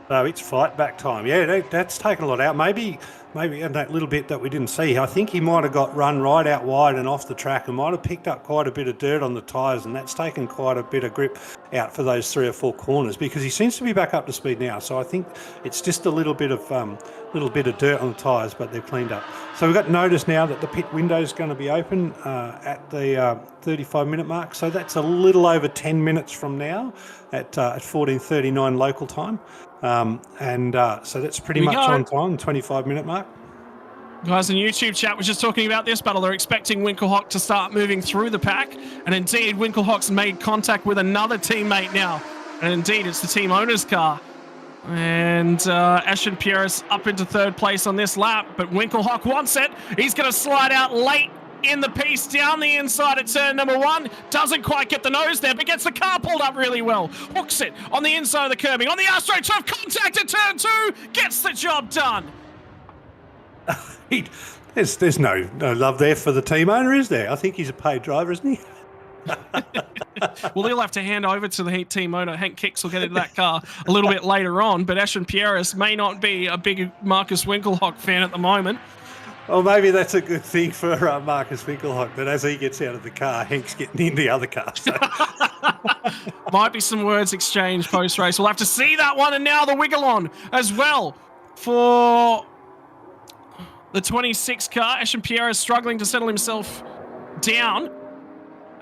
So it's fight back time. Yeah, that's taken a lot out. Maybe in that little bit that we didn't see, I think he might have got run right out wide and off the track and might have picked up quite a bit of dirt on the tyres, and that's taken quite a bit of grip out for those 3 or 4 corners, because he seems to be back up to speed now. So I think it's just a little bit of dirt on the tyres, but they've cleaned up. So we've got notice now that the pit window is going to be open at the 35-minute mark. So that's a little over 10 minutes from now at 14:39 local time. So that's pretty much on time, 25-minute mark. Guys in YouTube chat was just talking about this battle. They're expecting Winkelhock to start moving through the pack. And indeed, Winkelhock's made contact with another teammate now. And indeed, it's the team owner's car. And Ashen Pieris up into 3rd place on this lap. But Winkelhock wants it. He's going to slide out late in the piece down the inside at turn number 1. Doesn't quite get the nose there, but gets the car pulled up really well. Hooks it on the inside of the curbing. On the AstroTurf, contact at turn 2. Gets the job done. There's no love there for the team owner, is there? I think he's a paid driver, isn't he? Well, he'll have to hand over to the team owner. Hank Kicks will get into that car a little bit later on, but Ashen Pieris may not be a big Marcus Winkelhock fan at the moment. Well, maybe that's a good thing for Marcus Winkelhock, that as he gets out of the car, Hank's getting in the other car. So. Might be some words exchanged post-race. We'll have to see that one. And now the wiggle on as well for the 26 car. Eschenpierre is struggling to settle himself down.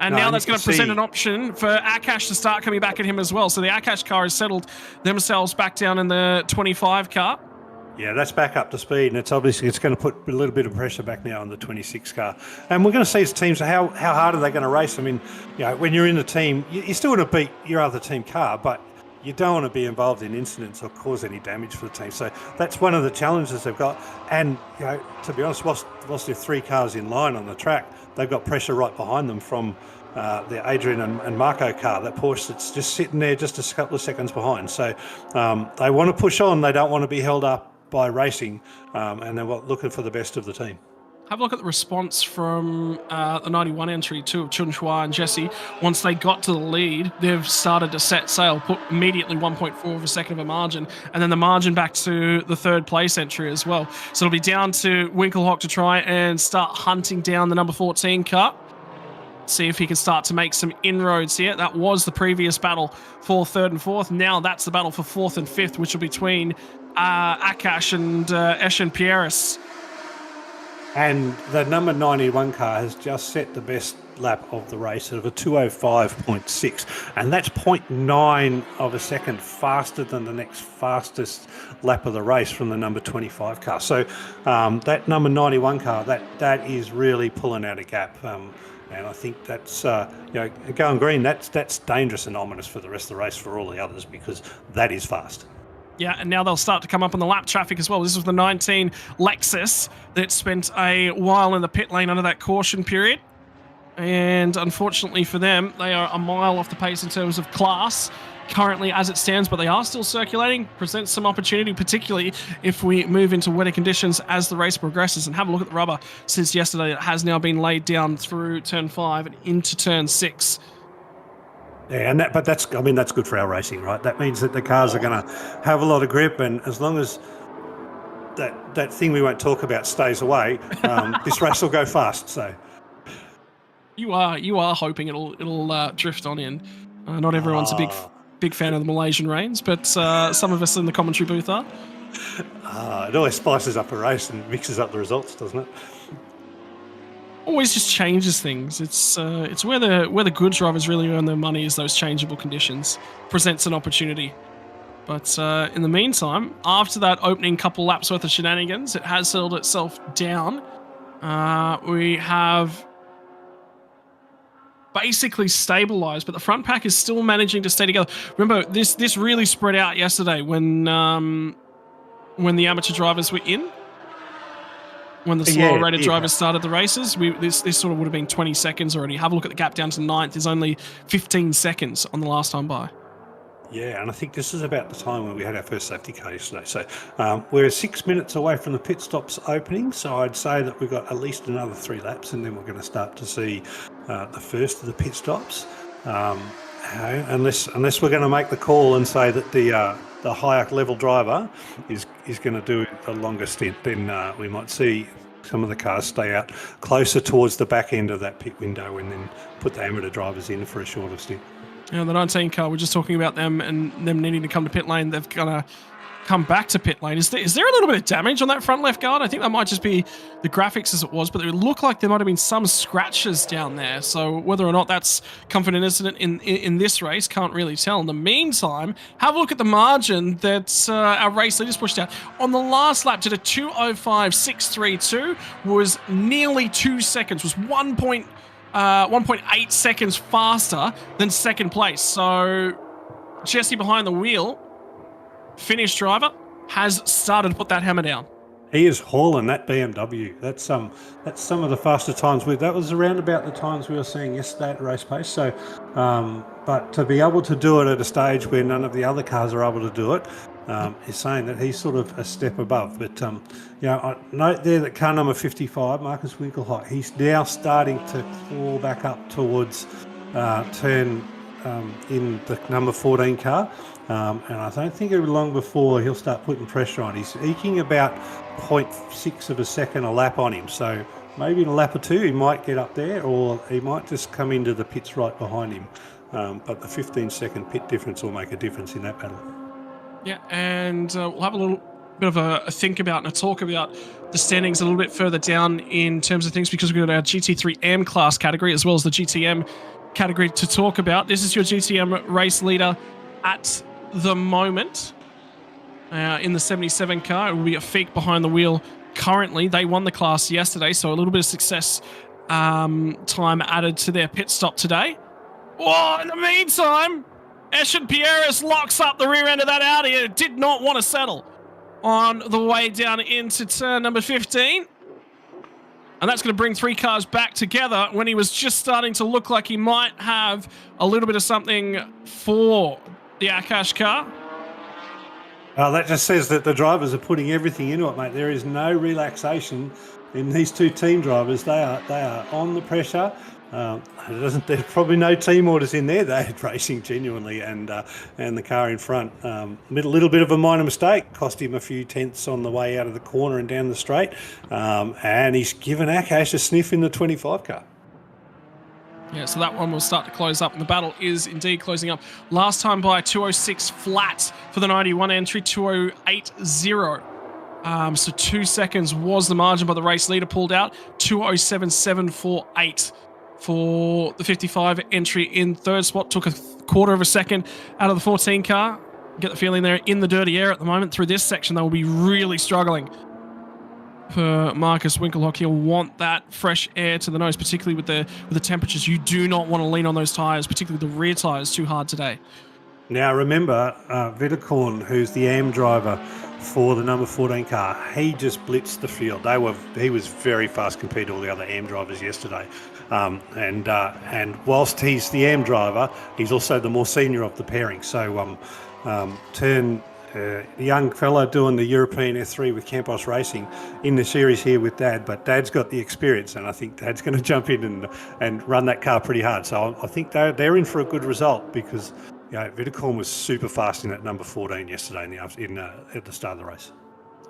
And now that's going to present an option for Akash to start coming back at him as well. So the Akash car has settled themselves back down in the 25 car. Yeah, that's back up to speed, and it's going to put a little bit of pressure back now on the 26 car. And we're going to see as teams how hard are they going to race. I mean, when you're in the team, you still want to beat your other team car, but you don't want to be involved in incidents or cause any damage for the team. So that's one of the challenges they've got. And to be honest, whilst there are 3 cars in line on the track, they've got pressure right behind them from the Adrian and Marco car, that Porsche that's just sitting there just a couple of seconds behind. So they want to push on. They don't want to be held up by racing, and they're looking for the best of the team. Have a look at the response from the 91 entry too of Chunhua and Jesse. Once they got to the lead, they've started to set sail, put immediately 1.4 of a second of a margin, and then the margin back to the 3rd place entry as well. So it'll be down to Winkelhock to try and start hunting down the number 14 car. See if he can start to make some inroads here. That was the previous battle for 3rd and 4th. Now that's the battle for 4th and 5th, which will be between Akash and Eschenpierre. And the number 91 car has just set the best lap of the race of a 2:05.6, and that's 0.9 of a second faster than the next fastest lap of the race from the number 25 car. So that number 91 car, that is really pulling out a gap. And I think that's, going green, that's dangerous and ominous for the rest of the race for all the others, because that is fast. Yeah, and now they'll start to come up on the lap traffic as well. This was the 19 Lexus that spent a while in the pit lane under that caution period. And unfortunately for them, they are a mile off the pace in terms of class currently as it stands, but they are still circulating. Presents some opportunity, particularly if we move into wetter conditions as the race progresses. And have a look at the rubber since yesterday. It has now been laid down through turn 5 and into turn 6. Yeah, but that's good for our racing, right? That means that the cars are going to have a lot of grip, and as long as that thing we won't talk about stays away, this race will go fast. So you are hoping it'll drift on in. Not everyone's a big fan of the Malaysian rains, but some of us in the commentary booth are. It always spices up a race and mixes up the results, doesn't it? Always just changes things. It's where the good drivers really earn their money, is those changeable conditions. Presents an opportunity. But in the meantime, after that opening couple laps worth of shenanigans, it has settled itself down. We have basically stabilized, but the front pack is still managing to stay together. Remember, this really spread out yesterday when the amateur drivers were in. When the slower rated drivers started the races, this sort of would have been 20 seconds already. Have a look at the gap down to 9th. There's only 15 seconds on the last time by. Yeah, and I think this is about the time when we had our first safety car yesterday. So we're 6 minutes away from the pit stops opening, so I'd say that we've got at least another 3 laps, and then we're going to start to see the first of the pit stops. Unless we're going to make the call and say that the higher level driver is going to do a longer stint, then we might see some of the cars stay out closer towards the back end of that pit window and then put the amateur drivers in for a shorter stint. Yeah, the 19 car, we're just talking about them and them needing to come to pit lane. They've got to come back to pit lane. Is there a little bit of damage on that front left guard? I think that might just be the graphics as it was, but it looked like there might have been some scratches down there. So whether or not that's come from an incident in this race, can't really tell. In the meantime, have a look at the margin that our race leaders pushed out. On the last lap, did a 2:05.632, was nearly 2 seconds, was 1.8 seconds faster than second place. So Jesse behind the wheel, Finnish driver, has started to put that hammer down. He is hauling that BMW. That's some of the faster times. That was around about the times we were seeing yesterday at race pace. So, but to be able to do it at a stage where none of the other cars are able to do it, is saying that he's sort of a step above. But I note there that car number 55, Marcus Winkelhock, he's now starting to claw back up towards turn in the number 14 car. And I don't think it'll be long before he'll start putting pressure on. He's eking about 0.6 of a second a lap on him. So maybe in a lap or two he might get up there, or he might just come into the pits right behind him. But the 15-second pit difference will make a difference in that battle. Yeah, and we'll have a little bit of a think about and a talk about the standings a little bit further down in terms of things, because we've got our GT3M class category as well as the GTM category to talk about. This is your GTM race leader at the moment. In the 77 car, it will be a Feek behind the wheel currently. They won the class yesterday, so a little bit of success time added to their pit stop today. Oh, in the meantime, Eshin Pierres locks up the rear end of that Audi. It did not want to settle on the way down into turn number 15. And that's going to bring 3 cars back together when he was just starting to look like he might have a little bit of something for the Akash car. That just says that the drivers are putting everything into it, mate. There is no relaxation in these 2 team drivers. They are on the pressure. There's probably no team orders in there. They're racing genuinely, and the car in front, a little bit of a minor mistake cost him a few tenths on the way out of the corner and down the straight, and he's given Akash a sniff in the 25 car. Yeah, so that one will start to close up, and the battle is indeed closing up. Last time by 206 flat for the 91 entry, 208.0. So 2 seconds was the margin, but the race leader pulled out. 207.748 for the 55 entry in third spot. Took a quarter of a second out of the 14 car. Get the feeling they're in the dirty air at the moment. Through this section, they will be really struggling. For Marcus Winkelhock, he'll want that fresh air to the nose, particularly with the temperatures. You do not want to lean on those tyres, particularly the rear tyres, too hard today. Now remember, Vitterkorn, who's the AM driver for the number 14 car, he just blitzed the field. He was very fast compared to all the other AM drivers yesterday. And whilst he's the AM driver, he's also the more senior of the pairing. So the young fella doing the European F3 with Campos Racing in the series here with Dad, but Dad's got the experience, and I think Dad's going to jump in and run that car pretty hard. So I think they're in for a good result, because Vitterkorn was super fast in that number 14 yesterday at the start of the race.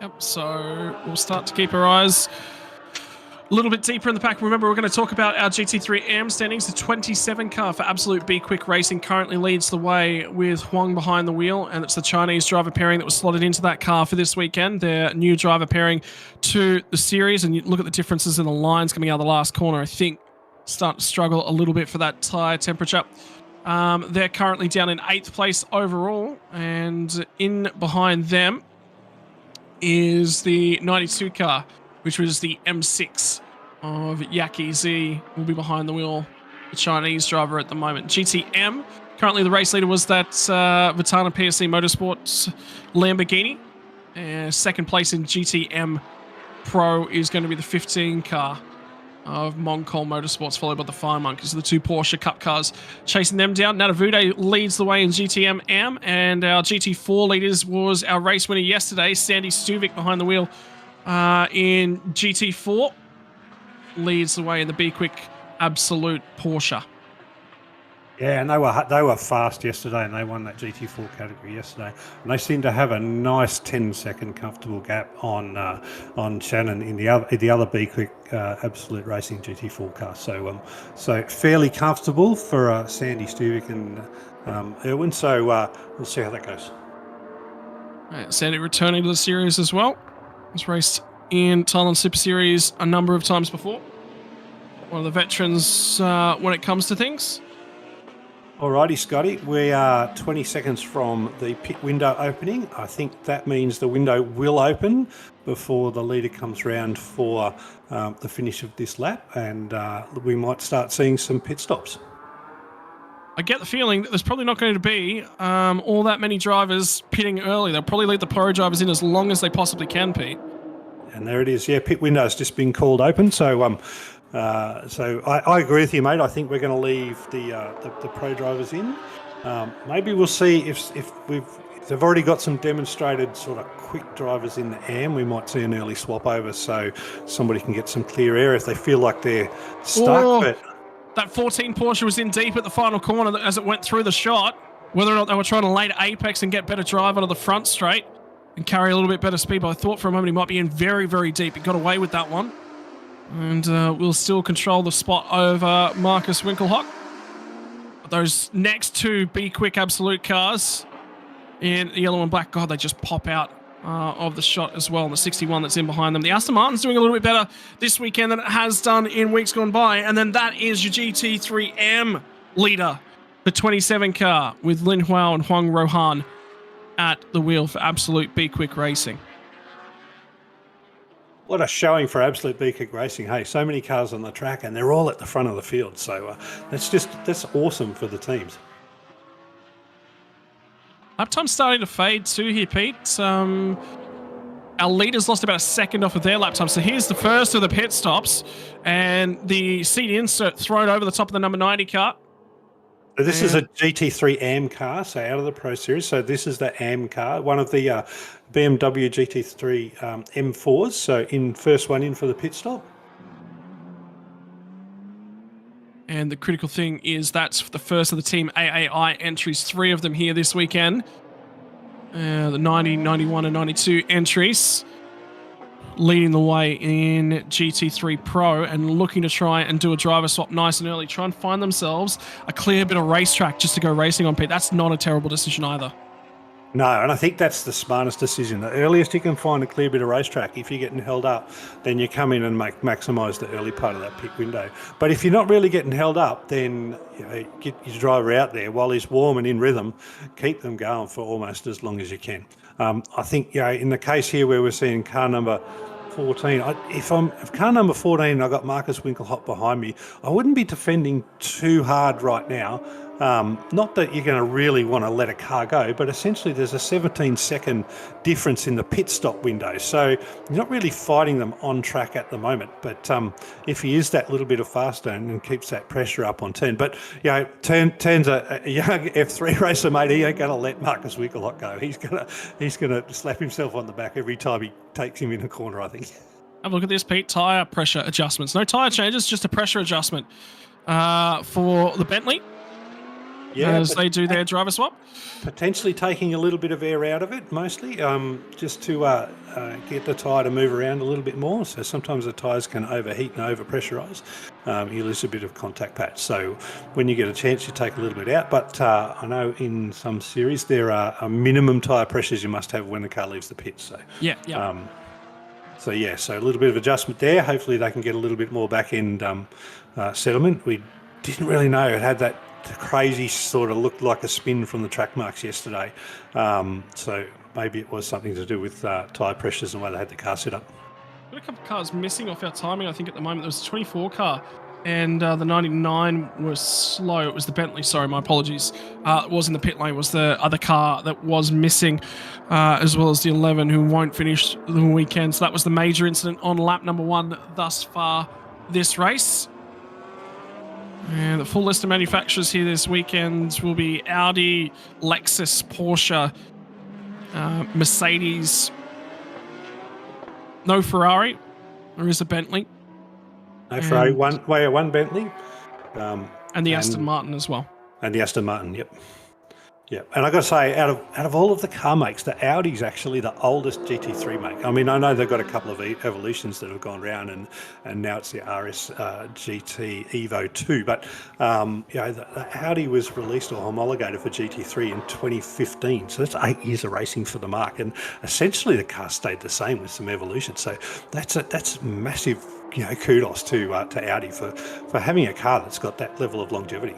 Yep, so we'll start to keep our eyes a little bit deeper in the pack. Remember, we're going to talk about our GT3M standings. The 27 car for Absolute B-Quik Racing currently leads the way with Huang behind the wheel, and it's the Chinese driver pairing that was slotted into that car for this weekend. Their new driver pairing to the series, and you look at the differences in the lines coming out of the last corner. I think start to struggle a little bit for that tyre temperature. They're currently down in 8th place overall, and in behind them is the 92 car, which was the M6 of Yaki Z, will be behind the wheel, the Chinese driver at the moment. GTM, currently the race leader was that Vitana PSC Motorsports Lamborghini. Second place in GTM Pro is going to be the 15 car of Moncol Motorsports, followed by the Fire Monkeys, the 2 Porsche Cup cars chasing them down. Natavude leads the way in GTM AM, and our GT4 leaders was our race winner yesterday, Sandy Stuvik behind the wheel. In GT4 leads the way in the B-Quik Absolute Porsche. Yeah, and they were fast yesterday, and they won that GT4 category yesterday. And they seem to have a nice 10-second comfortable gap on Shannon in the other B-Quik Absolute Racing GT4 car. So fairly comfortable for Sandy Stuvik and Irwin. So we'll see how that goes. Right, Sandy returning to the series as well. He's raced in Thailand Super Series a number of times before. One of the veterans when it comes to things. Alrighty, Scotty, we are 20 seconds from the pit window opening. I think that means the window will open before the leader comes round for the finish of this lap, and we might start seeing some pit stops. I get the feeling that there's probably not going to be all that many drivers pitting early. They'll probably leave the pro drivers in as long as they possibly can, Pete. And there it is. Yeah, pit window's just been called open. So I agree with you, mate. I think we're going to leave the pro drivers in. Maybe we'll see if they've already got some demonstrated sort of quick drivers in the AM. We might see an early swap over, so somebody can get some clear air if they feel like they're stuck. But that 14 Porsche was in deep at the final corner as it went through the shot. Whether or not they were trying to lay to apex and get better drive out of the front straight and carry a little bit better speed, but I thought for a moment he might be in very, very deep. He got away with that one. And we'll still control the spot over Marcus Winkelhock. Those next 2 B-Quik Absolute cars in yellow and black, God, they just pop out of the shot as well, and the 61 that's in behind them. The Aston Martin's doing a little bit better this weekend than it has done in weeks gone by, and then that is your GT3M leader, the 27 car, with Lin Huao and Huang Rohan at the wheel for Absolute B-Quik Racing. What a showing for Absolute B-Quik Racing. Hey, so many cars on the track, and they're all at the front of the field, so that's awesome for the teams. Lap time's starting to fade too here, Pete. Our leaders lost about a second off of their lap time. So here's the first of the pit stops, and the seat insert thrown over the top of the number 90 car. So this is a GT3 AM car, so out of the Pro Series. So this is the AM car, one of the BMW GT3 M4s. So first one in for the pit stop. And the critical thing is that's the first of the Team AAI entries, 3 of them here this weekend. The 90, 91 and 92 entries leading the way in GT3 Pro and looking to try and do a driver swap nice and early. Try and find themselves a clear bit of racetrack just to go racing on, Pete. That's not a terrible decision either. No, and I think that's the smartest decision. The earliest you can find a clear bit of racetrack, if you're getting held up, then you come in and maximise the early part of that pit window. But if you're not really getting held up, then get your driver out there while he's warm and in rhythm, keep them going for almost as long as you can. I think in the case here where we're seeing car number 14, if car number 14 and I got Marcus Winkelhock behind me, I wouldn't be defending too hard right now. Not that you're going to really want to let a car go, but essentially there's a 17-second difference in the pit stop window. So you're not really fighting them on track at the moment. But if he is that little bit faster and keeps that pressure up on turn. But, Turn's a young F3 racer, mate. He ain't going to let Marcus Winkelhock go. He's going to slap himself on the back every time he takes him in a corner, I think. Have a look at this, Pete. Tyre pressure adjustments. No tyre changes, just a pressure adjustment for the Bentley. Yeah, as they do their driver swap. Potentially taking a little bit of air out of it, mostly, just to get the tyre to move around a little bit more. So sometimes the tyres can overheat and overpressurise. You lose a bit of contact patch. So when you get a chance, you take a little bit out. But I know in some series there are minimum tyre pressures you must have when the car leaves the pit. So so a little bit of adjustment there. Hopefully they can get a little bit more back end settlement. We didn't really know it had that crazy sort of looked like a spin from the track marks yesterday. So maybe it was something to do with tyre pressures and the way they had the car set up. Got a couple of cars missing off our timing, I think, at the moment. There was a 24 car and the 99 was slow. It was the Bentley, sorry, my apologies. It was in the pit lane, was the other car that was missing, as well as the 11 who won't finish the weekend. So that was the major incident on lap number 1 thus far this race. And the full list of manufacturers here this weekend will be Audi, Lexus, Porsche, Mercedes. No Ferrari. There is a Bentley. No Ferrari. One Bentley. And the Aston Martin as well. And the Aston Martin, yep. Yeah, and I got to say, out of all of the car makes, the Audi's actually the oldest GT3 make. I mean, I know they've got a couple of evolutions that have gone around, and now it's the RS GT Evo 2. But the Audi was released or homologated for GT3 in 2015, so that's 8 years of racing for the marque, and essentially the car stayed the same with some evolution. So that's massive, kudos to Audi for having a car that's got that level of longevity.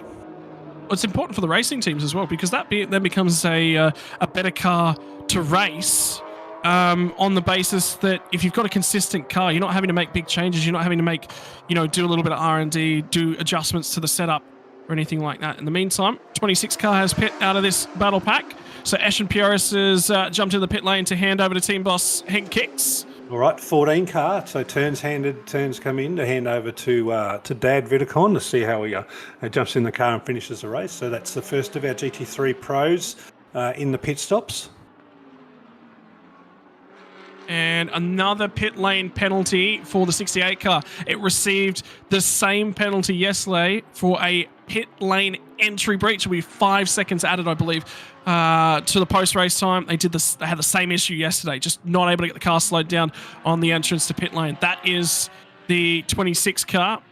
It's important for the racing teams as well, because that then becomes a better car to race on the basis that if you've got a consistent car, you're not having to make big changes. You're not having to make, do a little bit of R&D, do adjustments to the setup or anything like that. In the meantime, 26 car has pit out of this battle pack. So Ashen Pioris has jumped into the pit lane to hand over to team boss Henk Kicks. All right, 14 car. So turns come in to hand over to Dad Vidicon to see how he jumps in the car and finishes the race. So that's the first of our GT3 pros in the pit stops. And another pit lane penalty for the 68 car. It received the same penalty yesterday for a pit lane entry breach. It'll be 5 seconds added, I believe, to the post-race time. They had the same issue yesterday, just not able to get the car slowed down on the entrance to pit lane. That is the 26 car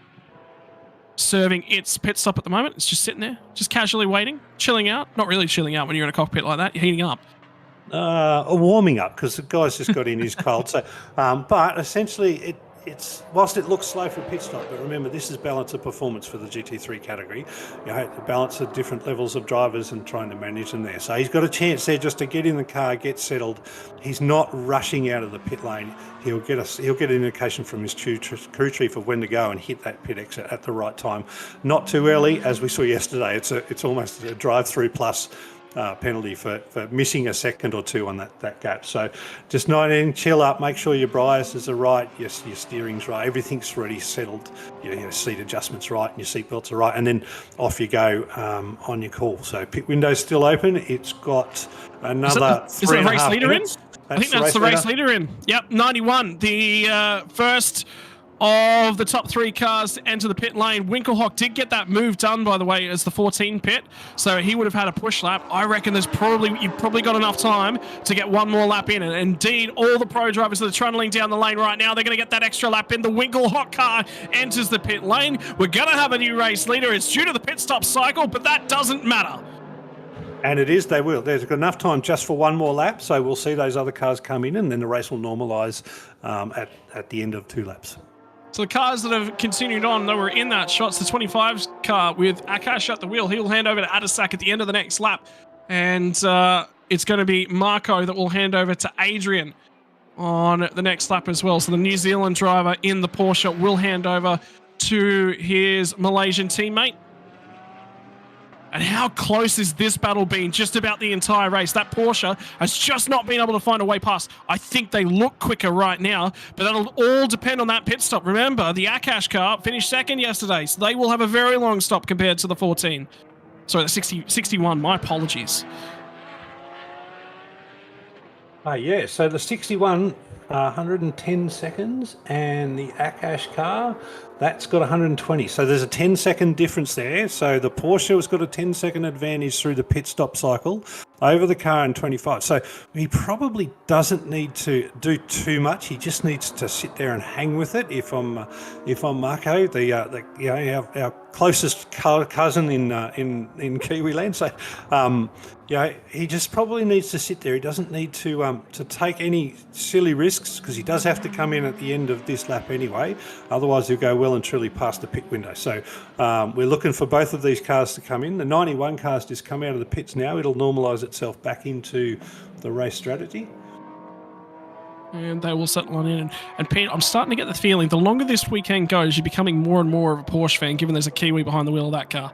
serving its pit stop at the moment. It's just sitting there, just casually waiting, chilling out. Not really chilling out when you're in a cockpit like that. You're heating up. warming up because the guy's just got in his cold. So, but essentially, it's whilst it looks slow for a pit stop, but remember this is balance of performance for the GT3 category. You know, the balance of different levels of drivers and trying to manage them there. So he's got a chance there just to get in the car, get settled. He's not rushing out of the pit lane. He'll get an indication from his crew chief of when to go and hit that pit exit at the right time. Not too early, as we saw yesterday. It's almost a drive-through plus penalty for missing a second or two on that gap. So just 19, chill up, make sure your biases are right, your steering's right, everything's already settled, your seat adjustments right and your seat belts are right, and then off you go on your call. So pit window's still open. It's got another is it a race leader minutes. I think that's the race leader in. Yep, 91. The first of the top 3 cars to enter the pit lane. Winkelhock did get that move done, by the way, as the 14 pit, so he would have had a push lap. I reckon you've probably got enough time to get one more lap in, and indeed all the pro drivers that are trundling down the lane right now, they're going to get that extra lap in. The Winkelhock car enters the pit lane. We're going to have a new race leader. It's due to the pit stop cycle, but that doesn't matter. And they will. There's got enough time just for one more lap, so we'll see those other cars come in, and then the race will normalise at the end of 2 laps. So the cars that have continued on, that were in that shot's the 25's car with Akash at the wheel. He'll hand over to Adisak at the end of the next lap. And it's going to be Marco that will hand over to Adrian on the next lap as well. So the New Zealand driver in the Porsche will hand over to his Malaysian teammate. And how close has this battle been just about the entire race? That Porsche has just not been able to find a way past. I think they look quicker right now, but that'll all depend on that pit stop. Remember, the Akash car finished second yesterday, so they will have a very long stop compared to the 14. Sorry, the 61, my apologies. Yeah, so the 61, 110 seconds, and the Akash car, that's got 120. So there's a 10-second difference there. So the Porsche has got a 10-second advantage through the pit stop cycle over the car in 25. So he probably doesn't need to do too much. He just needs to sit there and hang with it. If I'm Marco, our closest cousin in Kiwi land, so he just probably needs to sit there. He doesn't need to take any silly risks because he does have to come in at the end of this lap anyway. Otherwise, he'll go well and truly past the pit window. So we're looking for both of these cars to come in. The 91 car's just come out of the pits now. It'll normalise itself back into the race strategy. And they will settle on in. And Pete, I'm starting to get the feeling the longer this weekend goes, you're becoming more and more of a Porsche fan, given there's a Kiwi behind the wheel of that car.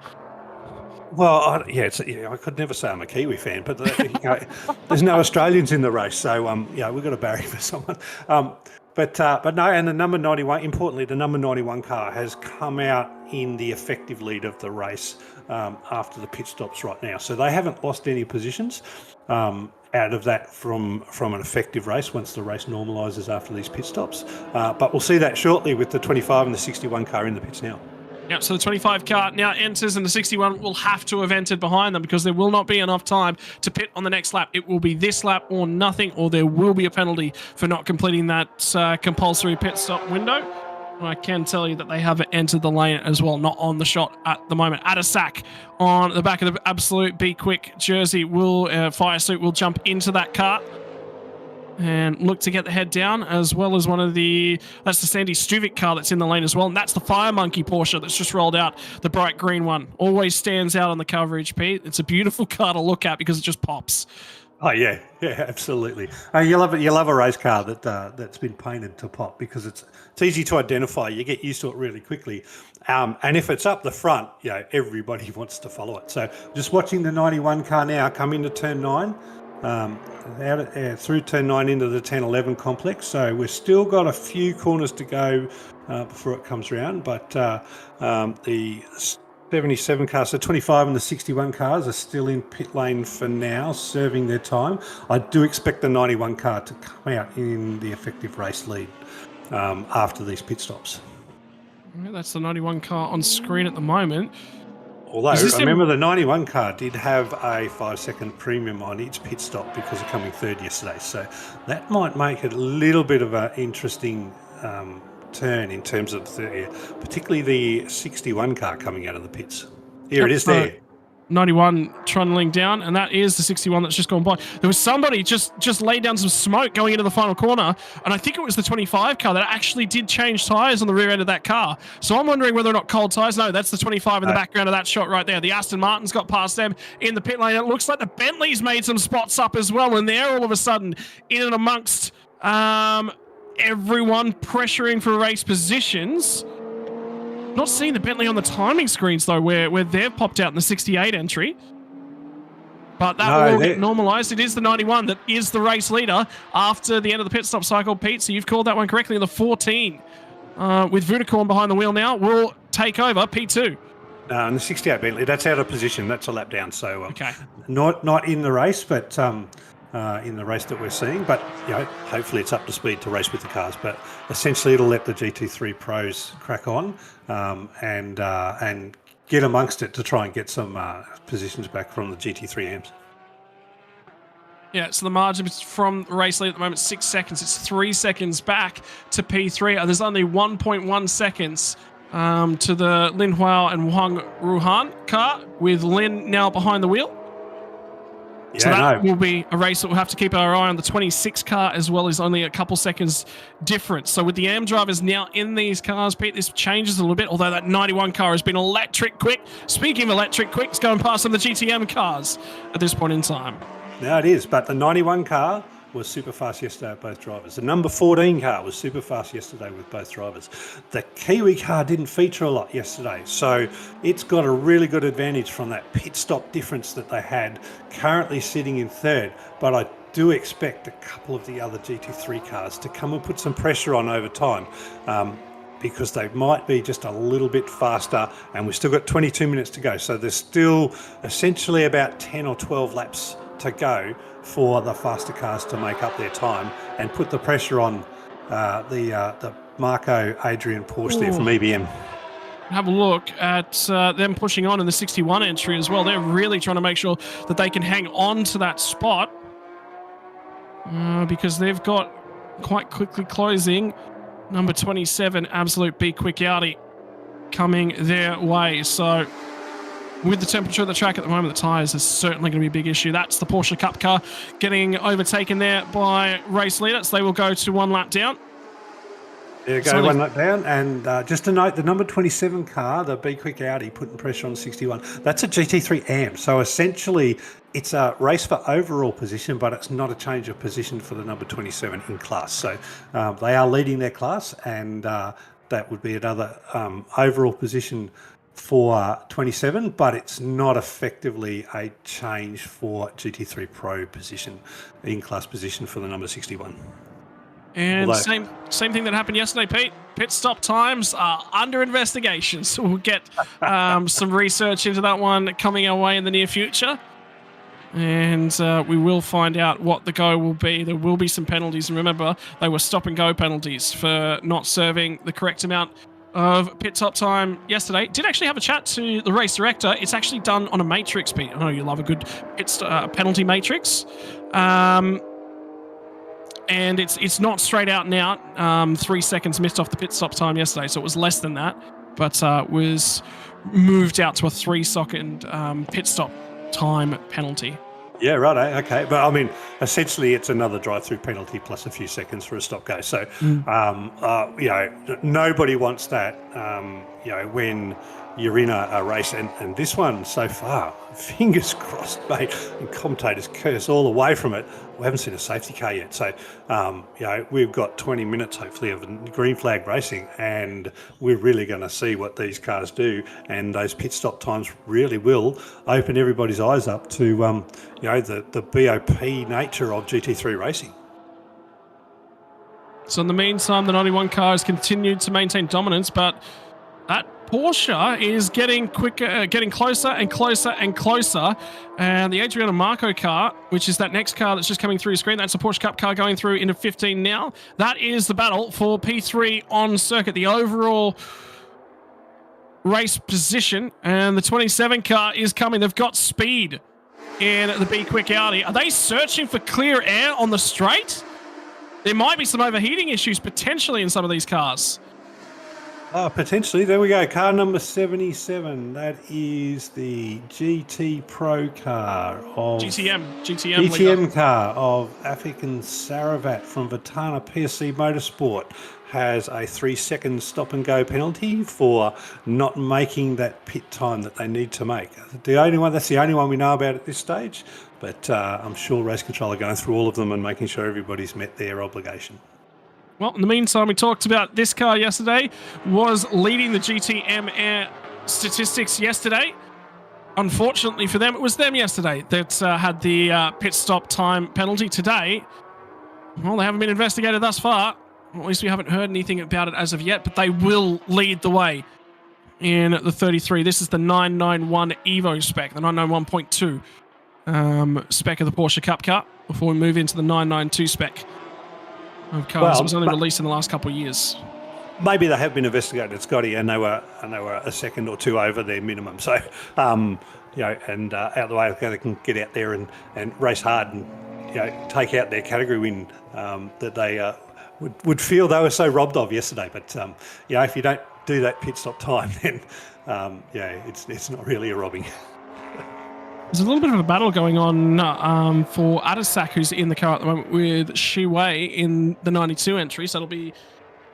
Well, I could never say I'm a Kiwi fan, but there's no Australians in the race, so we've got a barrier for someone. But no, and the number 91, importantly, the number 91 car has come out in the effective lead of the race after the pit stops right now. So they haven't lost any positions out of that from an effective race once the race normalises after these pit stops. But we'll see that shortly with the 25 and the 61 car in the pits now. Yep, so the 25 car now enters and the 61 will have to have entered behind them because there will not be enough time to pit on the next lap. It will be this lap or nothing, or there will be a penalty for not completing that compulsory pit stop window. And I can tell you that they have entered the lane as well, not on the shot at the moment. Adisak on the back of the absolute B-Quik jersey fire suit will jump into that car and look to get the head down, as well as that's the Sandy Stuvik car that's in the lane as well. And that's the Fire Monkey Porsche that's just rolled out, the bright green one. Always stands out on the coverage, Pete. It's a beautiful car to look at because it just pops. Oh yeah, absolutely. You love it. You love a race car that's been painted to pop because it's easy to identify. You get used to it really quickly, and if it's up the front, everybody wants to follow it. So just watching the 91 car now come into turn 9. Through turn 9 into the 10-11 complex. So we've still got a few corners to go before it comes around, but the 77 cars, so 25 and the 61 cars are still in pit lane for now, serving their time. I do expect the 91 car to come out in the effective race lead after these pit stops. Yeah, that's the 91 car on screen at the moment. Although, I remember the 91 car did have a 5-second premium on its pit stop because of coming third yesterday. So that might make it a little bit of an interesting turn in terms of particularly the 61 car coming out of the pits. Here it is there. 91 trundling down, and that is the 61 that's just gone by. There was somebody just laid down some smoke going into the final corner, and I think it was the 25 car that actually did change tyres on the rear end of that car. So I'm wondering whether or not cold tyres. No, that's the 25 in the background of that shot right there. The Aston Martin's got past them in the pit lane. It looks like the Bentley's made some spots up as well, and they're all of a sudden in and amongst everyone pressuring for race positions. Not seeing the Bentley on the timing screens, though, where they've popped out in the 68 entry. But that will get normalised. It is the 91 that is the race leader after the end of the pit stop cycle, Pete. So you've called that one correctly. The 14 with Vudicorn behind the wheel now will take over P2. And the 68 Bentley, that's out of position. That's a lap down. So okay. Not in the race, but in the race that we're seeing. But hopefully it's up to speed to race with the cars. But essentially it'll let the GT3 pros crack on and get amongst it to try and get some positions back from the GT3Ms. Yeah, so the margin from the race lead at the moment, 6 seconds. It's 3 seconds back to P3. There's only 1.1 seconds to the Lin Huao and Wang Ruhan car, with Lin now behind the wheel. Yeah, so that will be a race that we'll have to keep our eye on. The 26 car as well is only a couple seconds difference. So with the AM drivers now in these cars, Pete, this changes a little bit, although that 91 car has been electric quick. Speaking of electric quick, it's going past some of the GTM cars at this point in time. No, it is, but the 91 car was super fast yesterday with both drivers. The number 14 car was super fast yesterday with both drivers. The Kiwi car didn't feature a lot yesterday, so it's got a really good advantage from that pit stop difference that they had, currently sitting in third. But I do expect a couple of the other GT3 cars to come and put some pressure on over time, because they might be just a little bit faster, and we've still got 22 minutes to go. So there's still essentially about 10 or 12 laps to go for the faster cars to make up their time and put the pressure on the Marco Adrian Porsche there from EBM. Have a look at them pushing on in the 61 entry as well. They're really trying to make sure that they can hang on to that spot because they've got quite quickly closing number 27 Absolute B-Quik Audi coming their way. So with the temperature of the track at the moment, the tyres is certainly going to be a big issue. That's the Porsche Cup car getting overtaken there by race leader. So they will go to 1 lap down. There you go, 1 lap down. And just to note, the number 27 car, the B-Quik Audi, putting pressure on 61. That's a GT3 AM. So essentially, it's a race for overall position, but it's not a change of position for the number 27 in class. So they are leading their class, and that would be another overall position for 27, but it's not effectively a change for GT3 Pro position, in-class position for the number 61. And same thing that happened yesterday, Pete. Pit stop times are under investigation, so we'll get some research into that one coming our way in the near future. And we will find out what the go will be. There will be some penalties, and remember, they were stop-and-go penalties for not serving the correct amount of pit stop time yesterday. Did actually have a chat to the race director. It's actually done on a matrix, Pete. I know you love a good penalty matrix. And it's not straight out and out. 3 seconds missed off the pit stop time yesterday, so it was less than that, but was moved out to a 3-second pit stop time penalty. Yeah, right. Okay. But I mean, essentially it's another drive-through penalty plus a few seconds for a stop-go. So, nobody wants that, when you're in a race. And this one so far, fingers crossed, mate, and commentators curse all the way from it. We haven't seen a safety car yet. So, we've got 20 minutes, hopefully, of green flag racing, and we're really going to see what these cars do. And those pit stop times really will open everybody's eyes up to, the BOP nature of GT3 racing. So in the meantime, the 91 car has continued to maintain dominance, but that Porsche is getting quicker, getting closer and closer and closer. And the Adriano Marco car, which is that next car that's just coming through your screen, that's a Porsche Cup car going through into 15 now. That is the battle for P3 on circuit, the overall race position. And the 27 car is coming. They've got speed in the B-Quik Audi. Are they searching for clear air on the straight? There might be some overheating issues potentially in some of these cars. Potentially. There we go. Car number 77. That is the GT Pro car of GTM car of Afiq Saravat from Vitana PSC Motorsport. Has a 3-second stop and go penalty for not making that pit time that they need to make. That's the only one we know about at this stage, but I'm sure Race Control are going through all of them and making sure everybody's met their obligation. Well, in the meantime, we talked about this car yesterday, was leading the GTM Air statistics yesterday. Unfortunately for them, it was them yesterday that had the pit stop time penalty. Today, well, they haven't been investigated thus far. At least we haven't heard anything about it as of yet, but they will lead the way in the 33. This is the 991 Evo spec, the 991.2 spec of the Porsche Cup car, before we move into the 992 spec of cars. It was only released in the last couple of years. Maybe they have been investigated, Scotty, and they were a second or two over their minimum. So, out the way, they can get out there and race hard and take out their category win that they would feel they were so robbed of yesterday. But if you don't do that pit stop time, then it's not really a robbing. There's a little bit of a battle going on for Adisak, who's in the car at the moment, with Shi Wei in the 92 entry. So it'll be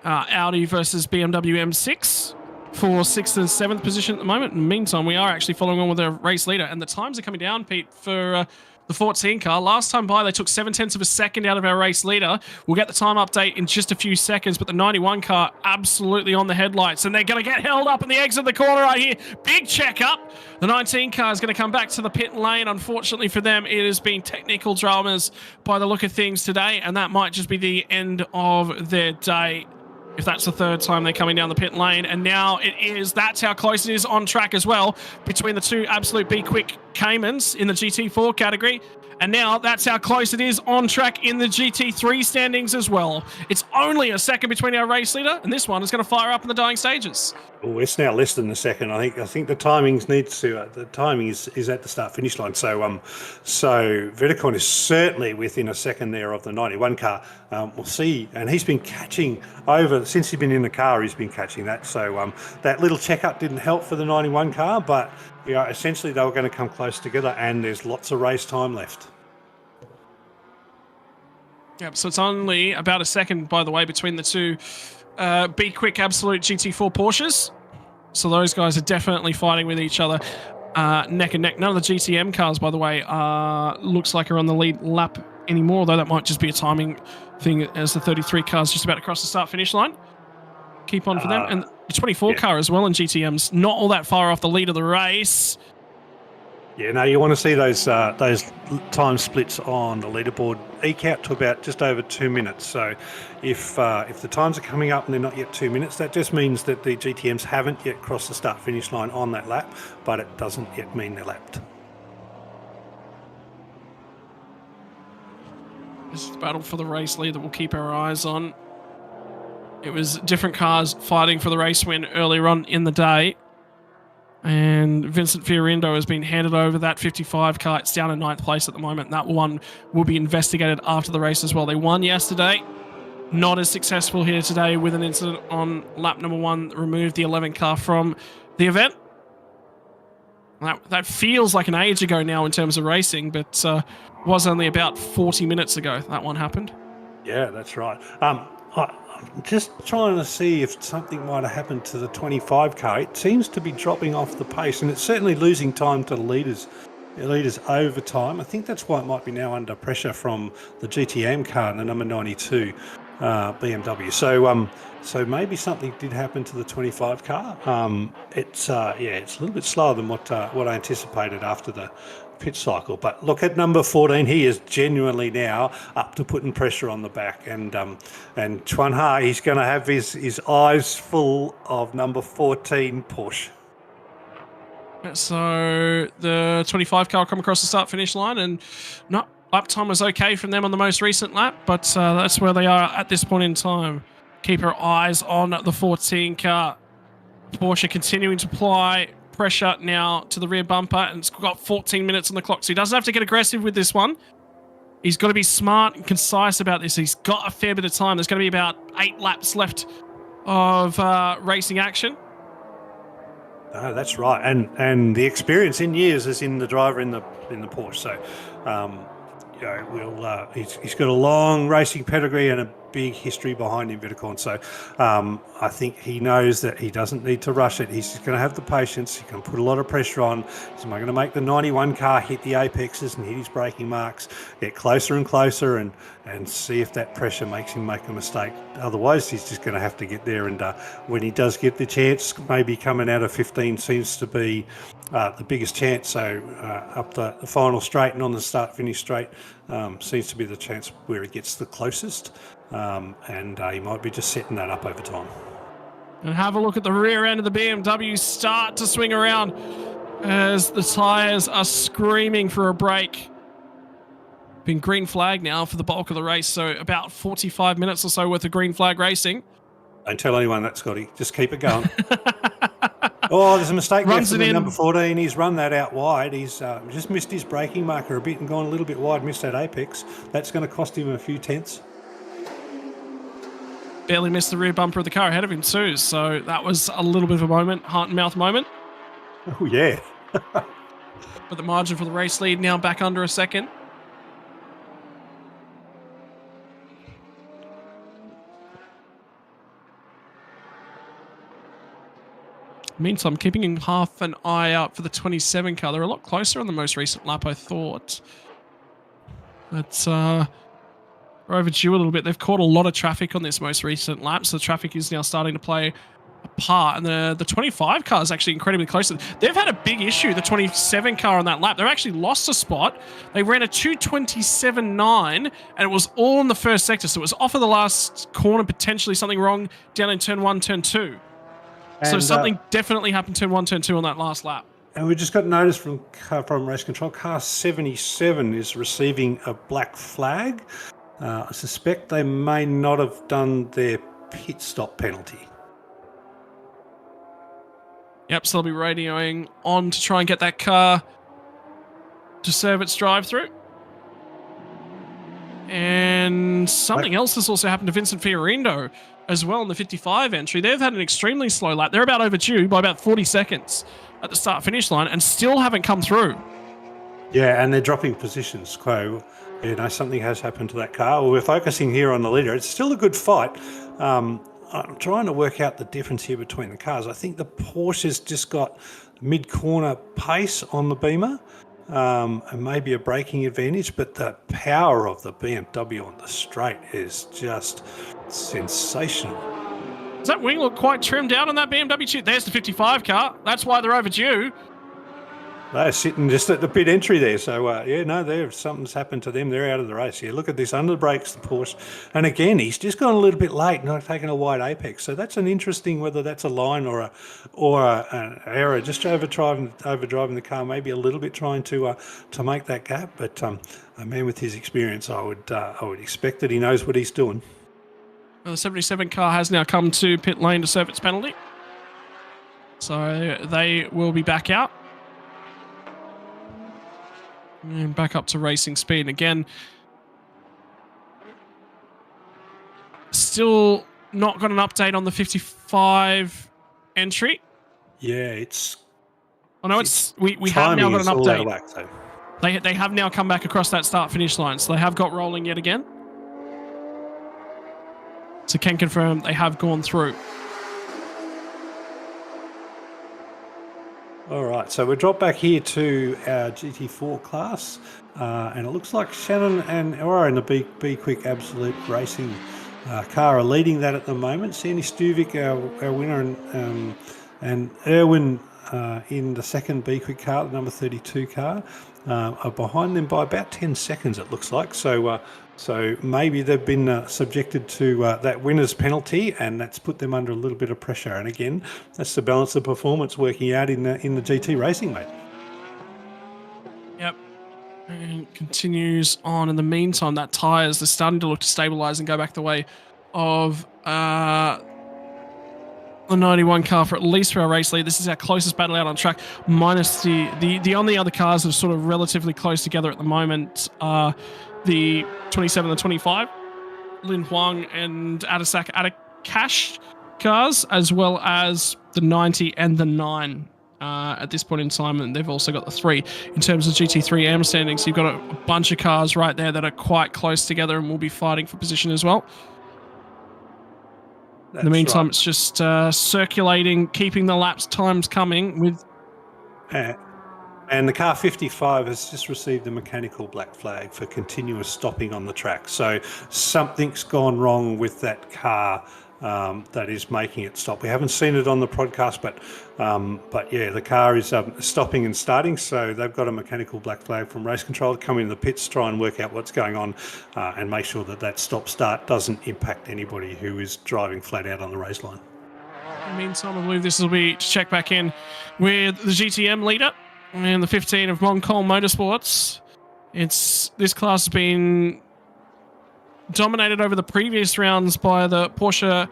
Audi versus BMW M6 for 6th and 7th position at the moment. In the meantime, we are actually following on with the race leader, and the times are coming down, Pete, for the 14 car. Last time by, they took 0.7 of a second out of our race leader. We'll get the time update in just a few seconds, but the 91 car absolutely on the headlights, and they're going to get held up in the exit of the corner right here. Big checkup. The 19 car is going to come back to the pit lane. Unfortunately for them, it has been technical dramas by the look of things today, and that might just be the end of their day, if that's the third time they're coming down the pit lane. And now it is. That's how close it is on track as well, between the two absolute B-Quik Caymans in the GT4 category. And now that's how close it is on track in the GT3 standings as well. It's only a second between our race leader, and this one is going to fire up in the dying stages. Oh, it's now less than a second. I think the timings needs to. The timing is at the start-finish line. So Vedicon is certainly within a second there of the 91 car. We'll see, and he's been catching over since he's been in the car. He's been catching that. So that little checkup didn't help for the 91 car, but essentially they were going to come close together, and there's lots of race time left. Yep, so it's only about a second, by the way, between the two B-Quik Absolute GT4 Porsches. So those guys are definitely fighting with each other neck and neck. None of the GTM cars, by the way, looks like are on the lead lap anymore, although that might just be a timing thing as the 33 car's just about to cross the start-finish line. Keep on for them. And the 24 car as well in GTM's not all that far off the lead of the race. Yeah, no, you want to see those time splits on the leaderboard eke out to about just over 2 minutes. So if the times are coming up and they're not yet 2 minutes, that just means that the GTMs haven't yet crossed the start-finish line on that lap, but it doesn't yet mean they're lapped. This is the battle for the race lead that we'll keep our eyes on. It was different cars fighting for the race win earlier on in the day. And Vincent Fiorindo has been handed over that 55 car. It's down in 9th place at the moment. That one will be investigated after the race as well. They won yesterday. Not as successful here today with an incident on lap number 1 that removed the 11 car from the event. That feels like an age ago now in terms of racing, but was only about 40 minutes ago that one happened. Yeah, that's right. I'm just trying to see if something might have happened to the 25 car. It seems to be dropping off the pace, and it's certainly losing time to the leaders over time. I think that's why it might be now under pressure from the GTM car and the number 92 BMW. So maybe something did happen to the 25 car. It's a little bit slower than what I anticipated after the pit cycle. But look at number 14. He is genuinely now up to putting pressure on the back, and Chuan Ha, he's going to have his eyes full of number 14 Porsche. So the 25 car will come across the start-finish line, and lap time was okay from them on the most recent lap, but that's where they are at this point in time. Keep our eyes on the 14 car. Porsche continuing to apply pressure now to the rear bumper, and it's got 14 minutes on the clock, so he doesn't have to get aggressive with this one. He's got to be smart and concise about this. He's got a fair bit of time. There's going to be about 8 laps left of racing action. No, that's right, and the experience in years is in the driver in the Porsche. So, he's got a long racing pedigree and a big history behind him, Vitacorn. So, I think he knows that he doesn't need to rush it. He's just going to have the patience. He's going to put a lot of pressure on. He's going to make the 91 car hit the apexes and hit his braking marks, get closer and closer, and see if that pressure makes him make a mistake. Otherwise, he's just going to have to get there. And when he does get the chance, maybe coming out of 15 seems to be the biggest chance. So up the final straight and on the start-finish straight seems to be the chance where he gets the closest. And he might be just setting that up over time. And have a look at the rear end of the BMW start to swing around as the tyres are screaming for a break. Been green flag now for the bulk of the race, so about 45 minutes or so worth of green flag racing. Don't tell anyone that, Scotty. Just keep it going. Oh, there's a mistake there for the number 14. He's run that out wide. He's just missed his braking marker a bit and gone a little bit wide, missed that apex. That's going to cost him a few tenths. Barely missed the rear bumper of the car ahead of him too, so that was a little bit of a moment, heart and mouth moment. Oh, yeah. But the margin for the race lead now back under a second. Meantime, keeping half an eye out for the 27 car. They're a lot closer on the most recent lap, I thought. But we're overdue a little bit. They've caught a lot of traffic on this most recent lap, so the traffic is now starting to play a part. And the 25 car is actually incredibly close. They've had a big issue, the 27 car on that lap. They've actually lost a spot. They ran a 2:27.9, and it was all in the first sector. So it was off of the last corner, potentially something wrong down in turn 1, turn 2. So something definitely happened turn 1, turn 2 on that last lap. And we just got notice from race control, car 77 is receiving a black flag. I suspect they may not have done their pit stop penalty. Yep, so they'll be radioing on to try and get that car to serve its drive-through. And something else has also happened to Vincent Fiorino as well in the 55 entry. They've had an extremely slow lap. They're about overdue by about 40 seconds at the start-finish line and still haven't come through. Yeah, and they're dropping positions. So, something has happened to that car. Well, we're focusing here on the leader. It's still a good fight. I'm trying to work out the difference here between the cars. I think the Porsche's just got mid-corner pace on the Beamer. And maybe a braking advantage, but the power of the BMW on the straight is just sensational. Does that wing look quite trimmed out on that BMW? There's the 55 car. That's why they're overdue. They're sitting just at the pit entry there. So, something's happened to them. They're out of the race here. Look at this, under the brakes, the Porsche. And again, he's just gone a little bit late, not taking a wide apex. So that's an interesting, whether that's a line or an error, just overdriving the car, maybe a little bit trying to make that gap. But a man with his experience, I would expect that he knows what he's doing. Well, the 77 car has now come to pit lane to serve its penalty. So they will be back out. And back up to racing speed. Again, still not got an update on the 55 entry. Yeah, it's... Oh, no, we have now got an update. Whack, so. They have now come back across that start-finish line, so they have got rolling yet again. So can confirm they have gone through. All right, so we drop back here to our GT4 class, and it looks like Shannon and Ora in the B-Quik Absolute Racing car are leading that at the moment. Sandy Stuvik, our winner, and Erwin in the second B-Quik car, the number 32 car, are behind them by about 10 seconds, it looks like. So maybe they've been subjected to that winner's penalty, and that's put them under a little bit of pressure. And again, that's the balance of performance working out in the GT racing, mate. Yep. And continues on. In the meantime, that tyres, they're starting to look to stabilise and go back the way of the 91 car for at least for our race lead. This is our closest battle out on track, minus the only other cars that are sort of relatively close together at the moment are the 27 and the 25. Lin Huang and Atakash cars, as well as the 90 and the 9 at this point in time. And they've also got the 3. In terms of GT3 AM standings, you've got a bunch of cars right there that are quite close together and will be fighting for position as well. In the meantime, it's just circulating, keeping the laps times coming with... And the car 55 has just received a mechanical black flag for continuous stopping on the track. So something's gone wrong with that car that is making it stop. We haven't seen it on the podcast, but yeah, the car is stopping and starting. So they've got a mechanical black flag from race control to come into the pits, try and work out what's going on and make sure that that stop-start doesn't impact anybody who is driving flat out on the race line. In the meantime, I believe this will be to check back in with the GTM leader and the 15 of Moncol Motorsports. This class has been dominated over the previous rounds by the Porsche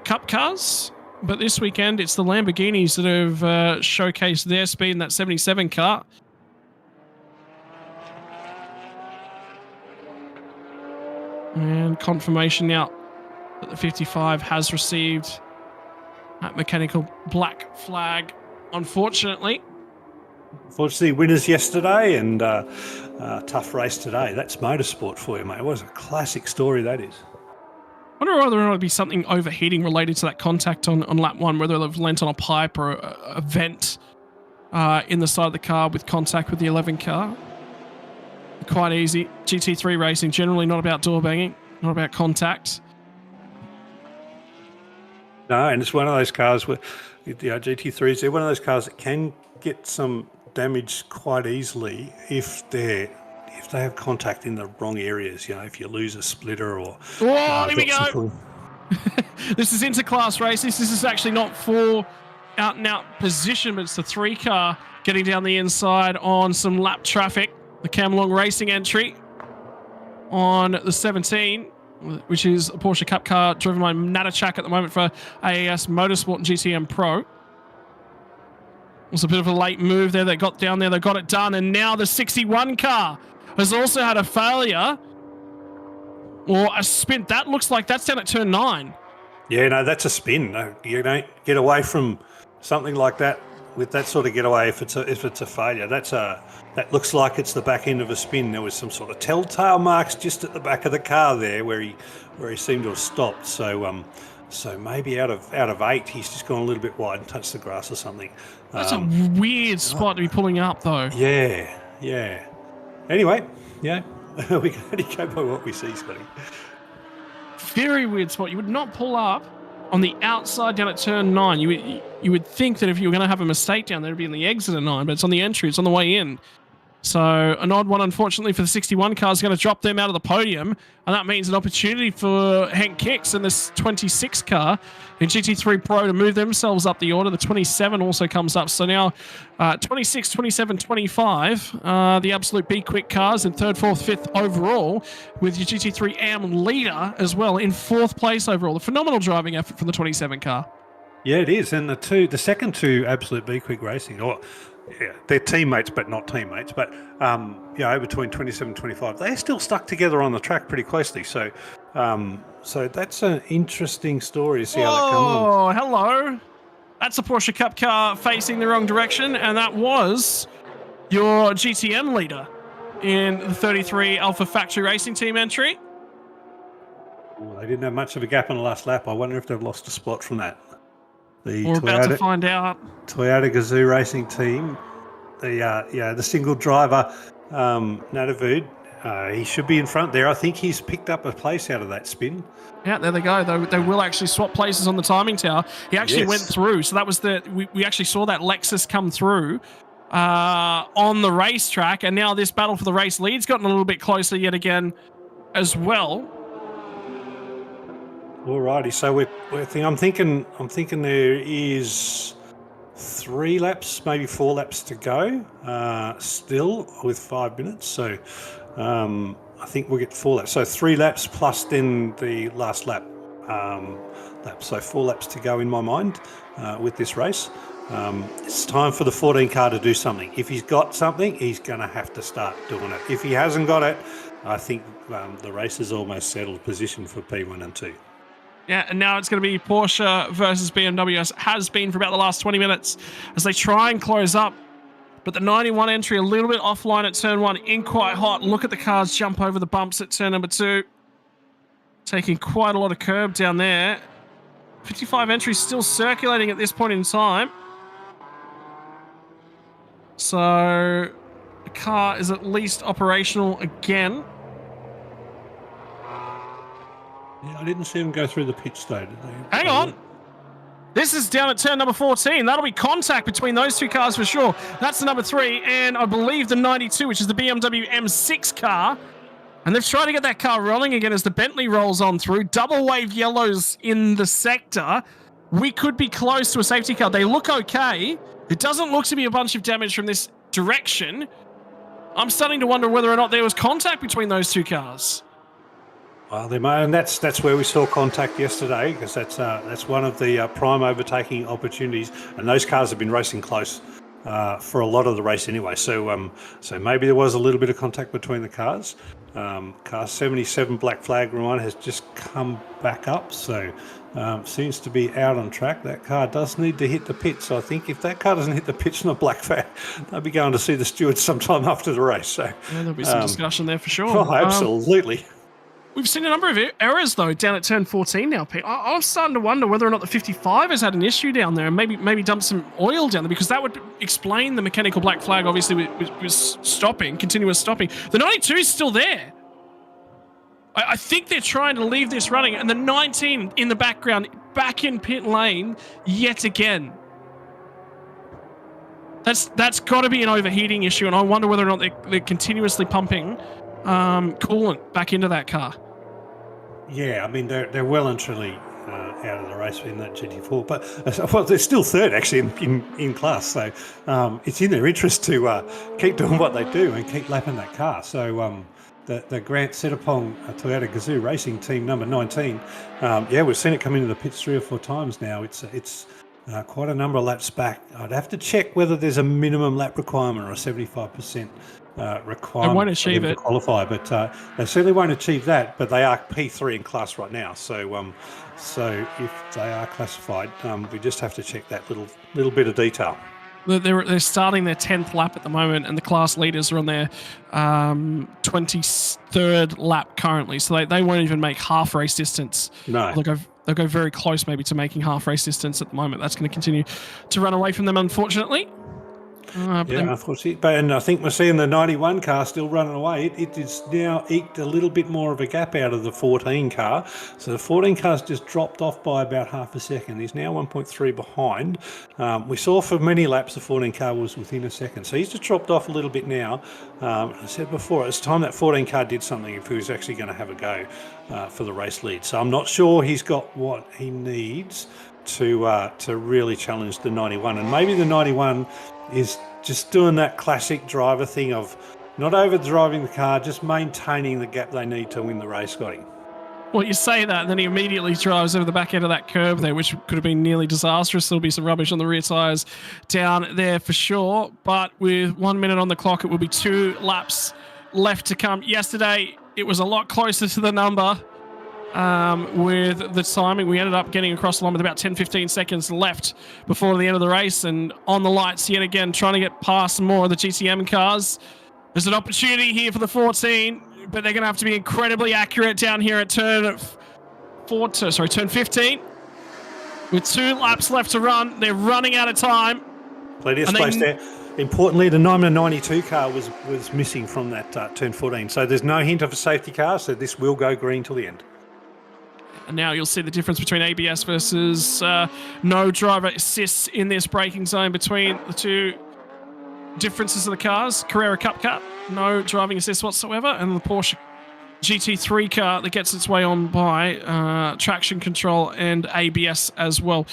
Cup cars, but this weekend it's the Lamborghinis that have showcased their speed in that 77 car. And confirmation now that the 55 has received that mechanical black flag, unfortunately. Unfortunately, winners yesterday and tough race today. That's motorsport for you, mate. It was a classic story, that is. I wonder whether or not it'd be something overheating related to that contact on lap 1, whether they've lent on a pipe or a vent in the side of the car with contact with the 11 car. Quite easy. GT3 racing, generally not about door banging, not about contact. No, and it's one of those cars where GT3s, they're one of those cars that can get some damage quite easily if they have contact in the wrong areas. If you lose a splitter or... Oh, here we go. This is interclass race. This is actually not for out and out position, but it's the 3 car getting down the inside on some lap traffic. The Camelong Racing entry on the 17, which is a Porsche Cup car driven by Natachak at the moment for AAS Motorsport and GTM Pro. It was a bit of a late move there. They got down there, they got it done, and now the 61 car has also had a failure or a spin. That looks like that's down at turn 9. Yeah, no, that's a spin. No, you don't get away from something like that with that sort of getaway if it's a failure. That looks like it's the back end of a spin. There was some sort of telltale marks just at the back of the car there where he seemed to have stopped. So maybe out of 8, he's just gone a little bit wide and touched the grass or something. That's a weird spot to be pulling up, though. Yeah. Anyway, we can only go by what we see, Scotty. Very weird spot. You would not pull up on the outside down at turn 9. You would think that if you were going to have a mistake down there, it'd be in the exit at 9, but it's on the entry. It's on the way in. So an odd one, unfortunately, for the 61 car is going to drop them out of the podium, and that means an opportunity for Hank Kicks and this 26 car in GT3 Pro to move themselves up the order. The 27 also comes up. So now 26, 27, 25, the absolute B-Quik cars in 3rd, 4th, 5th overall, with your GT3 AM leader as well in 4th place overall. A phenomenal driving effort from the 27 car. Yeah, it is. And the second 2 absolute B-Quik Racing, they're teammates but not teammates, but between 27 and 25 they're still stuck together on the track pretty closely, so that's an interesting story to see how that comes on. Oh, hello. That's a Porsche Cup car facing the wrong direction, and that was your GTM leader in the 33 Alpha Factory Racing Team entry. Well, they didn't have much of a gap on the last lap. I wonder if they've lost a spot from that. We're about to find out. Toyota Gazoo Racing Team, the single driver, Natavud, he should be in front there. I think he's picked up a place out of that spin. Yeah, there they go. They will actually swap places on the timing tower. He actually went through, so that was we actually saw that Lexus come through on the racetrack, and now this battle for the race lead's gotten a little bit closer yet again as well. Alrighty, so I'm thinking there is 3 laps, maybe 4 laps to go, still with 5 minutes. So I think we'll get 4 laps. So 3 laps plus then the last lap. So 4 laps to go in my mind with this race. It's time for the 14 car to do something. If he's got something, he's going to have to start doing it. If he hasn't got it, I think the race is almost settled position for P1 and 2. Yeah, and now it's going to be Porsche versus BMW, as it has been for about the last 20 minutes, as they try and close up. But the 91 entry a little bit offline at turn 1, in quite hot. Look at the cars jump over the bumps at turn number 2. Taking quite a lot of curb down there. 55 entry still circulating at this point in time. So the car is at least operational again. Yeah, I didn't see them go through the pitch though, did they? Hang on. This is down at turn number 14. That'll be contact between those two cars for sure. That's the number 3, and I believe the 92, which is the BMW M6 car. And they've tried to get that car rolling again as the Bentley rolls on through. Double wave yellows in the sector. We could be close to a safety car. They look okay. It doesn't look to be a bunch of damage from this direction. I'm starting to wonder whether or not there was contact between those two cars. Well, they may, and that's where we saw contact yesterday, because that's one of the prime overtaking opportunities, and those cars have been racing close for a lot of the race anyway. So maybe there was a little bit of contact between the cars. Car 77 black flag one has just come back up, so seems to be out on track. That car does need to hit the pit, so I think if that car doesn't hit the pitch in a black flag, they'll be going to see the stewards sometime after the race. So there'll be some discussion there for sure. Oh, absolutely. We've seen a number of errors, though, down at turn 14 now, Pete. I'm starting to wonder whether or not the 55 has had an issue down there and maybe dumped some oil down there, because that would explain the mechanical black flag, obviously, was stopping, continuous stopping. The 92 is still there. I think they're trying to leave this running, and the 19 in the background, back in pit lane yet again. That's got to be an overheating issue, and I wonder whether or not they're continuously pumping coolant back into that car. Yeah, I mean, they're well and truly out of the race in that GT4, but well, they're still third actually in class. So it's in their interest to keep doing what they do and keep lapping that car. So the Grant Sepang Toyota Gazoo Racing Team number 19, yeah, we've seen it come into the pits 3 or 4 times now. It's quite a number of laps back. I'd have to check whether there's a minimum lap requirement or a 75%. Requirement they won't achieve to it. Qualify, but they certainly won't achieve that. But they are P3 in class right now, so if they are classified, we just have to check that little bit of detail. They're starting their 10th lap at the moment, and the class leaders are on their 23rd lap currently, so they won't even make half race distance. No. They'll go very close maybe to making half race distance at the moment. That's going to continue to run away from them, unfortunately. Unfortunately, and I think we're seeing the 91 car still running away. It is now eked a little bit more of a gap out of the 14 car. So the 14 car's just dropped off by about half a second. He's now 1.3 behind. We saw for many laps the 14 car was within a second. So he's just dropped off a little bit now. I said before, it's time that 14 car did something if he was actually going to have a go for the race lead. So I'm not sure he's got what he needs to really challenge the 91. And maybe the 91 is just doing that classic driver thing of not over-driving the car, just maintaining the gap they need to win the race, Scotty. Well, you say that, and then he immediately drives over the back end of that curb there, which could have been nearly disastrous. There'll be some rubbish on the rear tyres down there for sure. But with 1 minute on the clock, it will be 2 laps left to come. Yesterday, it was a lot closer to the number. With the timing, we ended up getting across the line with about 10-15 seconds left before the end of the race, and on the lights yet again, trying to get past some more of the GTM cars. There's an opportunity here for the 14, but they're going to have to be incredibly accurate down here at turn 15. With 2 laps left to run, they're running out of time. Plenty of space there. Importantly, the 92 car was missing from that turn 14, so there's no hint of a safety car, so this will go green till the end. And now you'll see the difference between ABS versus no driver assists in this braking zone between the two differences of the cars. Carrera Cup car, no driving assist whatsoever, and the Porsche GT3 car that gets its way on by traction control and ABS as well.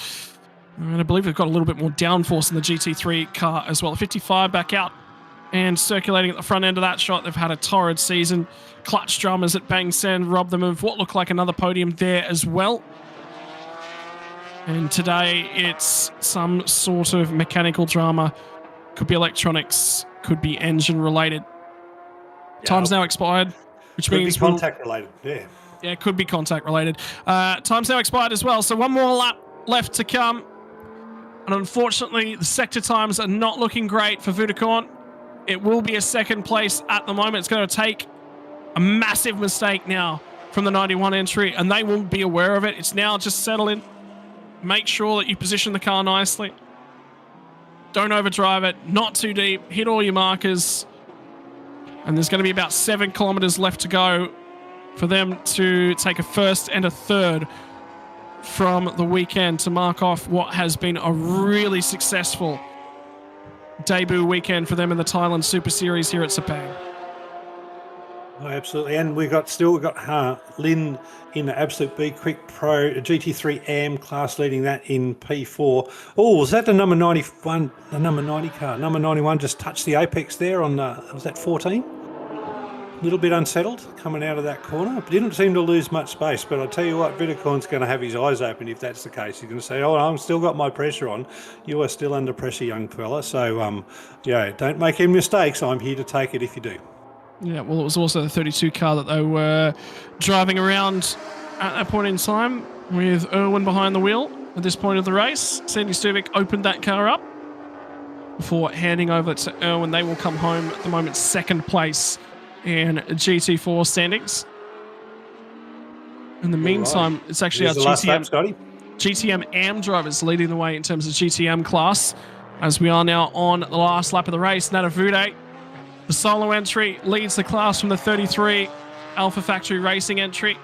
And I believe they've got a little bit more downforce in the GT3 car as well. The 55 back out and circulating at the front end of that shot. They've had a torrid season. Clutch dramas at Bang Sen robbed them of what looked like another podium there as well. And today it's some sort of mechanical drama. Could be electronics, could be engine related. Time's now expired, which could means be contact related. Yeah. Yeah, it could be contact related. Time's now expired as well, so one more lap left to come. And unfortunately, the sector times are not looking great for Vudakorn. It will be a second place at the moment. It's going to take a massive mistake now from the 91 entry, and they will be aware of it. It's now just settle in. Make sure that you position the car nicely. Don't overdrive it. Not too deep. Hit all your markers. And there's going to be about 7 kilometers left to go for them to take a first and a third from the weekend to mark off what has been a really successful debut weekend for them in the Thailand Super Series here at Sepang. Oh, absolutely, and we've got Lin in the absolute B-Quik Pro GT3 AM class, leading that in P4. Oh, was that the number 91? The number 90 car, number 91, just touched the apex there on was that 14? A little bit unsettled coming out of that corner. Didn't seem to lose much space, but I'll tell you what, Vudakorn's going to have his eyes open if that's the case. He's going to say, "Oh, I've still got my pressure on. You are still under pressure, young fella. So, yeah, don't make any mistakes. I'm here to take it if you do." Yeah, well, it was also the 32 car that they were driving around at that point in time with Irwin behind the wheel at this point of the race. Sandy Stubik opened that car up before handing over to Irwin. They will come home at the moment second place in GT4 standings. In the meantime, it's actually our GTM AM drivers leading the way in terms of GTM class, as we are now on the last lap of the race. Nata Vude, the solo entry, leads the class from the 33 Alpha Factory Racing entry.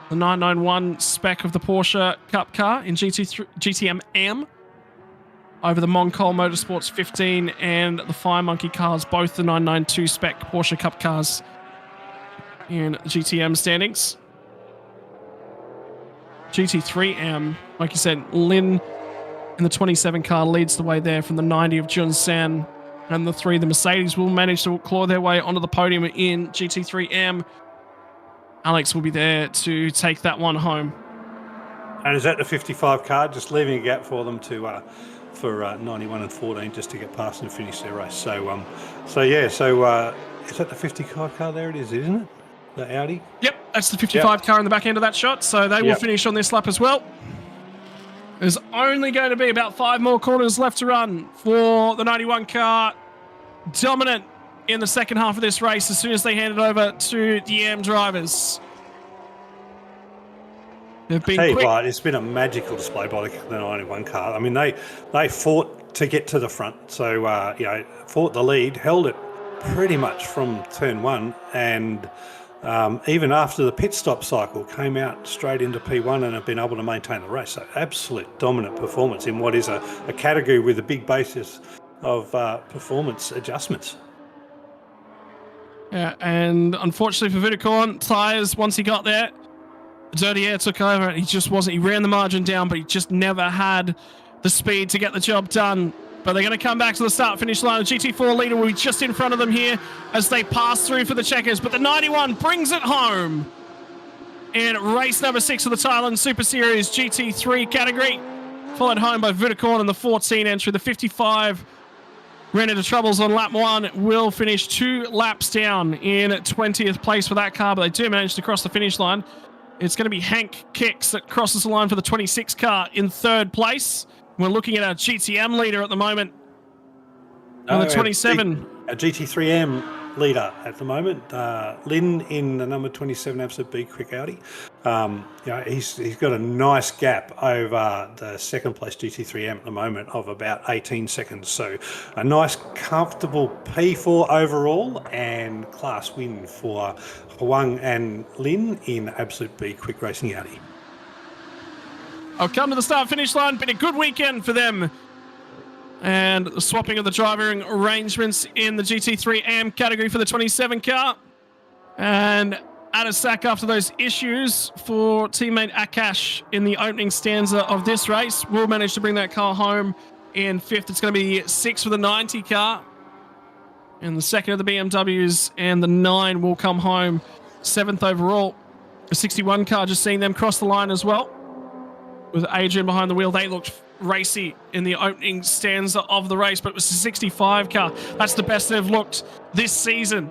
The 991 spec of the Porsche Cup car in GTM AM over the Moncol Motorsports 15 and the Fire Monkey cars, both the 992 spec Porsche Cup cars in GTM standings. GT3M, like you said, Lin in the 27 car leads the way there from the 90 of Jun San, and the 3, the Mercedes, will manage to claw their way onto the podium in GT3M. Alex will be there to take that one home. And is that the 55 car, just leaving a gap for them to for 91 and 14 just to get past and finish their race. So, is that the 55 car? There it is, isn't it? The Audi? Yep, that's the 55 car in the back end of that shot. So they will finish on this lap as well. There's only going to be about 5 more corners left to run for the 91 car. Dominant in the second half of this race as soon as they hand it over to the AM drivers. They've been quick. Right, it's been a magical display by the 91 car. I mean, they fought to get to the front. So, fought the lead, held it pretty much from turn 1, and even after the pit stop cycle, came out straight into P1 and have been able to maintain the race. So absolute dominant performance in what is a category with a big basis of performance adjustments. Yeah, and unfortunately for Vudakorn, tyres, once he got there, Dirty Air took over. He just wasn't, he ran the margin down, but he just never had the speed to get the job done. But they're going to come back to the start-finish line. The GT4 leader will be just in front of them here as they pass through for the checkers. But the 91 brings it home in race number 6 of the Thailand Super Series GT3 category. Followed home by Vudakorn in the 14 entry. The 55 ran into troubles on lap 1. Will finish 2 laps down in 20th place for that car. But they do manage to cross the finish line. It's going to be Hank Kicks that crosses the line for the 26 car in 3rd place. We're looking at our GTM leader at the moment. On the 27. A GT3M leader at the moment. Lin in the number 27 absolute B-Quik Audi. He's got a nice gap over the 2nd place GT3M at the moment of about 18 seconds. So a nice, comfortable P4 overall and class win for Huang and Lin in absolute B-Quik Racing Audi. I'll come to the start-finish line. Been a good weekend for them. And the swapping of the driving arrangements in the GT3 AM category for the 27 car. And at a sack after those issues for teammate Akash in the opening stanza of this race. Will manage to bring that car home in 5th. It's going to be 6 for the 90 car. And the 2nd of the BMWs, and the 9 will come home 7th overall. The 61 car, just seeing them cross the line as well. With Adrian behind the wheel, they looked racy in the opening stanza of the race, but it was the 65 car. That's the best they've looked this season.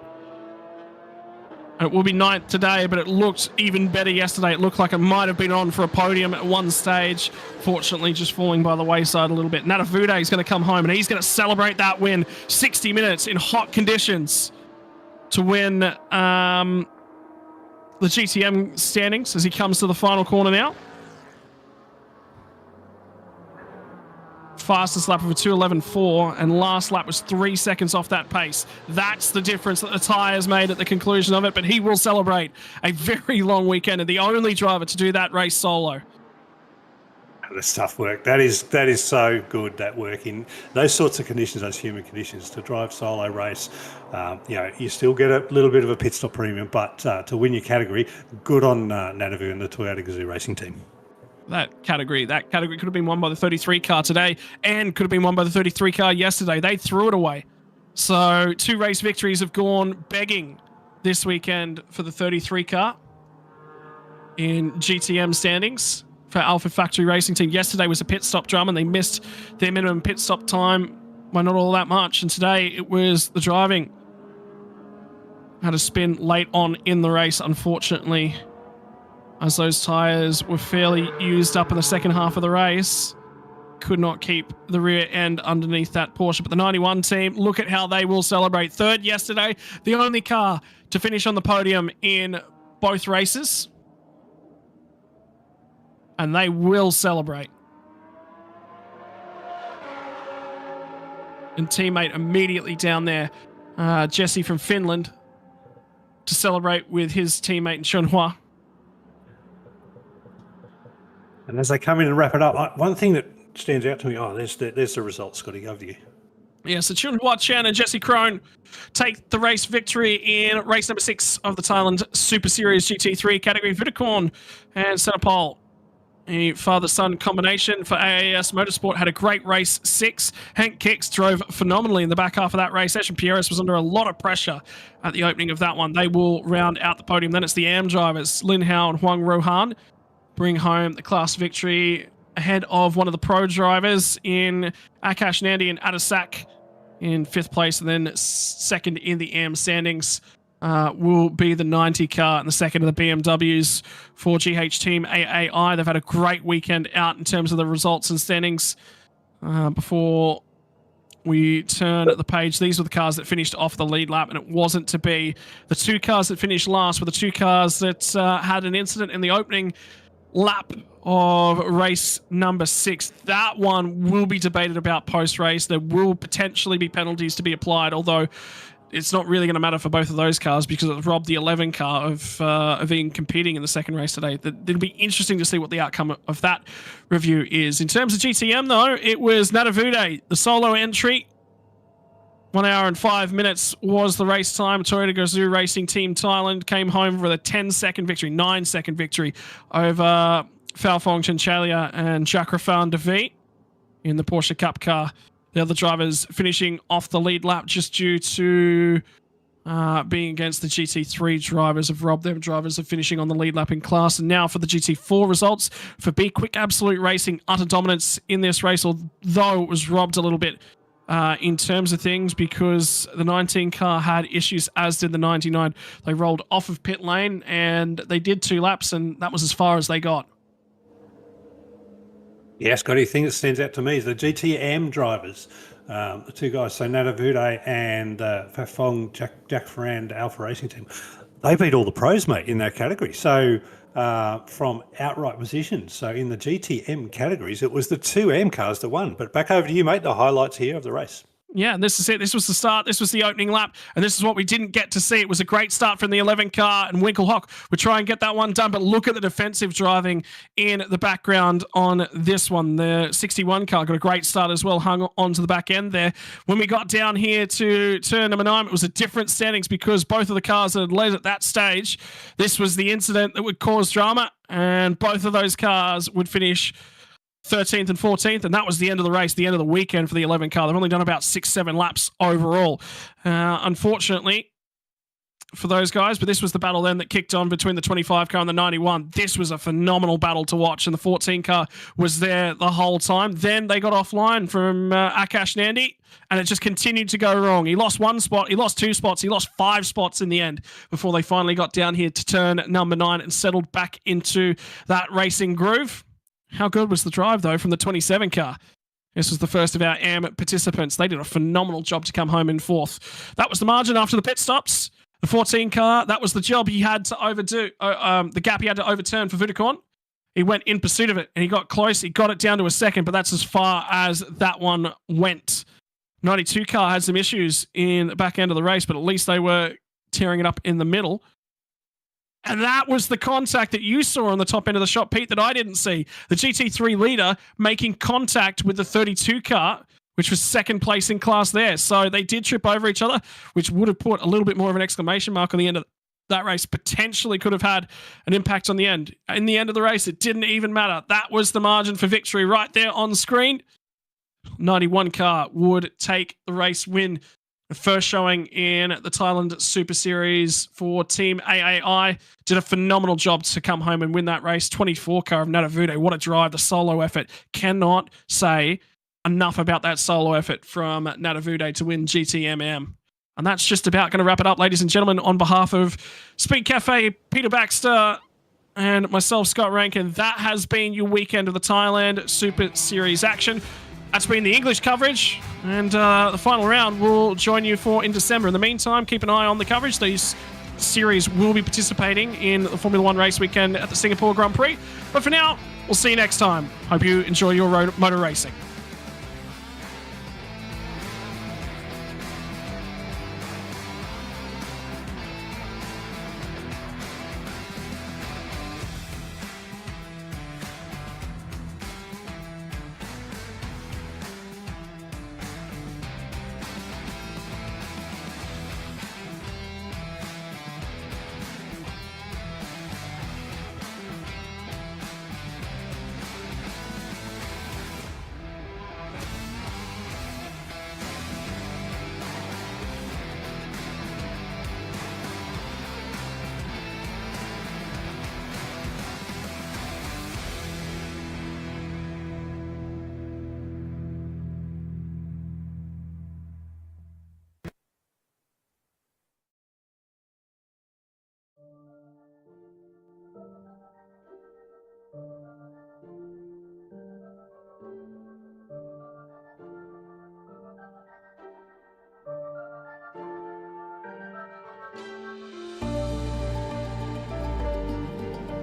It will be 9th today, but it looked even better yesterday. It looked like it might have been on for a podium at one stage. Fortunately, just falling by the wayside a little bit. Natavude is going to come home, and he's going to celebrate that win. 60 minutes in hot conditions to win the GTM standings as he comes to the final corner now. Fastest lap of a 2:11.4, and last lap was 3 seconds off that pace. That's the difference that the tyres made at the conclusion of it, but he will celebrate a very long weekend and the only driver to do that race solo. That's tough work. That is so good, that work in those sorts of conditions, those humid conditions, to drive solo race. You still get a little bit of a pit stop premium, but to win your category, good on Nanavu and the Toyota Gazoo racing team. That category could have been won by the 33 car today and could have been won by the 33 car yesterday. They threw it away. So 2 race victories have gone begging this weekend for the 33 car in GTM standings for Alpha Factory Racing Team. Yesterday was a pit stop drama and they missed their minimum pit stop time by not all that much. And today it was the driving. Had a spin late on in the race, unfortunately, as those tyres were fairly used up in the second half of the race. Could not keep the rear end underneath that Porsche. But the 91 team, look at how they will celebrate. 3rd yesterday, the only car to finish on the podium in both races. And they will celebrate. And teammate immediately down there, Jesse from Finland, to celebrate with his teammate in Chunhua. And as they come in and wrap it up, one thing that stands out to me, there's the results, Scotty, over to you. Yeah, so Chunhua Chen and Jesse Krohn take the race victory in race number 6 of the Thailand Super Series GT3 category. Vidakorn and Senapol, a father-son combination for AAS Motorsport, had a great race 6. Hank Kicks drove phenomenally in the back half of that race. Eshin Pierres was under a lot of pressure at the opening of that one. They will round out the podium. Then it's the AM drivers, Lin Hao and Huang Rohan, bring home the class victory ahead of one of the pro drivers in Akash Nandi and Adasak in 5th place. And then 2nd in the AM standings will be the 90 car and the 2nd of the BMWs for GH Team AAI. They've had a great weekend out in terms of the results and standings. Before we turn the page, these were the cars that finished off the lead lap, and it wasn't to be. The 2 cars that finished last were the 2 cars that had an incident in the opening lap of race number 6. That one will be debated about post-race. There will potentially be penalties to be applied, although it's not really going to matter for both of those cars because it robbed the 11 car of being competing in the second race today. It'll be interesting to see what the outcome of that review is. In terms of GTM, though, it was Natavude, the solo entry. 1 hour and 5 minutes was the race time. Toyota Gazoo Racing Team Thailand came home with a 10-second victory, 9-second victory over Falfong Chenchalia and Chakrafan Devi in the Porsche Cup car. The other drivers finishing off the lead lap just due to being against the GT3 drivers have robbed them drivers of finishing on the lead lap in class. And now for the GT4 results. For B-Quik Absolute Racing, utter dominance in this race, although it was robbed a little bit in terms of things because the 19 car had issues, as did the 99. They rolled off of pit lane and they did 2 laps, and that was as far as they got. Yeah, Scotty, the thing that stands out to me is the GTM drivers, the 2 guys, so Natavude and Fafong Jack Ferrand Alpha Racing Team. They beat all the pros, mate, in that category. So from outright positions. So in the GTM categories, it was the 2 AM cars that won. But back over to you, mate, the highlights here of the race. Yeah, this is it. This was the start. This was the opening lap. And this is what we didn't get to see. It was a great start from the 11 car, and Winkelhock would try and get that one done. But look at the defensive driving in the background on this one. The 61 car got a great start as well, hung onto the back end there. When we got down here to turn number 9, it was a different standings because both of the cars that had led at that stage, this was the incident that would cause drama, and both of those cars would finish 13th and 14th, and that was the end of the race, the end of the weekend for the 11 car. They've only done about 6-7 laps overall. Unfortunately, for those guys, but this was the battle then that kicked on between the 25 car and the 91. This was a phenomenal battle to watch, and the 14 car was there the whole time. Then they got offline from Akash Nandi, and it just continued to go wrong. He lost 1 spot, he lost 2 spots, he lost 5 spots in the end before they finally got down here to turn number 9 and settled back into that racing groove. How good was the drive, though, from the 27 car? This was the first of our AM participants. They did a phenomenal job to come home in 4th. That was the margin after the pit stops. The 14 car, that was the job he had to overdo, the gap he had to overturn for Vudakorn. He went in pursuit of it, and he got close. He got it down to a second, but that's as far as that one went. 92 car had some issues in the back end of the race, but at least they were tearing it up in the middle. And that was the contact that you saw on the top end of the shot, Pete, that I didn't see. The GT3 leader making contact with the 32 car, which was second place in class there. So they did trip over each other, which would have put a little bit more of an exclamation mark on the end of that race. Potentially could have had an impact on the end. In the end of the race, it didn't even matter. That was the margin for victory right there on screen. 91 car would take the race win. The first showing in the Thailand Super Series for Team AAI. Did a phenomenal job to come home and win that race. 24 car of Nadavude. What a drive. The solo effort. Cannot say enough about that solo effort from Nadavude to win GTMM. And that's just about going to wrap it up, ladies and gentlemen. On behalf of Speed Cafe, Peter Baxter, and myself, Scott Rankin, that has been your weekend of the Thailand Super Series action. That's been the English coverage, and the final round we'll join you for in December. In the meantime, keep an eye on the coverage. These series will be participating in the Formula 1 race weekend at the Singapore Grand Prix. But for now, we'll see you next time. Hope you enjoy your motor racing.